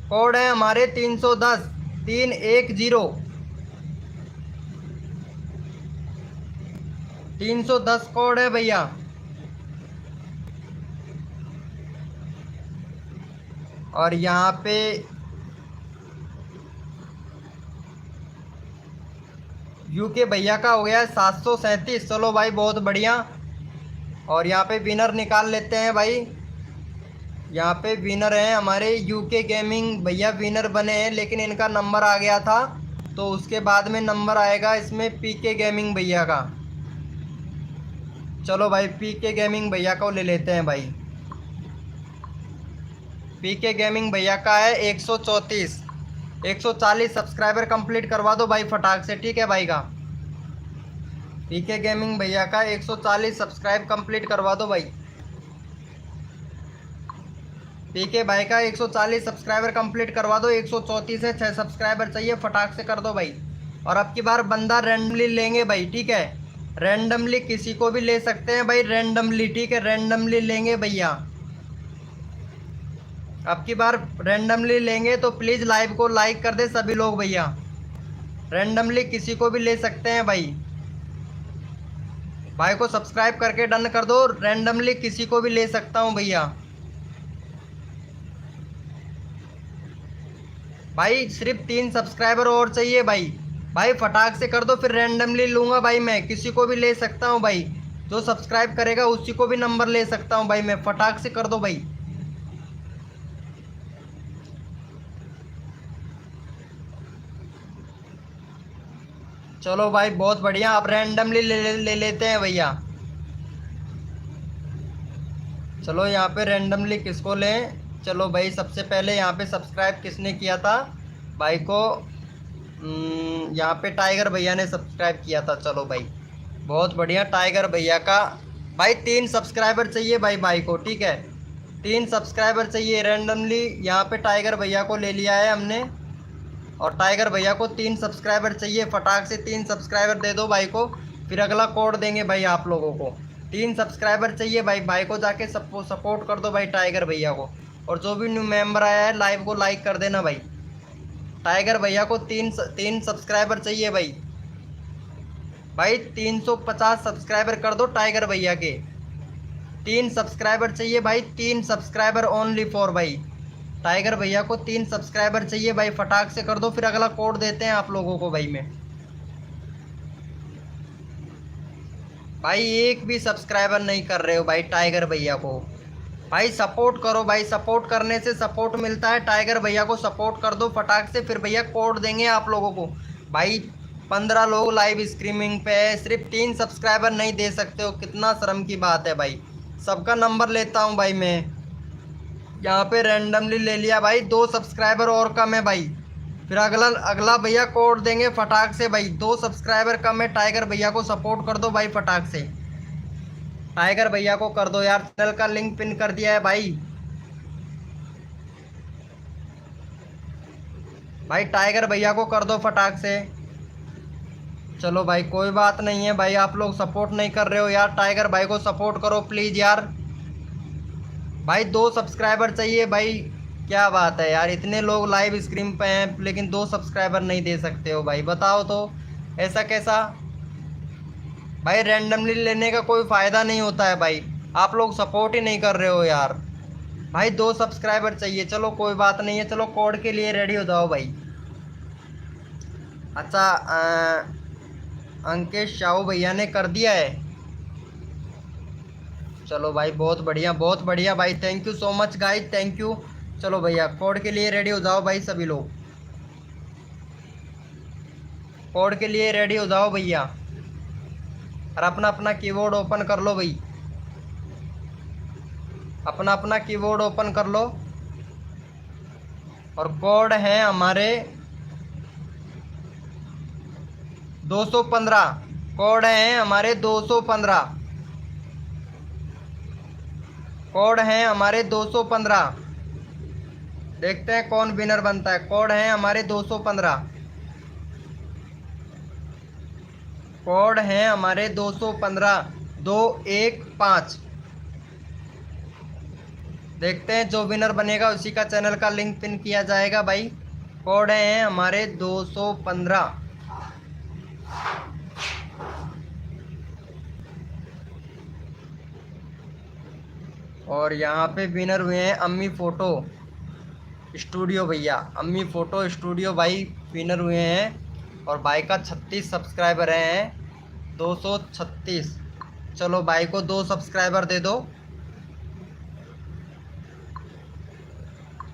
कोड है हमारे 310 310, 310 कोड है भैया। और यहाँ पे यूके भैया का हो गया है 737। चलो भाई बहुत बढ़िया। और यहाँ पे विनर निकाल लेते हैं भाई, यहाँ पे विनर हैं हमारे यूके गेमिंग भैया, विनर बने हैं, लेकिन इनका नंबर आ गया था, तो उसके बाद में नंबर आएगा इसमें पीके गेमिंग भैया का। चलो भाई पीके गेमिंग भैया को ले लेते हैं भाई, पीके गेमिंग भैया का है 134, 140 सब्सक्राइबर कंप्लीट करवा दो भाई फटाक से, ठीक है भाई का। पीके गेमिंग भैया का 140 सब्सक्राइब कंप्लीट करवा दो भाई, पीके भाई का 140 सब्सक्राइबर कंप्लीट करवा दो। 134 है, 6 सब्सक्राइबर चाहिए, फटाक से कर दो भाई। और अब की बार बंदा रैंडमली लेंगे भाई, ठीक है, रैंडमली किसी को भी ले सकते हैं भाई, रैंडमली, ठीक है, रैंडमली लेंगे भैया। अब की बार रैंडमली लेंगे, तो प्लीज़ लाइव को लाइक कर दे सभी लोग भैया, रैंडमली किसी को भी ले सकते हैं भाई, भाई को सब्सक्राइब करके डन कर दो, रैंडमली किसी को भी ले सकता हूँ भैया। भाई सिर्फ 3 सब्सक्राइबर और चाहिए भाई, भाई फटाक से कर दो, फिर रैंडमली लूँगा भाई, मैं किसी को भी ले सकता हूँ भाई, जो सब्सक्राइब करेगा उसी को भी नंबर ले सकता हूँ भाई मैं, फटाक से कर दो भाई। चलो भाई बहुत बढ़िया, आप रैंडमली ले लेते हैं भैया। चलो यहाँ पे रैंडमली किसको लें। चलो भाई सबसे पहले यहाँ पे सब्सक्राइब किसने किया था भाई को, यहाँ पे टाइगर भैया ने सब्सक्राइब किया था। चलो भाई बहुत बढ़िया, टाइगर भैया का भाई 3 सब्सक्राइबर चाहिए भाई को, ठीक है, 3 सब्सक्राइबर चाहिए रैंडमली। यहाँ पे टाइगर भैया को ले लिया है हमने, और टाइगर भैया को 3 सब्सक्राइबर चाहिए, फटाक से 3 सब्सक्राइबर दे दो भाई को, फिर अगला कोड देंगे भाई आप लोगों को। 3 सब्सक्राइबर चाहिए भाई। भाई को जाके सपोर्ट कर दो भाई टाइगर भैया को। और जो भी न्यू मेंबर आया है लाइव को लाइक कर देना भाई। टाइगर भैया को तीन सब्सक्राइबर चाहिए भाई। भाई 350 सब्सक्राइबर कर दो टाइगर भैया के। 3 सब्सक्राइबर चाहिए भाई, 3 सब्सक्राइबर ओनली फॉर भाई। टाइगर भैया को 3 सब्सक्राइबर चाहिए भाई, फटाक से कर दो, फिर अगला कोड देते हैं आप लोगों को भाई में। भाई एक भी सब्सक्राइबर नहीं कर रहे हो भाई टाइगर भैया को। भाई सपोर्ट करो भाई, सपोर्ट करने से सपोर्ट मिलता है। टाइगर भैया को सपोर्ट कर दो फटाक से, फिर भैया कोड देंगे आप लोगों को। भाई 15 लोग लाइव स्ट्रीमिंग पे है, सिर्फ 3 सब्सक्राइबर नहीं दे सकते हो, कितना शर्म की बात है भाई। सबका नंबर लेता हूँ भाई मैं, यहाँ पे रैंडमली ले लिया भाई। 2 सब्सक्राइबर और कम है भाई, फिर अगला अगला भैया कोड देंगे फटाक से भाई। 2 सब्सक्राइबर कम है, टाइगर भैया को सपोर्ट कर दो भाई फटाक से। टाइगर भैया को कर दो यार, चैनल का लिंक पिन कर दिया है भाई। भाई टाइगर भैया को कर दो फटाक से। चलो भाई कोई बात नहीं है भाई, आप लोग सपोर्ट नहीं कर रहे हो यार, टाइगर भाई को सपोर्ट करो प्लीज़ यार। भाई 2 सब्सक्राइबर चाहिए भाई। क्या बात है यार, इतने लोग लाइव स्ट्रीम पे हैं लेकिन 2 सब्सक्राइबर नहीं दे सकते हो भाई, बताओ तो ऐसा कैसा। भाई रैंडमली लेने का कोई फ़ायदा नहीं होता है भाई, आप लोग सपोर्ट ही नहीं कर रहे हो यार। भाई 2 सब्सक्राइबर चाहिए, चलो कोई बात नहीं है, चलो कोड के लिए रेडी हो जाओ भाई। अच्छा अंकित शाहू भैया ने कर दिया है, चलो भाई बहुत बढ़िया भाई, thank you so much guys, thank you. चलो भैया कोड के लिए रेडी हो जाओ भाई सभी लोग, कोड के लिए रेडी हो जाओ भैया। और अपना अपना कीबोर्ड ओपन कर लो भाई, अपना अपना कीबोर्ड ओपन कर लो। और कोड है हमारे 215, कोड है हमारे 215, कोड है हमारे 215। देखते हैं कौन विनर बनता है। कोड है हमारे 215, कोड है हमारे 215 215। देखते हैं जो विनर बनेगा उसी का चैनल का लिंक पिन किया जाएगा भाई। कोड है हमारे 215। और यहाँ पे विनर हुए हैं अम्मी फ़ोटो स्टूडियो भैया, अम्मी फ़ोटो स्टूडियो भाई विनर हुए हैं। और भाई का 36 सब्सक्राइबर हैं, 236। चलो भाई को 2 सब्सक्राइबर दे दो,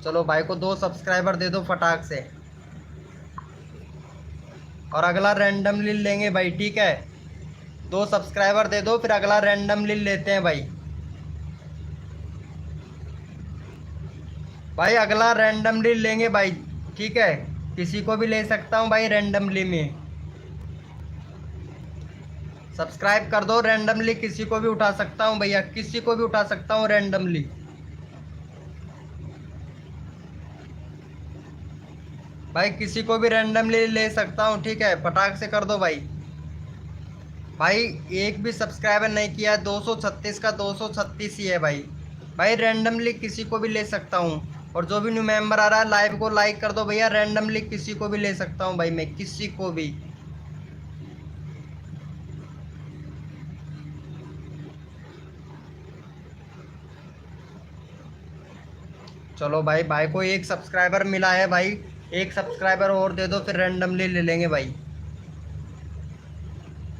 चलो भाई को 2 सब्सक्राइबर दे दो फटाक से। और अगला रैंडमली लेंगे भाई, ठीक है। 2 सब्सक्राइबर दे दो, फिर अगला रैंडमली लेते हैं भाई। भाई अगला रैंडमली लेंगे भाई, ठीक है। किसी को भी ले सकता हूँ भाई रैंडमली में, सब्सक्राइब कर दो रैंडमली, किसी को भी उठा सकता हूँ भैया, किसी को भी उठा सकता हूँ रैंडमली। भाई किसी को भी रैंडमली ले सकता हूँ, ठीक है, फटाक से कर दो भाई। भाई एक भी सब्सक्राइबर नहीं किया, 236 का 236 ही है भाई। भाई रैंडमली किसी को भी ले सकता हूँ। और जो भी न्यू मेंबर आ रहा है लाइव को लाइक कर दो भैया, रैंडमली किसी को भी ले सकता हूँ भाई मैं, किसी को भी। चलो भाई, भाई को 1 सब्सक्राइबर मिला है भाई, 1 सब्सक्राइबर और दे दो, फिर रैंडमली ले लेंगे भाई।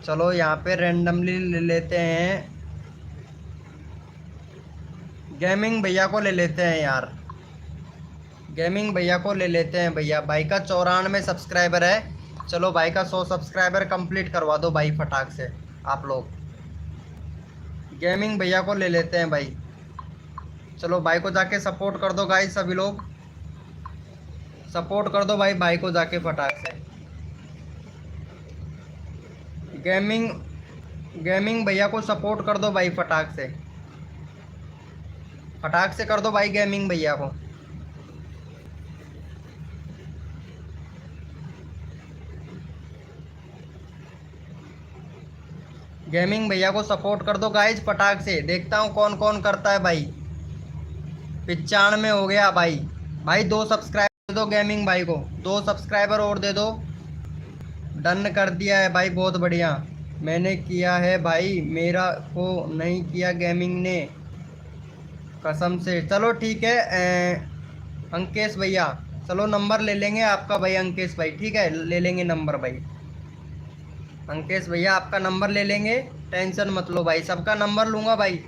चलो यहाँ पे रैंडमली ले लेते हैं, गेमिंग भैया को ले लेते हैं यार, गेमिंग भैया को ले लेते हैं भैया। भाई का 94 सब्सक्राइबर है, चलो भाई का 100 सब्सक्राइबर कंप्लीट करवा दो भाई फटाक से आप लोग। गेमिंग भैया को ले लेते हैं भाई। चलो भाई को जाके सपोर्ट कर दो गाइस, सभी लोग सपोर्ट कर दो भाई, भाई को जाके फटाक से। गेमिंग भैया को सपोर्ट कर दो भाई फटाक से, फटाक से कर दो भाई गेमिंग भैया को। गेमिंग भैया को सपोर्ट कर दो गाइज फटाक से। देखता हूँ कौन कौन करता है भाई। 95 हो गया भाई। भाई 2 सब्सक्राइबर दे दो गेमिंग भाई को, 2 सब्सक्राइबर और दे दो। डन कर दिया है भाई, बहुत बढ़िया। मैंने किया है भाई, मेरा को नहीं किया गेमिंग ने कसम से। चलो ठीक है अंकेश भैया, चलो नंबर ले लेंगे आपका भाई। अंकेश भाई ठीक है, ले लेंगे नंबर भाई। अंकेश भैया आपका नंबर ले लेंगे, टेंशन मत लो भाई। सबका नंबर लूँगा भाई।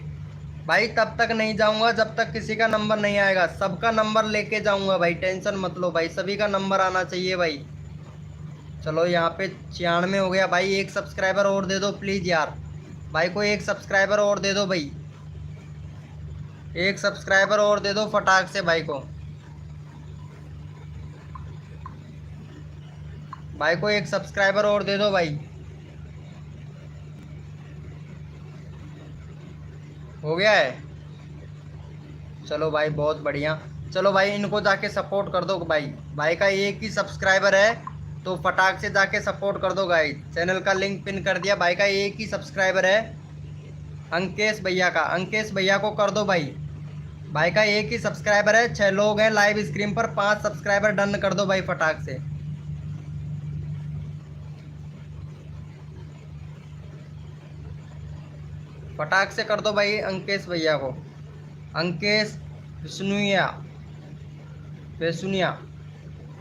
भाई तब तक नहीं जाऊँगा जब तक किसी का नंबर नहीं आएगा। सबका नंबर लेके जाऊँगा भाई, टेंशन मत लो भाई। सभी का नंबर आना चाहिए भाई। चलो यहाँ पे 96 हो गया भाई। 1 सब्सक्राइबर और दे दो प्लीज़ यार। भाई को 1 सब्सक्राइबर और दे दो भाई। 1 सब्सक्राइबर और दे दो फटाक से भाई को। भाई को 1 सब्सक्राइबर और दे दो भाई। हो गया है। चलो भाई बहुत बढ़िया। चलो भाई इनको जाके सपोर्ट कर दो भाई। भाई का 1 ही सब्सक्राइबर है तो फटाक से जाके सपोर्ट कर दो गाइस। चैनल का लिंक पिन कर दिया। भाई का 1 ही सब्सक्राइबर है अंकेश भैया का। अंकेश भैया को कर दो भाई। भाई का 1 ही सब्सक्राइबर है। 6 लोग हैं लाइव स्क्रीन पर। 5 सब्सक्राइबर डन कर दो भाई फटाक से। फटाक से कर दो भाई अंकेश भैया को। अंकेश विष्णुया वैसुनिया,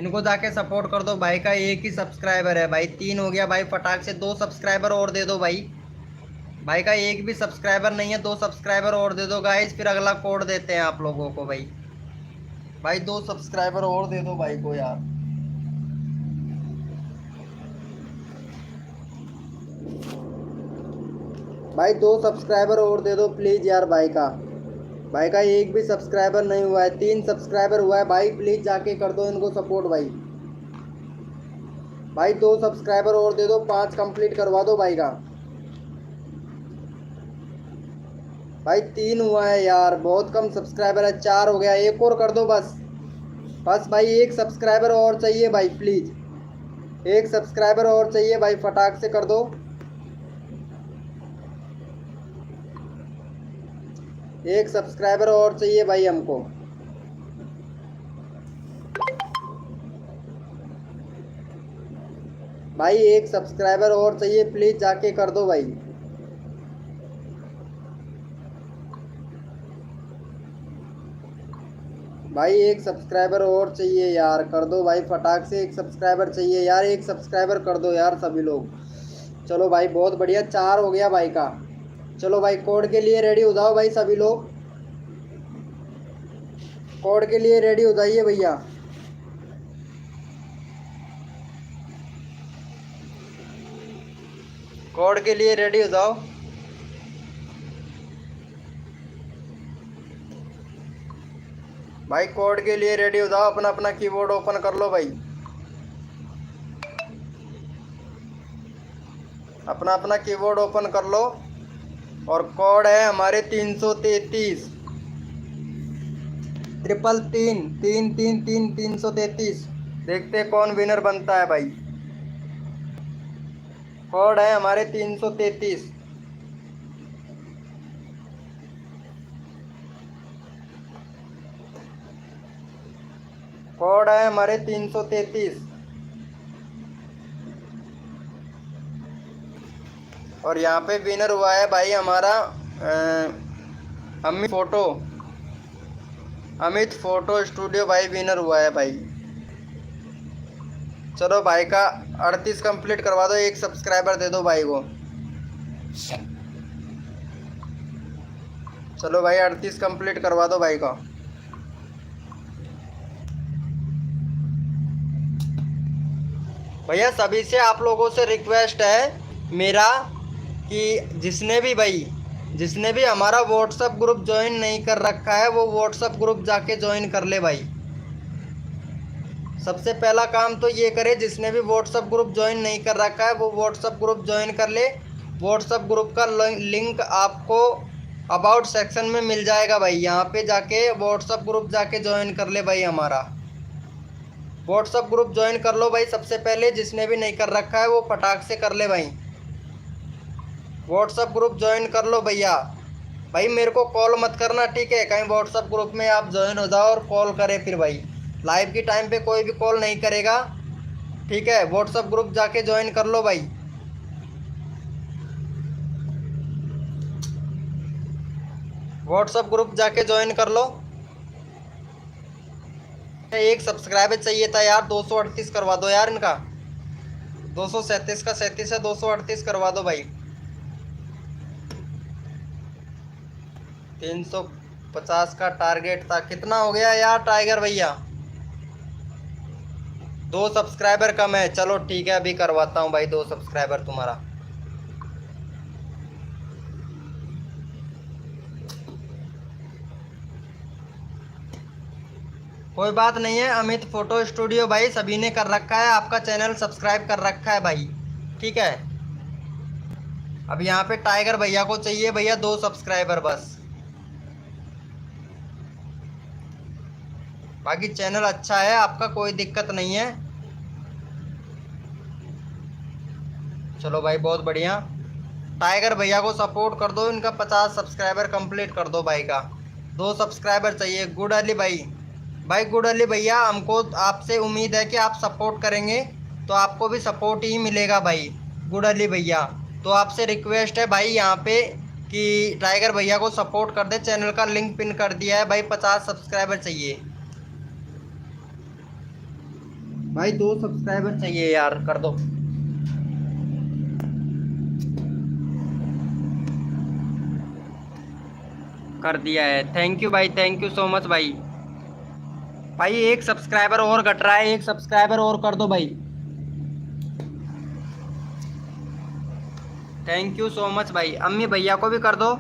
इनको जाके सपोर्ट कर दो। भाई का 1 ही सब्सक्राइबर है भाई। 3 हो गया भाई। फटाक से 2 सब्सक्राइबर और दे दो भाई। भाई का 1 भी सब्सक्राइबर नहीं है, 2 सब्सक्राइबर और दे दो गाइस। फिर अगला कोड देते हैं आप लोगों को भाई। भाई 2 सब्सक्राइबर और दे दो भाई को यार। भाई 2 सब्सक्राइबर और दे दो प्लीज़ यार भाई का। भाई का 1 भी सब्सक्राइबर नहीं हुआ है, 3 सब्सक्राइबर हुआ है भाई। प्लीज़ जाके कर दो इनको सपोर्ट भाई। भाई 2 सब्सक्राइबर और दे दो, 5 कंप्लीट करवा दो भाई का। भाई 3 हुआ है यार, बहुत कम सब्सक्राइबर है। 4 हो गया, 1 और कर दो बस। बस भाई 1 सब्सक्राइबर और चाहिए भाई प्लीज़। 1 सब्सक्राइबर और चाहिए भाई, फटाक से कर दो। 1 सब्सक्राइबर और चाहिए भाई हमको। भाई 1 सब्सक्राइबर और चाहिए, प्लीज़ जाके कर दो भाई। भाई 1 सब्सक्राइबर और चाहिए यार, कर दो भाई फटाक से। 1 सब्सक्राइबर चाहिए यार, 1 सब्सक्राइबर कर दो यार सभी लोग। चलो भाई बहुत बढ़िया, 4 हो गया भाई का। चलो भाई कोड के लिए रेडी हो जाओ भाई सभी लोग। कोड के लिए रेडी हो जाइए भैया। कोड के लिए रेडी हो जाओ। भाई कोड के लिए रेडी हो जाओ। अपना अपना कीबोर्ड ओपन कर लो भाई। अपना अपना कीबोर्ड ओपन कर लो। और कोड है हमारे 333 333 333 333। देखते कौन विनर बनता है भाई। कोड है हमारे 333। कोड है हमारे 333। और यहाँ पे विनर हुआ है भाई हमारा अमित फोटो स्टूडियो भाई विनर हुआ है भाई। चलो भाई का 38 कंप्लीट करवा दो। 1 सब्सक्राइबर दे दो भाई को। चलो भाई 38 कंप्लीट करवा दो भाई का। भैया सभी से आप लोगों से रिक्वेस्ट है मेरा कि जिसने भी हमारा व्हाट्सएप ग्रुप ज्वाइन नहीं कर रखा है वो व्हाट्सएप ग्रुप जाके ज्वाइन कर ले भाई। सबसे पहला काम तो ये करे, जिसने भी व्हाट्सएप ग्रुप ज्वाइन नहीं कर रखा है वो व्हाट्सएप ग्रुप ज्वाइन कर ले। व्हाट्सएप ग्रुप का लिंक आपको अबाउट सेक्शन में मिल जाएगा भाई। यहाँ पे जाके व्हाट्सएप ग्रुप जाके ज्वाइन कर ले भाई। हमारा व्हाट्सएप ग्रुप ज्वाइन कर लो भाई। सबसे पहले जिसने भी नहीं कर रखा है वो फटाक से कर ले भाई। व्हाट्सअप ग्रुप ज्वाइन कर लो भैया। भाई मेरे को कॉल मत करना, ठीक है? कहीं व्हाट्सअप ग्रुप में आप ज्वाइन हो जाओ और कॉल करें फिर भाई। लाइव की टाइम पे कोई भी कॉल नहीं करेगा, ठीक है? व्हाट्सअप ग्रुप जाके ज्वाइन कर लो भाई। व्हाट्सअप ग्रुप जाके ज्वाइन कर लो। एक सब्सक्राइबर चाहिए था यार, 238 करवा दो यार इनका। 237 का 37 है, 238 करवा दो भाई। 350 का टारगेट था, कितना हो गया यार टाइगर भैया? 2 सब्सक्राइबर कम है। चलो ठीक है, अभी करवाता हूँ भाई 2 सब्सक्राइबर तुम्हारा। कोई बात नहीं है अमित फोटो स्टूडियो भाई, सभी ने कर रखा है, आपका चैनल सब्सक्राइब कर रखा है भाई, ठीक है? अब यहाँ पे टाइगर भैया को चाहिए भैया 2 सब्सक्राइबर बस। बाकी चैनल अच्छा है आपका, कोई दिक्कत नहीं है। चलो भाई बहुत बढ़िया। टाइगर भैया को सपोर्ट कर दो, इनका 50 सब्सक्राइबर कंप्लीट कर दो भाई का। 2 सब्सक्राइबर चाहिए। गुड अली भाई, भाई गुड अली भैया, हमको आपसे उम्मीद है कि आप सपोर्ट करेंगे तो आपको भी सपोर्ट ही मिलेगा भाई। गुड अली भैया, तो आपसे रिक्वेस्ट है भाई यहाँ पे कि टाइगर भैया को सपोर्ट कर दे। चैनल का लिंक पिन कर दिया है भाई। 50 सब्सक्राइबर चाहिए भाई, 2 सब्सक्राइबर चाहिए यार, कर दो। कर दिया है, थैंक यू भाई, थैंक यू सो मच भाई। भाई 1 सब्सक्राइबर और घट रहा है, 1 सब्सक्राइबर और कर दो भाई। थैंक यू सो मच भाई। अम्मी भैया को भी कर दो,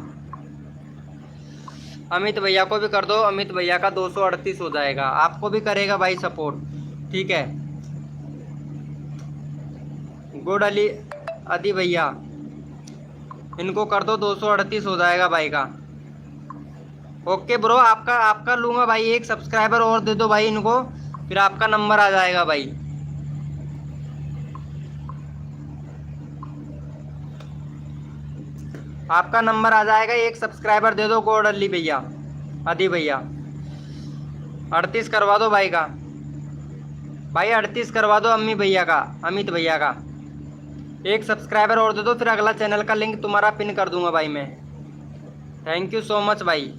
अमित भैया को भी कर दो। अमित भैया का 238 हो जाएगा, आपको भी करेगा भाई सपोर्ट, ठीक है? गुड अली अदी भैया, इनको कर दो, 238 हो जाएगा भाई का। ओके ब्रो, आपका आपका लूँगा भाई। 1 सब्सक्राइबर और दे दो भाई इनको, फिर आपका नंबर आ जाएगा भाई। आपका नंबर आ जाएगा। 1 सब्सक्राइबर दे दो गोड अली भैया, अदी भैया। 38 करवा दो भाई का, भाई 38 करवा दो अम्मी भैया का, अमित भैया का। 1 सब्सक्राइबर और दे दो, फिर अगला चैनल का लिंक तुम्हारा पिन कर दूंगा भाई मैं। थैंक यू सो मच भाई।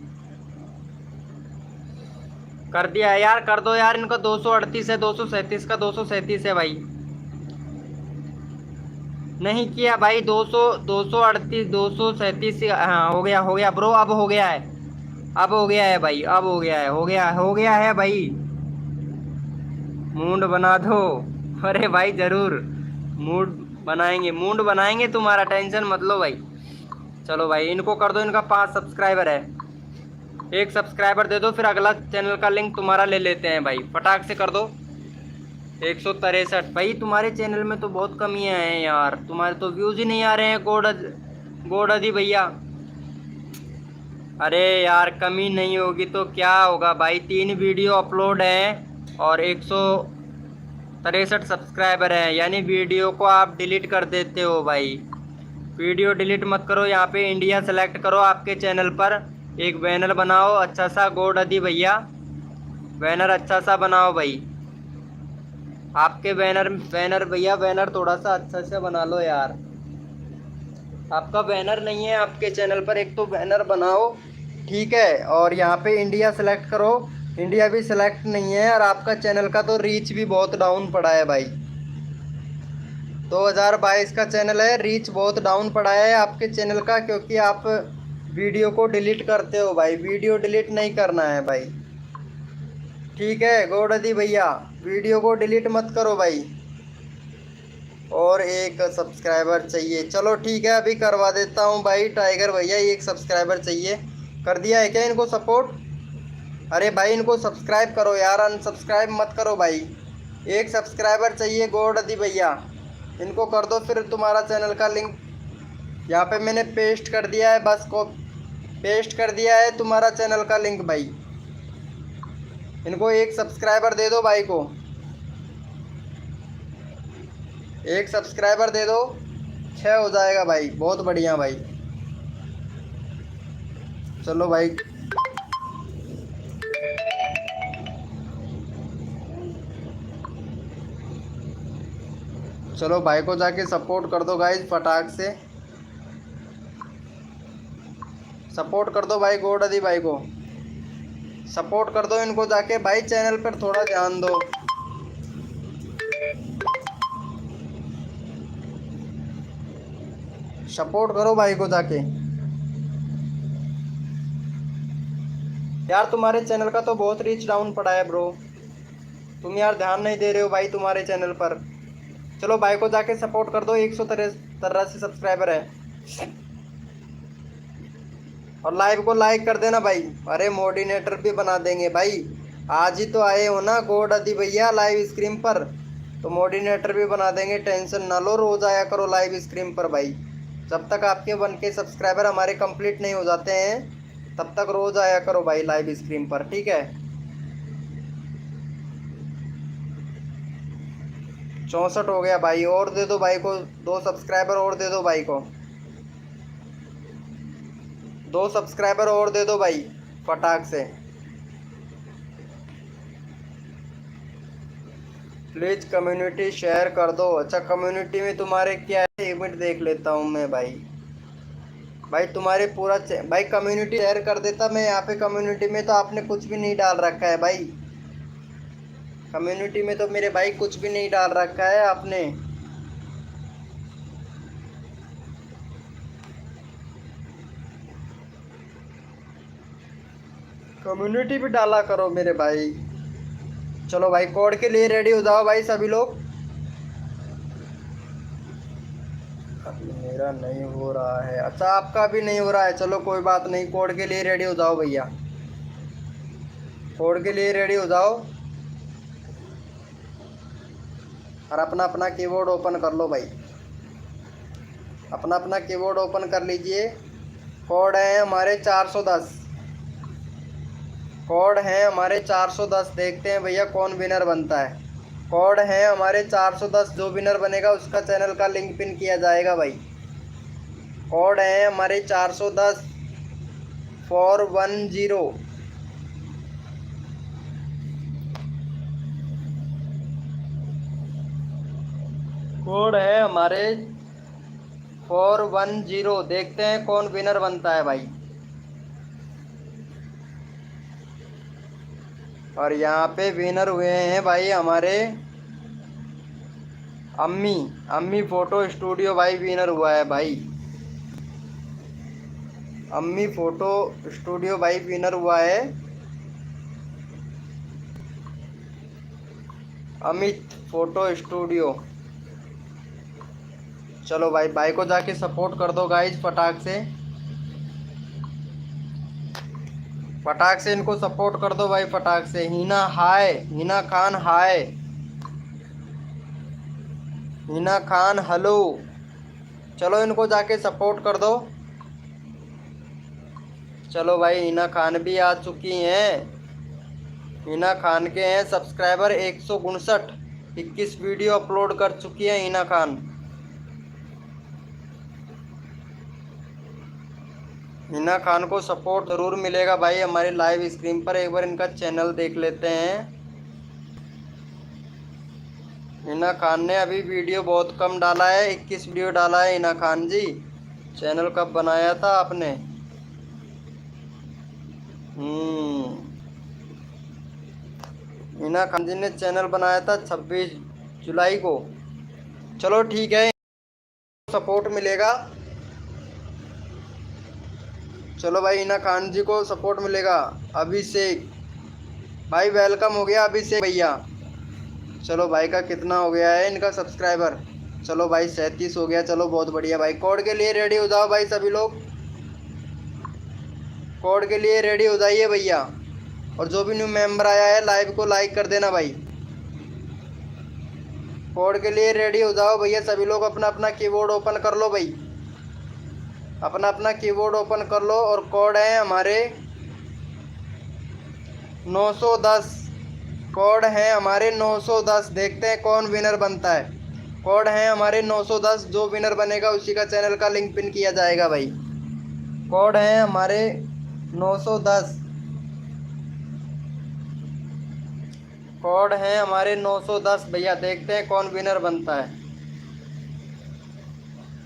कर दिया है यार, कर दो यार इनको। 238 है, 237 का 237 है भाई। नहीं किया भाई, 238 237। हाँ हो गया, हो गया ब्रो, अब हो गया है, अब हो गया है भाई, अब हो गया है, हो गया है भाई। मूड बना दो। अरे भाई ज़रूर मूड बनाएंगे, मूड बनाएंगे तुम्हारा, टेंशन मत लो भाई। चलो भाई इनको कर दो, इनका 5 सब्सक्राइबर है। 1 सब्सक्राइबर दे दो, फिर अगला चैनल का लिंक तुम्हारा ले लेते हैं भाई, फटाक से कर दो। 163 भाई, तुम्हारे चैनल में तो बहुत कमियां हैं यार, तुम्हारे तो व्यूज़ ही नहीं आ रहे हैं गोडदी भैया। अरे यार कमी नहीं होगी तो क्या होगा भाई, 3 वीडियो अपलोड हैं और 163 सब्सक्राइबर हैं, यानी वीडियो को आप डिलीट कर देते हो भाई। वीडियो डिलीट मत करो, यहाँ पे इंडिया सेलेक्ट करो, आपके चैनल पर एक बैनर बनाओ अच्छा सा, गोडदी भैया बैनर अच्छा सा बनाओ भाई। आपके बैनर भैया, बैनर थोड़ा सा अच्छा से बना लो यार। आपका बैनर नहीं है आपके चैनल पर, एक तो बैनर बनाओ, ठीक है? और यहाँ पे इंडिया सेलेक्ट करो, इंडिया भी सेलेक्ट नहीं है। और आपका चैनल का तो रीच भी बहुत डाउन पड़ा है भाई। 2022 का चैनल है, रीच बहुत डाउन पड़ा है आपके चैनल का, क्योंकि आप वीडियो को डिलीट करते हो भाई। वीडियो डिलीट नहीं करना है भाई, ठीक है गोडदी भैया? वीडियो को डिलीट मत करो भाई। और 1 सब्सक्राइबर चाहिए, चलो ठीक है अभी करवा देता हूँ भाई। टाइगर भैया 1 सब्सक्राइबर चाहिए, कर दिया है क्या इनको सपोर्ट? अरे भाई इनको सब्सक्राइब करो यार, अनसब्सक्राइब मत करो भाई। 1 सब्सक्राइबर चाहिए गोडदी भैया, इनको कर दो, फिर तुम्हारा चैनल का लिंक यहाँ पे मैंने पेस्ट कर दिया है, बस को पेस्ट कर दिया है तुम्हारा चैनल का लिंक भाई। इनको 1 सब्सक्राइबर दे दो भाई को, 1 सब्सक्राइबर दे दो। 6 हो जाएगा भाई, बहुत बढ़िया भाई। चलो भाई, चलो भाई को जाके सपोर्ट कर दो गाइज फटाक से, सपोर्ट कर दो भाई गोडादी भाई को, सपोर्ट कर दो इनको जाके भाई, चैनल पर थोड़ा ध्यान दो। सपोर्ट करो भाई को जाके यार, तुम्हारे चैनल का तो बहुत रीच डाउन पड़ा है ब्रो, तुम यार ध्यान नहीं दे रहे हो भाई तुम्हारे चैनल पर। चलो भाई को जाके सपोर्ट कर दो, 183 सब्सक्राइबर है। और लाइव को लाइक कर देना भाई। अरे मोडिनेटर भी बना देंगे भाई, आज ही तो आए हो ना गोड अदी भैया लाइव स्क्रीन पर, तो मोडिनेटर भी बना देंगे, टेंशन ना लो, रोज आया करो लाइव स्क्रीन पर भाई। जब तक आपके 1K सब्सक्राइबर हमारे कंप्लीट नहीं हो जाते हैं तब तक रोज आया करो भाई लाइव स्क्रीन पर, ठीक है। 64 हो गया भाई, और दे दो भाई को 2 सब्सक्राइबर और दे दो भाई को, 2 सब्सक्राइबर और दे दो भाई फटाक से। प्लीज कम्युनिटी शेयर कर दो। अच्छा कम्युनिटी में तुम्हारे क्या है, 1 मिनट देख लेता हूँ मैं भाई। भाई तुम्हारे पूरा भाई कम्युनिटी शेयर कर देता मैं, यहाँ पे कम्युनिटी में तो आपने कुछ भी नहीं डाल रखा है भाई, कम्युनिटी में तो मेरे भाई कुछ भी नहीं डाल रखा है आपने। कम्युनिटी भी डाला करो मेरे भाई। चलो भाई कोड के लिए रेडी हो जाओ भाई सभी लोग। अभी मेरा नहीं हो रहा है, अच्छा आपका भी नहीं हो रहा है, चलो कोई बात नहीं, कोड के लिए रेडी हो जाओ भैया, कोड के लिए रेडी हो जाओ और अपना अपना कीबोर्ड ओपन कर लो भाई, अपना अपना कीबोर्ड ओपन कर लीजिए। कोड है हमारे 410, कोड है हमारे 410, देखते हैं भैया कौन विनर बनता है। कोड है हमारे 410, जो विनर बनेगा उसका चैनल का लिंक पिन किया जाएगा भाई। कोड है हमारे 410 410। कोड है हमारे 410, देखते हैं कौन विनर बनता है भाई। और यहाँ पे विनर हुए हैं भाई हमारे अम्मी फ़ोटो स्टूडियो भाई, विनर हुआ है भाई, अम्मी फ़ोटो स्टूडियो भाई विनर हुआ है, अमित फ़ोटो स्टूडियो। चलो भाई, भाई को जाके सपोर्ट कर दो गाइज फटाक से, फटाक से इनको सपोर्ट कर दो भाई फटाक से। हिना हाय, हिना खान हाय, हिना खान हेलो, चलो इनको जाके सपोर्ट कर दो। चलो भाई हिना खान भी आ चुकी हैं, हिना खान के हैं सब्सक्राइबर 159, 21 वीडियो अपलोड कर चुकी है हिना खान। हिना खान को सपोर्ट ज़रूर मिलेगा भाई हमारे लाइव स्क्रीन पर, एक बार इनका चैनल देख लेते हैं। हिना खान ने अभी वीडियो बहुत कम डाला है, 21 वीडियो डाला है हिना खान जी। चैनल कब बनाया था आपने? हिना खान जी ने चैनल बनाया था 26 जुलाई को। चलो ठीक है, सपोर्ट मिलेगा। चलो भाई हिना खान जी को सपोर्ट मिलेगा। अभिषेक भाई वेलकम हो गया अभिषेक भैया। चलो भाई का कितना हो गया है इनका सब्सक्राइबर? चलो भाई 37 हो गया, चलो बहुत बढ़िया भाई। कोड के लिए रेडी हो जाओ भाई सभी लोग, कोड के लिए रेडी हो जाइए भैया। और जो भी न्यू मेंबर आया है लाइव को लाइक कर देना भाई। कोड के लिए रेडी हो जाओ भैया सभी लोग, अपना अपना कीबोर्ड ओपन कर लो भाई, अपना अपना कीबोर्ड ओपन कर लो। और कोड है हमारे 910, कोड है हमारे 910, देखते हैं कौन विनर बनता है। कोड है हमारे 910, जो विनर बनेगा उसी का चैनल का लिंक पिन किया जाएगा भाई। कोड है हमारे 910, कोड है हमारे 910 भैया। देखते हैं कौन विनर बनता है।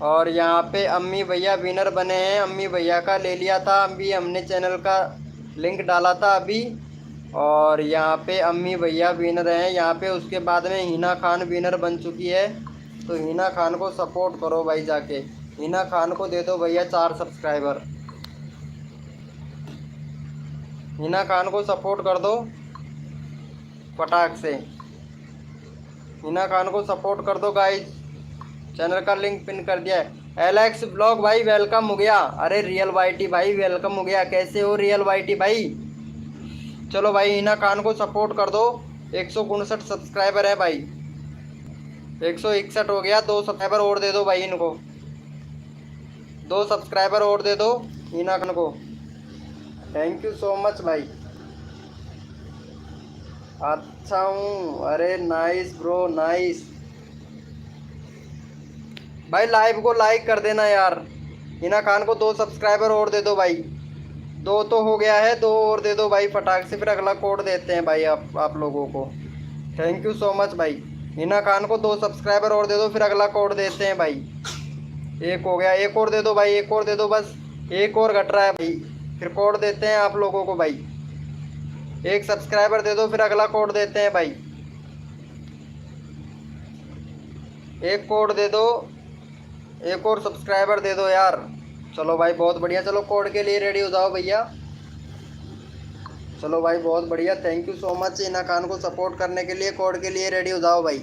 और यहाँ पे अम्मी भैया विनर बने हैं। अम्मी भैया का ले लिया था अभी हमने, चैनल का लिंक डाला था अभी। और यहाँ पे अम्मी भैया विनर हैं यहाँ पे। उसके बाद में हिना खान विनर बन चुकी है। तो हिना खान को सपोर्ट करो भाई जाके। हिना खान को दे दो भैया 4 सब्सक्राइबर। हिना खान को सपोर्ट कर दो फटाक से। हिना खान को सपोर्ट कर दो गाइस। चैनल का लिंक पिन कर दिया है। एलेक्स ब्लॉग भाई वेलकम हो गया। अरे रियल वाईटी भाई वेलकम हो गया। कैसे हो रियल वाईटी भाई? चलो भाई हिना खान को सपोर्ट कर दो। 159 सब्सक्राइबर है भाई। 161 हो गया। 2 सब्सक्राइबर और दे दो भाई इनको। 2 सब्सक्राइबर और दे दो हिना खान को। थैंक यू सो मच भाई। अच्छा हूँ। अरे नाइस ब्रो नाइस। भाई लाइव को लाइक कर देना यार। हिना खान को 2 सब्सक्राइबर और दे दो भाई। 2 तो हो गया है, 2 और दे दो भाई फटाक से। फिर अगला कोड देते हैं भाई आप लोगों को। थैंक यू सो मच भाई। हिना खान को 2 सब्सक्राइबर और दे दो, फिर अगला कोड देते हैं भाई। 1 हो गया, 1 और दे दो भाई। 1 और दे दो बस। 1 और घट रहा है भाई। फिर कोड देते हैं आप लोगों को भाई। 1 सब्सक्राइबर दे दो, फिर अगला कोड देते हैं भाई। 1 कोड दे दो। 1 और सब्सक्राइबर दे दो यार। चलो भाई बहुत बढ़िया। चलो कोड के लिए रेडी हो जाओ भैया। चलो भाई बहुत बढ़िया। Thank you so much Hina Khan को सपोर्ट करने के लिए। कोड के लिए रेडी हो जाओ भाई।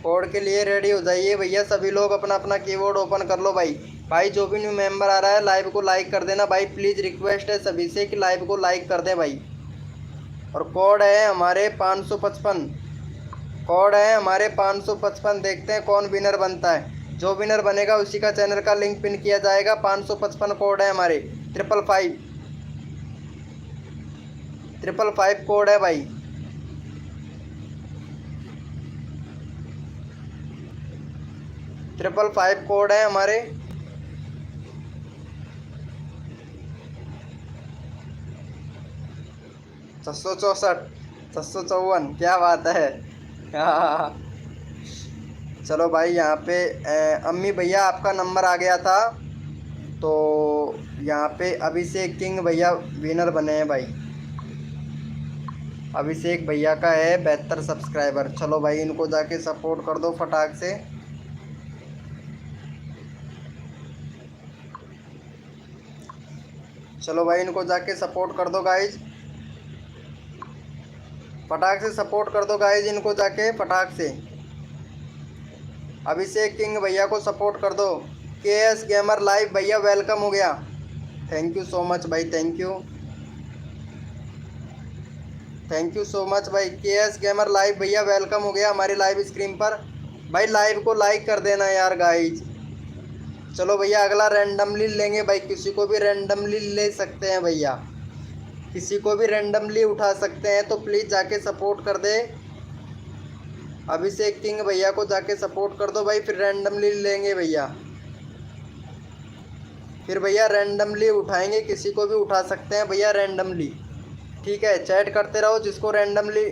कोड के लिए रेडी हो जाइए भैया। सभी लोग अपना अपना कीबोर्ड ओपन कर लो भाई। भाई जो भी न्यू मेंबर आ रहा है लाइव को लाइक कर देना भाई। प्लीज़ रिक्वेस्ट है सभी से कि लाइव को लाइक कर दें भाई। और कोड है हमारे 555। कोड है हमारे 555। देखते हैं कौन विनर बनता है। जो विनर बनेगा उसी का चैनल का लिंक पिन किया जाएगा। 555 कोड है हमारे। 555 555 कोड है भाई। 555 कोड है हमारे। छः 654। क्या बात है। हाँ। चलो भाई यहाँ पे अम्मी भैया आपका नंबर आ गया था। तो यहाँ पे अभिषेक किंग भैया विनर बने हैं भाई। अभिषेक भैया का है 72 सब्सक्राइबर। चलो भाई इनको जाके सपोर्ट कर दो फटाक से। चलो भाई इनको जाके सपोर्ट कर दो गाइज। फटाक से सपोर्ट कर दो गाइज इनको जाके फटाक से। अभिषेक किंग भैया को सपोर्ट कर दो। KS गेमर लाइव भैया वेलकम हो गया। थैंक यू सो मच भाई। थैंक यू सो मच भाई। KS गेमर लाइव भैया वेलकम हो गया हमारी लाइव स्क्रीन पर। भाई लाइव को लाइक कर देना यार गाइज। चलो भैया अगला रैंडमली लेंगे भाई। किसी को भी रैंडमली ले सकते हैं भैया। किसी को भी रैंडमली उठा सकते हैं। तो प्लीज़ जाके सपोर्ट कर दे। अभिषेक किंग भैया को जाके सपोर्ट कर दो भाई। फिर रैंडमली लेंगे भैया। फिर भैया रैंडमली उठाएंगे। किसी को भी उठा सकते हैं भैया रैंडमली। ठीक है चैट करते रहो जिसको रैंडमली।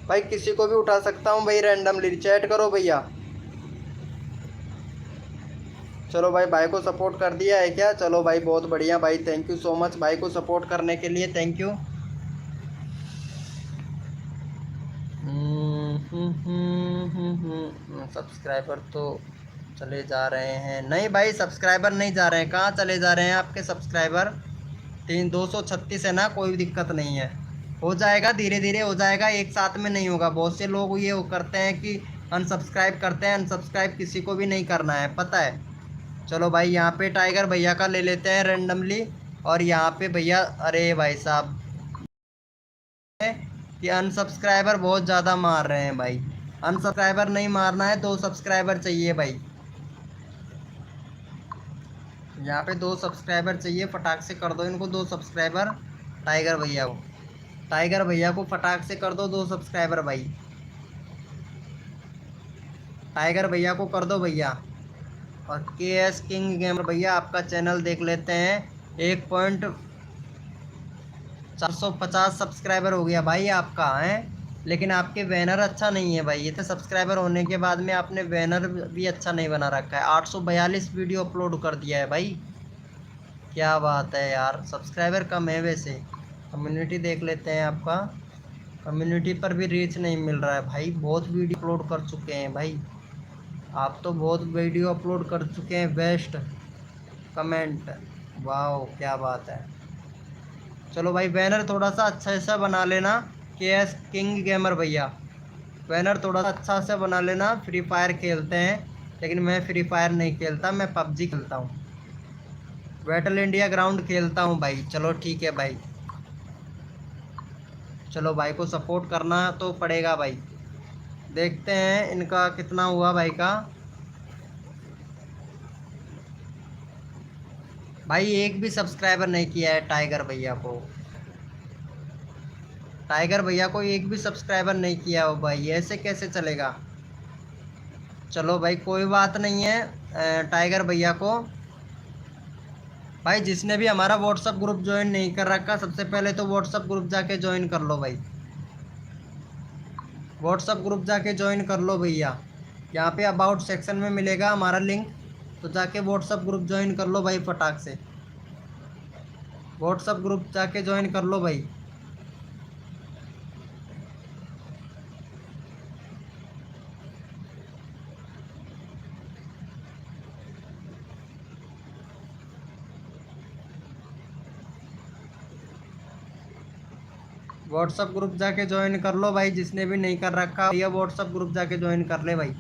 भाई किसी को भी उठा सकता हूँ भाई रैंडमली। चैट करो भैया। चलो भाई को सपोर्ट कर दिया है क्या? चलो भाई बहुत बढ़िया भाई। थैंक यू सो मच भाई को सपोर्ट करने के लिए। Thank you. सब्सक्राइबर तो चले जा रहे हैं। नहीं भाई सब्सक्राइबर नहीं जा रहे हैं। कहाँ चले जा रहे हैं आपके सब्सक्राइबर? 236 है ना। कोई दिक्कत नहीं है। हो जाएगा धीरे धीरे हो जाएगा। एक साथ में नहीं होगा। बहुत से लोग ये करते हैं कि अनसब्सक्राइब करते हैं। अनसब्सक्राइब किसी को भी नहीं करना है पता है। चलो भाई यहाँ पे टाइगर भैया का ले लेते हैं रैंडमली। और यहाँ पे भैया अरे भाई साहब कि अनसब्सक्राइबर बहुत ज़्यादा मार रहे हैं भाई। अनसब्सक्राइबर नहीं मारना है। 2 सब्सक्राइबर चाहिए भाई। यहाँ पे 2 सब्सक्राइबर चाहिए। फटाक से कर दो इनको 2 सब्सक्राइबर। टाइगर भैया को फटाक से कर दो 2 सब्सक्राइबर भाई। टाइगर भैया को कर दो भैया। और KS किंग गेमर भैया आपका चैनल देख लेते हैं। 1.450 सब्सक्राइबर हो गया भाई आपका है, लेकिन आपके बैनर अच्छा नहीं है भाई। इतने सब्सक्राइबर होने के बाद में आपने बैनर भी अच्छा नहीं बना रखा है। 842 वीडियो अपलोड कर दिया है भाई, क्या बात है यार। सब्सक्राइबर कम है वैसे। कम्युनिटी देख लेते हैं आपका। कम्युनिटी पर भी रीच नहीं मिल रहा है भाई। बहुत वीडियो अपलोड कर चुके हैं भाई आप, तो बहुत वीडियो अपलोड कर चुके हैं। बेस्ट कमेंट, वाह क्या बात है। चलो भाई बैनर थोड़ा सा अच्छा सा बना लेना। KS किंग गेमर भैया बैनर थोड़ा सा अच्छा से बना लेना। फ्री फायर खेलते हैं, लेकिन मैं फ्री फायर नहीं खेलता, मैं PUBG खेलता हूँ। बैटल इंडिया ग्राउंड खेलता हूँ भाई। चलो ठीक है भाई। चलो भाई को सपोर्ट करना तो पड़ेगा भाई। देखते हैं इनका कितना हुआ भाई का। भाई एक भी सब्सक्राइबर नहीं किया है टाइगर भैया को। टाइगर भैया को एक भी सब्सक्राइबर नहीं किया हो भाई, ऐसे कैसे चलेगा। चलो भाई कोई बात नहीं है। टाइगर भैया को भाई, जिसने भी हमारा व्हाट्सअप ग्रुप ज्वाइन नहीं कर रखा, सबसे पहले तो व्हाट्सअप ग्रुप जाके ज्वाइन कर लो भाई। व्हाट्सअप ग्रुप जाके ज्वाइन कर लो भैया। यहाँ पे अबाउट सेक्शन में मिलेगा हमारा लिंक, तो जाके व्हाट्सअप ग्रुप ज्वाइन कर लो भाई फटाक से। व्हाट्सअप ग्रुप जाके ज्वाइन कर लो भाई। व्हाट्सअप ग्रुप जाके ज्वाइन कर लो भाई, जिसने भी नहीं कर रखा भैया व्हाट्सअप ग्रुप जाके ज्वाइन कर ले भाई।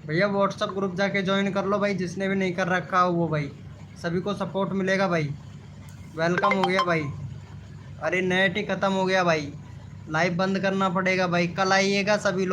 भैया व्हाट्सअप ग्रुप जाके ज्वाइन कर लो भाई, जिसने भी नहीं कर रखा हो वो भाई। सभी को सपोर्ट मिलेगा भाई। वेलकम हो गया भाई। अरे नेट ही ख़त्म हो गया भाई, लाइव बंद करना पड़ेगा भाई। कल आइएगा सभी लोग।